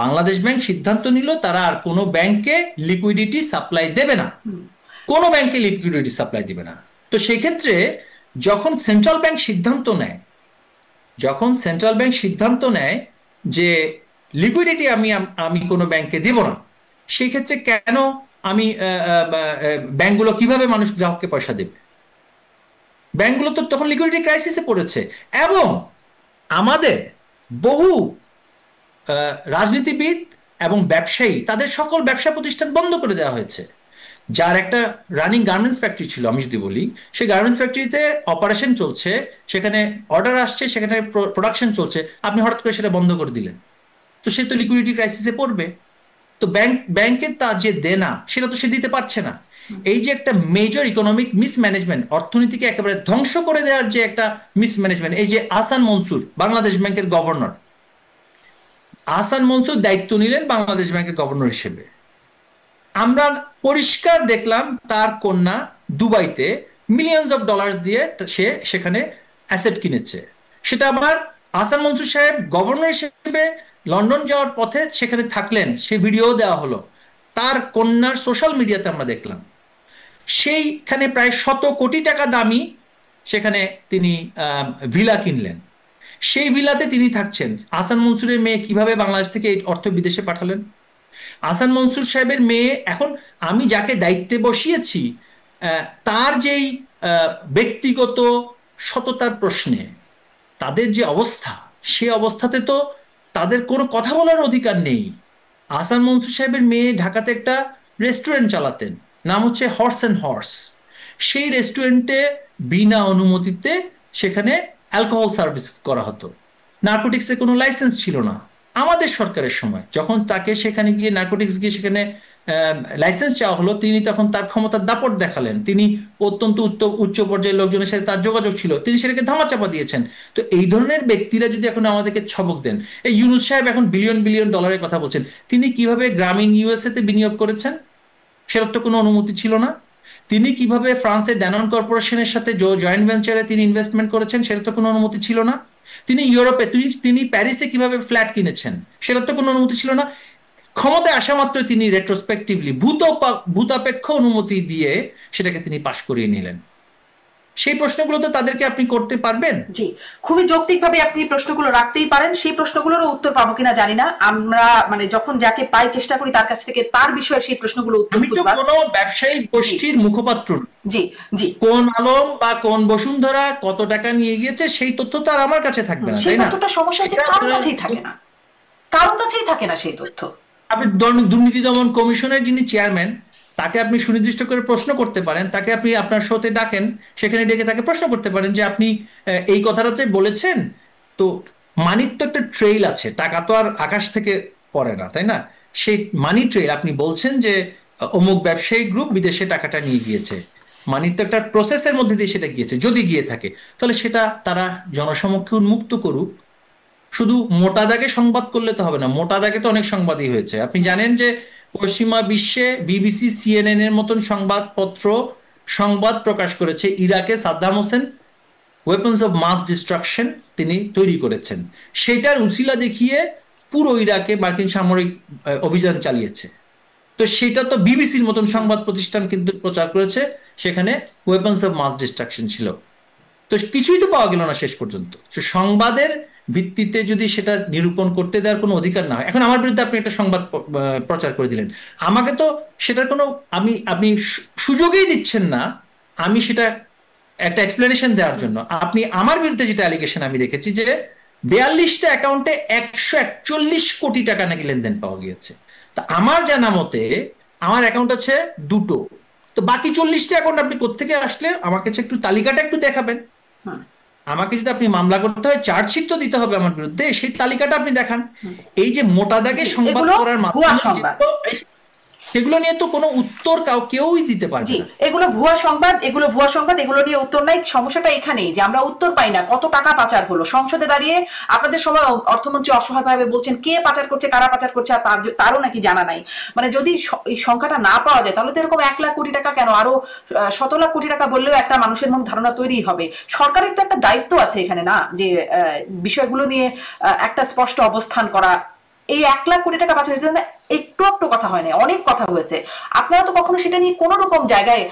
Bangladesh bank সিদ্ধান্ত নিল তারা আর কোনো ব্যাংকে লিকুইডিটি সাপ্লাই দেবে না, কোনো ব্যাংকে লিকুইডিটি সাপ্লাই দিবে না। তো সেই ক্ষেত্রে যখন সেন্ট্রাল ব্যাংক সিদ্ধান্ত নেয় যে লিকুইডিটি আমি কোনো ব্যাংকে দেব না, সেই ক্ষেত্রে কেন আমি ব্যাংকগুলো কিভাবে মানুষ গ্রাহককে পয়সা দেবে? ব্যাংকগুলো তো তখন লিকুইডিটি ক্রাইসিসে পড়েছে। এবং আমাদের বহু রাজনীতিবিদ এবং ব্যবসায়ী, তাদের সকল ব্যবসা প্রতিষ্ঠান বন্ধ করে দেওয়া হয়েছে। যার একটা রানিং গার্মেন্টস ফ্যাক্টরি ছিল, আমি যদি বলি, সেই গার্মেন্টস ফ্যাক্টরিতে অপারেশন চলছে, সেখানে অর্ডার আসছে, সেখানে প্রোডাকশন চলছে, আপনি হঠাৎ করে সেটা বন্ধ করে দিলেন, তো সে তো লিকুইডিটি ক্রাইসিসে পড়বে। তো ব্যাংকের তা যে দেনা, সেটা তো সে দিতে পারছে না। এই যে একটা মেজর ইকোনমিক মিসম্যানেজমেন্ট, অর্থনীতিকে একেবারে ধ্বংস করে দেওয়ার যে একটা মিসম্যানেজমেন্ট, এই যে আহসান মনসুর বাংলাদেশ ব্যাংকের গভর্নর, আহসান মনসুর দায়িত্ব নিলেন বাংলাদেশ ব্যাংকের গভর্নর হিসেবে। আমরা পরিষ্কার দেখলাম তার কন্যা দুবাইতে মিলিয়নস অফ ডলার্স দিয়ে সে সেখানে অ্যাসেট কিনেছে। সেটা আবার আহসান মনসুর সাহেব গভর্নর হিসেবে লন্ডন যাওয়ার পথে সেখানে থাকলেন, সে ভিডিও দেওয়া হলো, তার কন্যার সোশ্যাল মিডিয়াতে আমরা দেখলাম। সেইখানে প্রায় 100 কোটি টাকা দামি সেখানে তিনি ভিলা কিনলেন। সেই ভিলাতে তিনি থাকছেন। আহসান মনসুরের মেয়ে কিভাবে বাংলাদেশ থেকে এই অর্থ বিদেশে পাঠালেন? আহসান মনসুর সাহেবের মেয়ে, এখন আমি যাকে দায়িত্বে বসিয়েছি, তার যেই ব্যক্তিগত সততার প্রশ্নে তাদের যে অবস্থা, সে অবস্থাতে তো তাদের কোনো কথা বলার অধিকার নেই। আহসান মনসুর সাহেবের মেয়ে ঢাকাতে একটা রেস্টুরেন্ট চালাতেন, নাম হচ্ছে হর্স অ্যান্ড হর্স। সেই রেস্টুরেন্টে বিনা অনুমতিতে সেখানে অ্যালকোহল সার্ভিস করা হতো। নার্কোটিক্সের কোনো লাইসেন্স ছিল না আমাদের সরকারের সময়। যখন তাকে সেখানে গিয়ে নার্কোটিক্স গিয়ে সেখানে লাইসেন্স চাওয়া হলো, তিনি তখন তার ক্ষমতার দাপট দেখালেন। তিনি অত্যন্ত উচ্চ পর্যায়ের লোকজনের সাথে তার যোগাযোগ ছিল, তিনি সেটাকে ধামাচাপা দিয়েছেন। তো এই ধরনের ব্যক্তিরা যদি এখন আমাদেরকে ছবক দেন, এই ইউনূস সাহেব এখন বিলিয়ন বিলিয়ন ডলারের কথা বলছেন, তিনি কিভাবে গ্রামীণ ইউএসএ তে বিনিয়োগ করেছেন সেটার তো কোনো অনুমতি ছিল না। তিনি কিভাবে ফ্রান্সের ড্যানন কর্পোরেশনের সাথে জয়েন্ট ভেঞ্চারে তিনি ইনভেস্টমেন্ট করেছেন সেটা তো কোনো অনুমতি ছিল না। তিনি ইউরোপে, তিনি প্যারিসে কিভাবে ফ্ল্যাট কিনেছেন সেটা তো কোনো অনুমতি ছিল না। ক্ষমতায় আসা মাত্রই তিনি রেট্রোস্পেক্টিভলি ভূতাপেক্ষ অনুমতি দিয়ে সেটাকে তিনি পাশ করিয়ে নিলেন। সেই প্রশ্নগুলো তো তাদেরকে আপনি করতে পারবেন। জি, খুবই যৌক্তিকভাবে আপনি প্রশ্নগুলো রাখতেই পারেন। সেই প্রশ্নগুলোরও উত্তর পাবো কিনা জানি না। আমরা মানে যখন যাকে পাই চেষ্টা করি তার কাছ থেকে তার বিষয়ে সেই প্রশ্নগুলো উত্তর খুঁজবার। আমি তো কোনো ব্যবসায়িক গোষ্ঠীর মুখপাত্র। জি জি, কোন আলম বা কোন বসুন্ধরা কত টাকা নিয়ে গিয়েছে সেই তথ্য তো আর আমার কাছে থাকবে না, সেই তাই না? তথ্যটা সমস্যা হচ্ছে কারোর কাছেই থাকে না, কারোর কাছেই থাকে না সেই তথ্য। আপনি দুর্নীতি দমন কমিশনের যিনি চেয়ারম্যান, তাকে আপনি সুনির্দিষ্ট করে প্রশ্ন করতে পারেন, তাকে আপনি আপনার শোতে ডাকেন, সেখানে ডেকে তাকে প্রশ্ন করতে পারেন যে আপনি এই কথাটাতে বলেছেন তো। মানির তো একটা ট্রেইল আছে, টাকা তো আর আকাশ থেকে পড়ে না, তাই না? সেই মানি ট্রেইল আপনি বলছেন যে অমুক ব্যবসায়ী গ্রুপ বিদেশে টাকাটা নিয়ে গিয়েছে, মানির তো একটা প্রসেসের মধ্যে দিয়ে সেটা গিয়েছে। যদি গিয়ে থাকে তাহলে সেটা তারা জনসমক্ষে উন্মুক্ত করুক। শুধু মোটা দাগে সংবাদ করলে তো হবে না, মোটা দাগে তো অনেক সংবাদই হয়েছে। আপনি জানেন যে পশ্চিমা বিশ্বে বিবিসি, সিএনএন এর মতন সংবাদপত্র সংবাদ প্রকাশ করেছে ইরাকে Saddam Hussein weapons of mass destruction তিনি তৈরি করেছেন, সেটার উছিলা দেখিয়ে পুরো ইরাকে মার্কিন সামরিক অভিযান চালিয়েছে। তো সেটা তো বিবিসির মতন সংবাদ প্রতিষ্ঠান কিন্তু প্রচার করেছে, সেখানে ওয়েপন্স অফ মাস ডিস্ট্রাকশন ছিল। তো কিছুই তো পাওয়া গেল না শেষ পর্যন্ত। সংবাদের ভিত্তিতে যদি সেটা নিরূপণ করতে দেওয়ার কোনো অধিকার না হয়, এখন আমার বিরুদ্ধে আপনি একটা সংবাদ প্রচার করে দিলেন, আমাকে তো সেটার কোনো আপনি সুযোগই দিচ্ছেন না আমি সেটা একটা এক্সপ্লেনেশন দেওয়ার জন্য। আপনি আমার বিরুদ্ধে যেটা অ্যালিগেশন আমি দেখেছি যে 42টা অ্যাকাউন্টে 141 কোটি টাকা নাকি লেনদেন পাওয়া গিয়েছে। তা আমার জানা মতে আমার অ্যাকাউন্ট আছে 2টো, তো বাকি 40টা অ্যাকাউন্ট আপনি কোত্থেকে আসলে আমাকে একটু তালিকাটা একটু দেখাবেন। আমাকে যদি আপনি মামলা করতে হয়, চার্জশিট তো দিতে হবে আমার বিরুদ্ধে, সেই তালিকাটা আপনি দেখান। এই যে মোটা দাগে সংবাদ করার মাধ্যমে সেগুলো নিয়ে তো কোনো উত্তর কেউই দিতে পারবে জি, না। এগুলো ভুয়া সংবাদ, এগুলো নিয়ে উত্তর নাই। সমস্যাটা এখানেই যে আমরা উত্তর পাই না কত টাকা পাচার হলো। সংসদে দাঁড়িয়ে আপনাদের সময় অর্থমন্ত্রী অসহায়ভাবে বলছেন কে পাচার করছে, কারা পাচার করছে, আর তারও নাকি জানা নাই। মানে যদি এই সংখ্যাটা না পাওয়া যায় তাহলে তো এরকম 1,00,000 কোটি টাকা কেন, আরো শত লাখ কোটি টাকা বললেও একটা মানুষের মধ্যে ধারণা তৈরি হবে। সরকারের তো একটা দায়িত্ব আছে এখানে না, যে বিষয়গুলো নিয়ে একটা স্পষ্ট অবস্থান করা। এই 1,00,000 কোটি টাকা পাচার হয়েছে, একটু একটু কথা হয় না, অনেক কথা হয়েছে। আপনারা তো কখনো সেটা নিয়ে কোন রকম জায়গায়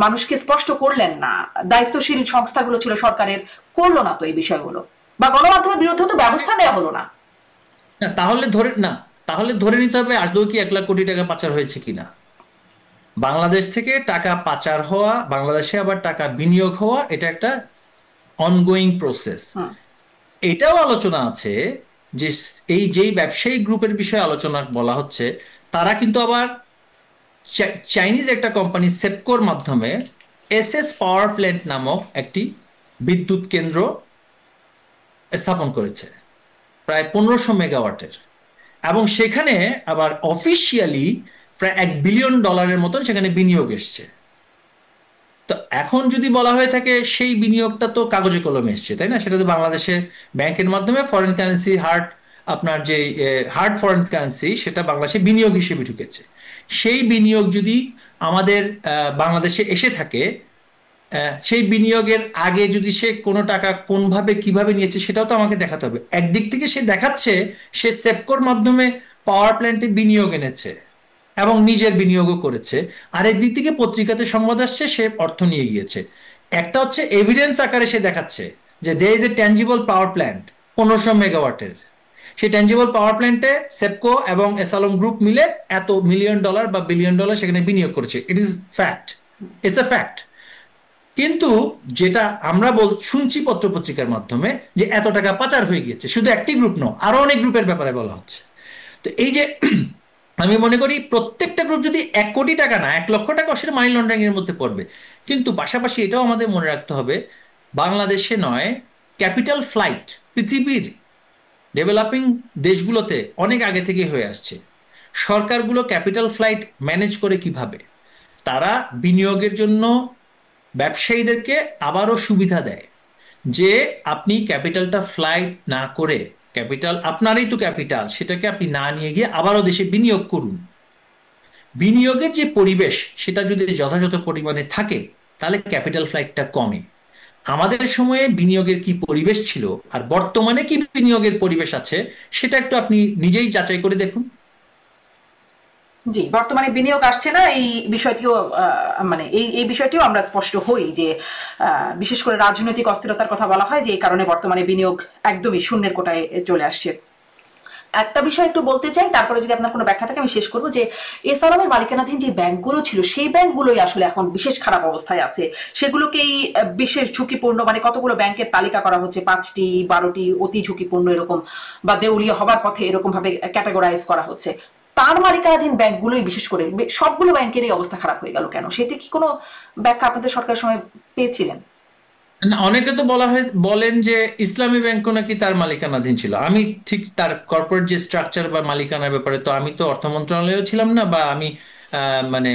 মানুষকে স্পষ্ট করলেন না। দায়িত্বশীল সংস্থাগুলো ছিল সরকারের, করলো না তো এই বিষয়গুলো, বা গণমাধ্যমের বিরুদ্ধে তো ব্যবস্থা নেওয়া হলো না। না, তাহলে ধরে নিতে হবে আদৌ কি 1,00,000 কোটি টাকা পাচার হয়েছে কিনা। বাংলাদেশ থেকে টাকা পাচার হওয়া, বাংলাদেশে আবার টাকা বিনিয়োগ হওয়া, এটা একটা অনগোয়িং প্রসেস। হুম। এটাও আলোচনা আছে যে যেই ব্যবসায়ী গ্রুপের বিষয়ে আলোচনা বলা হচ্ছে, তারা কিন্তু আবার চাইনিজ একটা কোম্পানি সেপকোর মাধ্যমে এসএস পাওয়ার প্ল্যান্ট নামক একটি বিদ্যুৎ কেন্দ্র স্থাপন করেছে, প্রায় 1500 মেগাওয়াটের। এবং সেখানে আবার অফিসিয়ালি প্রায় $1 বিলিয়ন মতন সেখানে বিনিয়োগ এসছে। তো এখন যদি বলা হয়ে থাকে সেই বিনিয়োগটা তো কাগজে কলমে এসছে, তাই না? সেটা তো বাংলাদেশে ব্যাংকের মাধ্যমে ফরেন কারেন্সি আপনার যে হার্ড ফরেন কারেন্সি, সেটা বাংলাদেশে বিনিয়োগ হিসেবে ঢুকেছে। সেই বিনিয়োগ যদি আমাদের বাংলাদেশে এসে থাকে, সেই বিনিয়োগের আগে যদি সে কোনো টাকা কোনভাবে কিভাবে নিয়েছে সেটাও তো আমাকে দেখাতে হবে। একদিক থেকে সে দেখাচ্ছে সে সেপকোর মাধ্যমে পাওয়ার প্ল্যান্টে বিনিয়োগ এনেছে এবং নিজের বিনিয়োগও করেছে, আর একদিক থেকে পত্রিকাতে সংবাদ আসছে সে অর্থ নিয়ে গিয়েছে। একটা হচ্ছে এভিডেন্স আকারে সে দেখাচ্ছে যে there is a tangible power plant 1500 মেগাওয়াটের। সেই ট্যাঞ্জিবল পাওয়ার প্ল্যান্টে সেপকো এবং এসালম গ্রুপ মিলে এত $1 মিলিয়ন বা $1 বিলিয়ন সেখানে বিনিয়োগ করেছে। It is fact, it's a fact. কিন্তু যেটা আমরা শুনছি পত্রপত্রিকার মাধ্যমে যে এত টাকা পাচার হয়ে গিয়েছে, শুধু একটি গ্রুপ নয়, আরো অনেক গ্রুপের ব্যাপারে বলা হচ্ছে। তো এই যে আমি মনে করি প্রত্যেকটা গ্রুপ যদি 1 কোটি টাকা না 1 লক্ষ টাকা, সেটা মানি লন্ডারিং এর মধ্যে পড়বে। কিন্তু পাশাপাশি এটাও আমাদের মনে রাখতে হবে, বাংলাদেশে নয়, ক্যাপিটাল ফ্লাইট পৃথিবীর ডেভেলপিং দেশগুলোতে অনেক আগে থেকে হয়ে আসছে। সরকারগুলো ক্যাপিটাল ফ্লাইট ম্যানেজ করে কিভাবে? তারা বিনিয়োগের জন্য ব্যবসায়ীদেরকে আবারও সুবিধা দেয় যে আপনি ক্যাপিটালটা ফ্লাইট না করে, ক্যাপিটাল আপনারই তো ক্যাপিটাল, সেটাকে আপনি না নিয়ে গিয়ে আবারও দেশে বিনিয়োগ করুন। বিনিয়োগের যে পরিবেশ সেটা যদি যথাযথ পরিমাণে থাকে তাহলে ক্যাপিটাল ফ্লাইটটা কমে। আমাদের সময়ে বিনিয়োগের কি পরিবেশ ছিল আর বর্তমানে কি বিনিয়োগের পরিবেশ আছে, সেটা একটু আপনি নিজেই যাচাই করে দেখুন। জি, বর্তমানে বিনিয়োগ আসছে না, এই বিষয়টিও মানে এই বিষয়টিও আমরা স্পষ্ট হই যে বিশেষ করে রাজনৈতিক অস্থিরতার কথা বলা হয় যে এই কারণে বর্তমানে বিনিয়োগ একদমই শূন্যের কোটায় চলে আসছে। একটা বিষয় একটু বলতে চাই, তারপরে যদি আপনার কোনো ব্যাখ্যা থাকে আমি শেষ করবো। যে এসআরএমের মালিকানাধীন যে ব্যাংকগুলো ছিল সেই ব্যাংকগুলোই আসলে এখন বিশেষ খারাপ অবস্থায় আছে। সেগুলোকেই বিশেষ ঝুঁকিপূর্ণ, মানে কতগুলো ব্যাংকের তালিকা করা হচ্ছে, 5টি 12টি অতি ঝুঁকিপূর্ণ এরকম, বা দেউলিয়া হবার পথে এরকম ভাবে ক্যাটাগরাইজ করা হচ্ছে। তার মালিকানাধীন ব্যাংকগুলোই বিশেষ করে, সবগুলো ব্যাংকেরই অবস্থা খারাপ হয়ে গেল কেন? সেটি কি কোনো ব্যাখ্যা আপনাদের সরকারের সময় পেয়েছিলেন? না, অনেকে তো বলেন যে ইসলামী ব্যাংকও নাকি তার মালিকানাধীন ছিল। আমি ঠিক তার কর্পোরেট যে স্ট্রাকচার বা মালিকানার ব্যাপারে তো আমি তো অর্থ মন্ত্রণালয়েও ছিলাম না, বা আমি মানে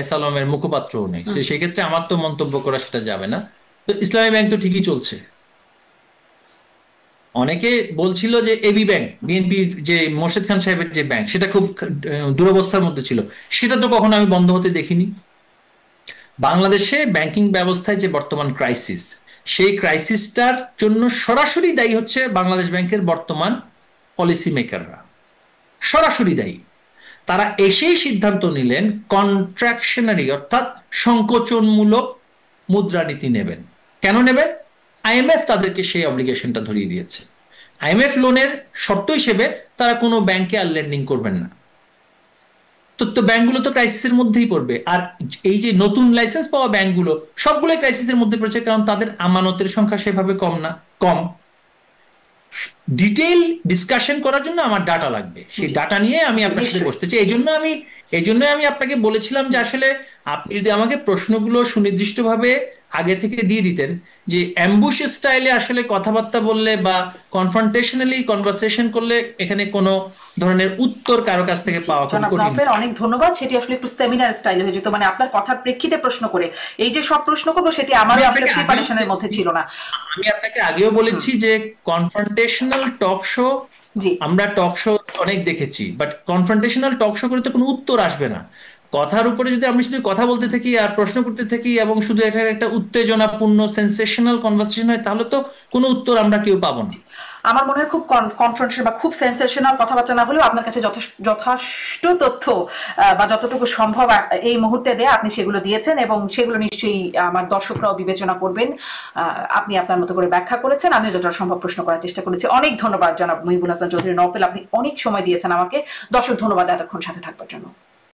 এস আলমের মুখপাত্রও নেই, সেক্ষেত্রে আমার তো মন্তব্য করা সেটা যাবে না। তো ইসলামী ব্যাংক তো ঠিকই চলছে। অনেকে বলছিল যে এবি ব্যাংক, বিএনপি যে মোর্শেদ খান সাহেবের যে ব্যাংক, সেটা খুব দুরবস্থার মধ্যে ছিল, সেটা তো কখনো আমি বন্ধ হতে দেখিনি। বাংলাদেশে ব্যাংকিং ব্যবস্থায় যে বর্তমান ক্রাইসিস, সেই ক্রাইসিসটার জন্য সরাসরি দায়ী হচ্ছে বাংলাদেশ ব্যাংকের বর্তমান পলিসি মেকাররা, সরাসরি দায়ী। তারা এসেই সিদ্ধান্ত নিলেন কন্ট্রাকশনারি অর্থাৎ সংকোচনমূলক মুদ্রানীতি নেবেন। কেন নেবেন? আইএমএফ তাদেরকে সেই অব্লিগেশনটা ধরিয়ে দিয়েছে। আইএমএফ লোনের শর্ত হিসেবে তারা কোনো ব্যাংকে আর লেন্ডিং করবেন না। তো ব্যাংকগুলো তো ক্রাইসিসের মধ্যেই পড়বে। আর এই যে নতুন লাইসেন্স পাওয়া ব্যাংকগুলো সবগুলোই ক্রাইসিসের মধ্যে পড়েছে, কারণ তাদের আমানতের সংখ্যা সেভাবে কম। ডিটেইল ডিসকাশন করার জন্য আমার ডাটা লাগবে, সেই ডাটা নিয়ে আমি আপনার সাথে বসতে চাই। এই জন্য আমি আপনাকে বলেছিলাম যে আসলে আপনি যদি আমাকে প্রশ্নগুলো সুনির্দিষ্টভাবে আগে থেকে দিয়ে দিতেন, যে অ্যাম্বুশ স্টাইলে আসলে কথাবার্তা বললে বা কনফ্রন্টেশনালি কনভারসেশন করলে এখানে কোনো ধরনের উত্তর কারো কাছ থেকে জি, পাওয়া খুবই জনাব কঠিন। নওফেল অনেক ধন্যবাদ। সেটি আসলে একটু সেমিনার স্টাইল হয়ে যেত, মানে আপনার কথার প্রেক্ষিতে প্রশ্ন করে এই যে সব প্রশ্ন করবো সেটি আমি আমারও আসলে আপনাকে আগেও প্রিপারেশনের মধ্যে বলেছি ছিল না। আমি আপনাকে আগেও বলেছি যে কনফ্রন্টেশনাল টক শো, জি, আমরা টক শো অনেক দেখেছি, বাট কনফ্রন্টেশনাল টক শো করে তো কোনো উত্তর আসবে না। কথার উপরে যদি আমি শুধু কথা বলতে থাকি আর প্রশ্ন করতে থাকি এবং শুধু এটার একটা উত্তেজনাপূর্ণ সেন্সেশনাল কনভারসেশন হয়, তাহলে তো কোনো উত্তর আমরা কেউ পাবো না। আমার মনে হয় খুব কনফ্রন্টেশন বা খুব সেন্সেশনাল কথাবার্তা না হলেও আপনার কাছে যথেষ্ট তথ্য বা যতটুকু সম্ভব এই মুহূর্তে দেয়া আপনি সেগুলো দিয়েছেন, এবং সেগুলো নিশ্চয়ই আমার দর্শকরাও বিবেচনা করবেন। আপনি আপনার মতো করে ব্যাখ্যা করেছেন, আমিও যতটা সম্ভব প্রশ্ন করার চেষ্টা করেছি। অনেক ধন্যবাদ জনাব মহিবুল হাসান চৌধুরী নওফেল, আপনি অনেক সময় দিয়েছেন আমাকে। দর্শক ধন্যবাদ এতক্ষণ সাথে থাকবার জন্য।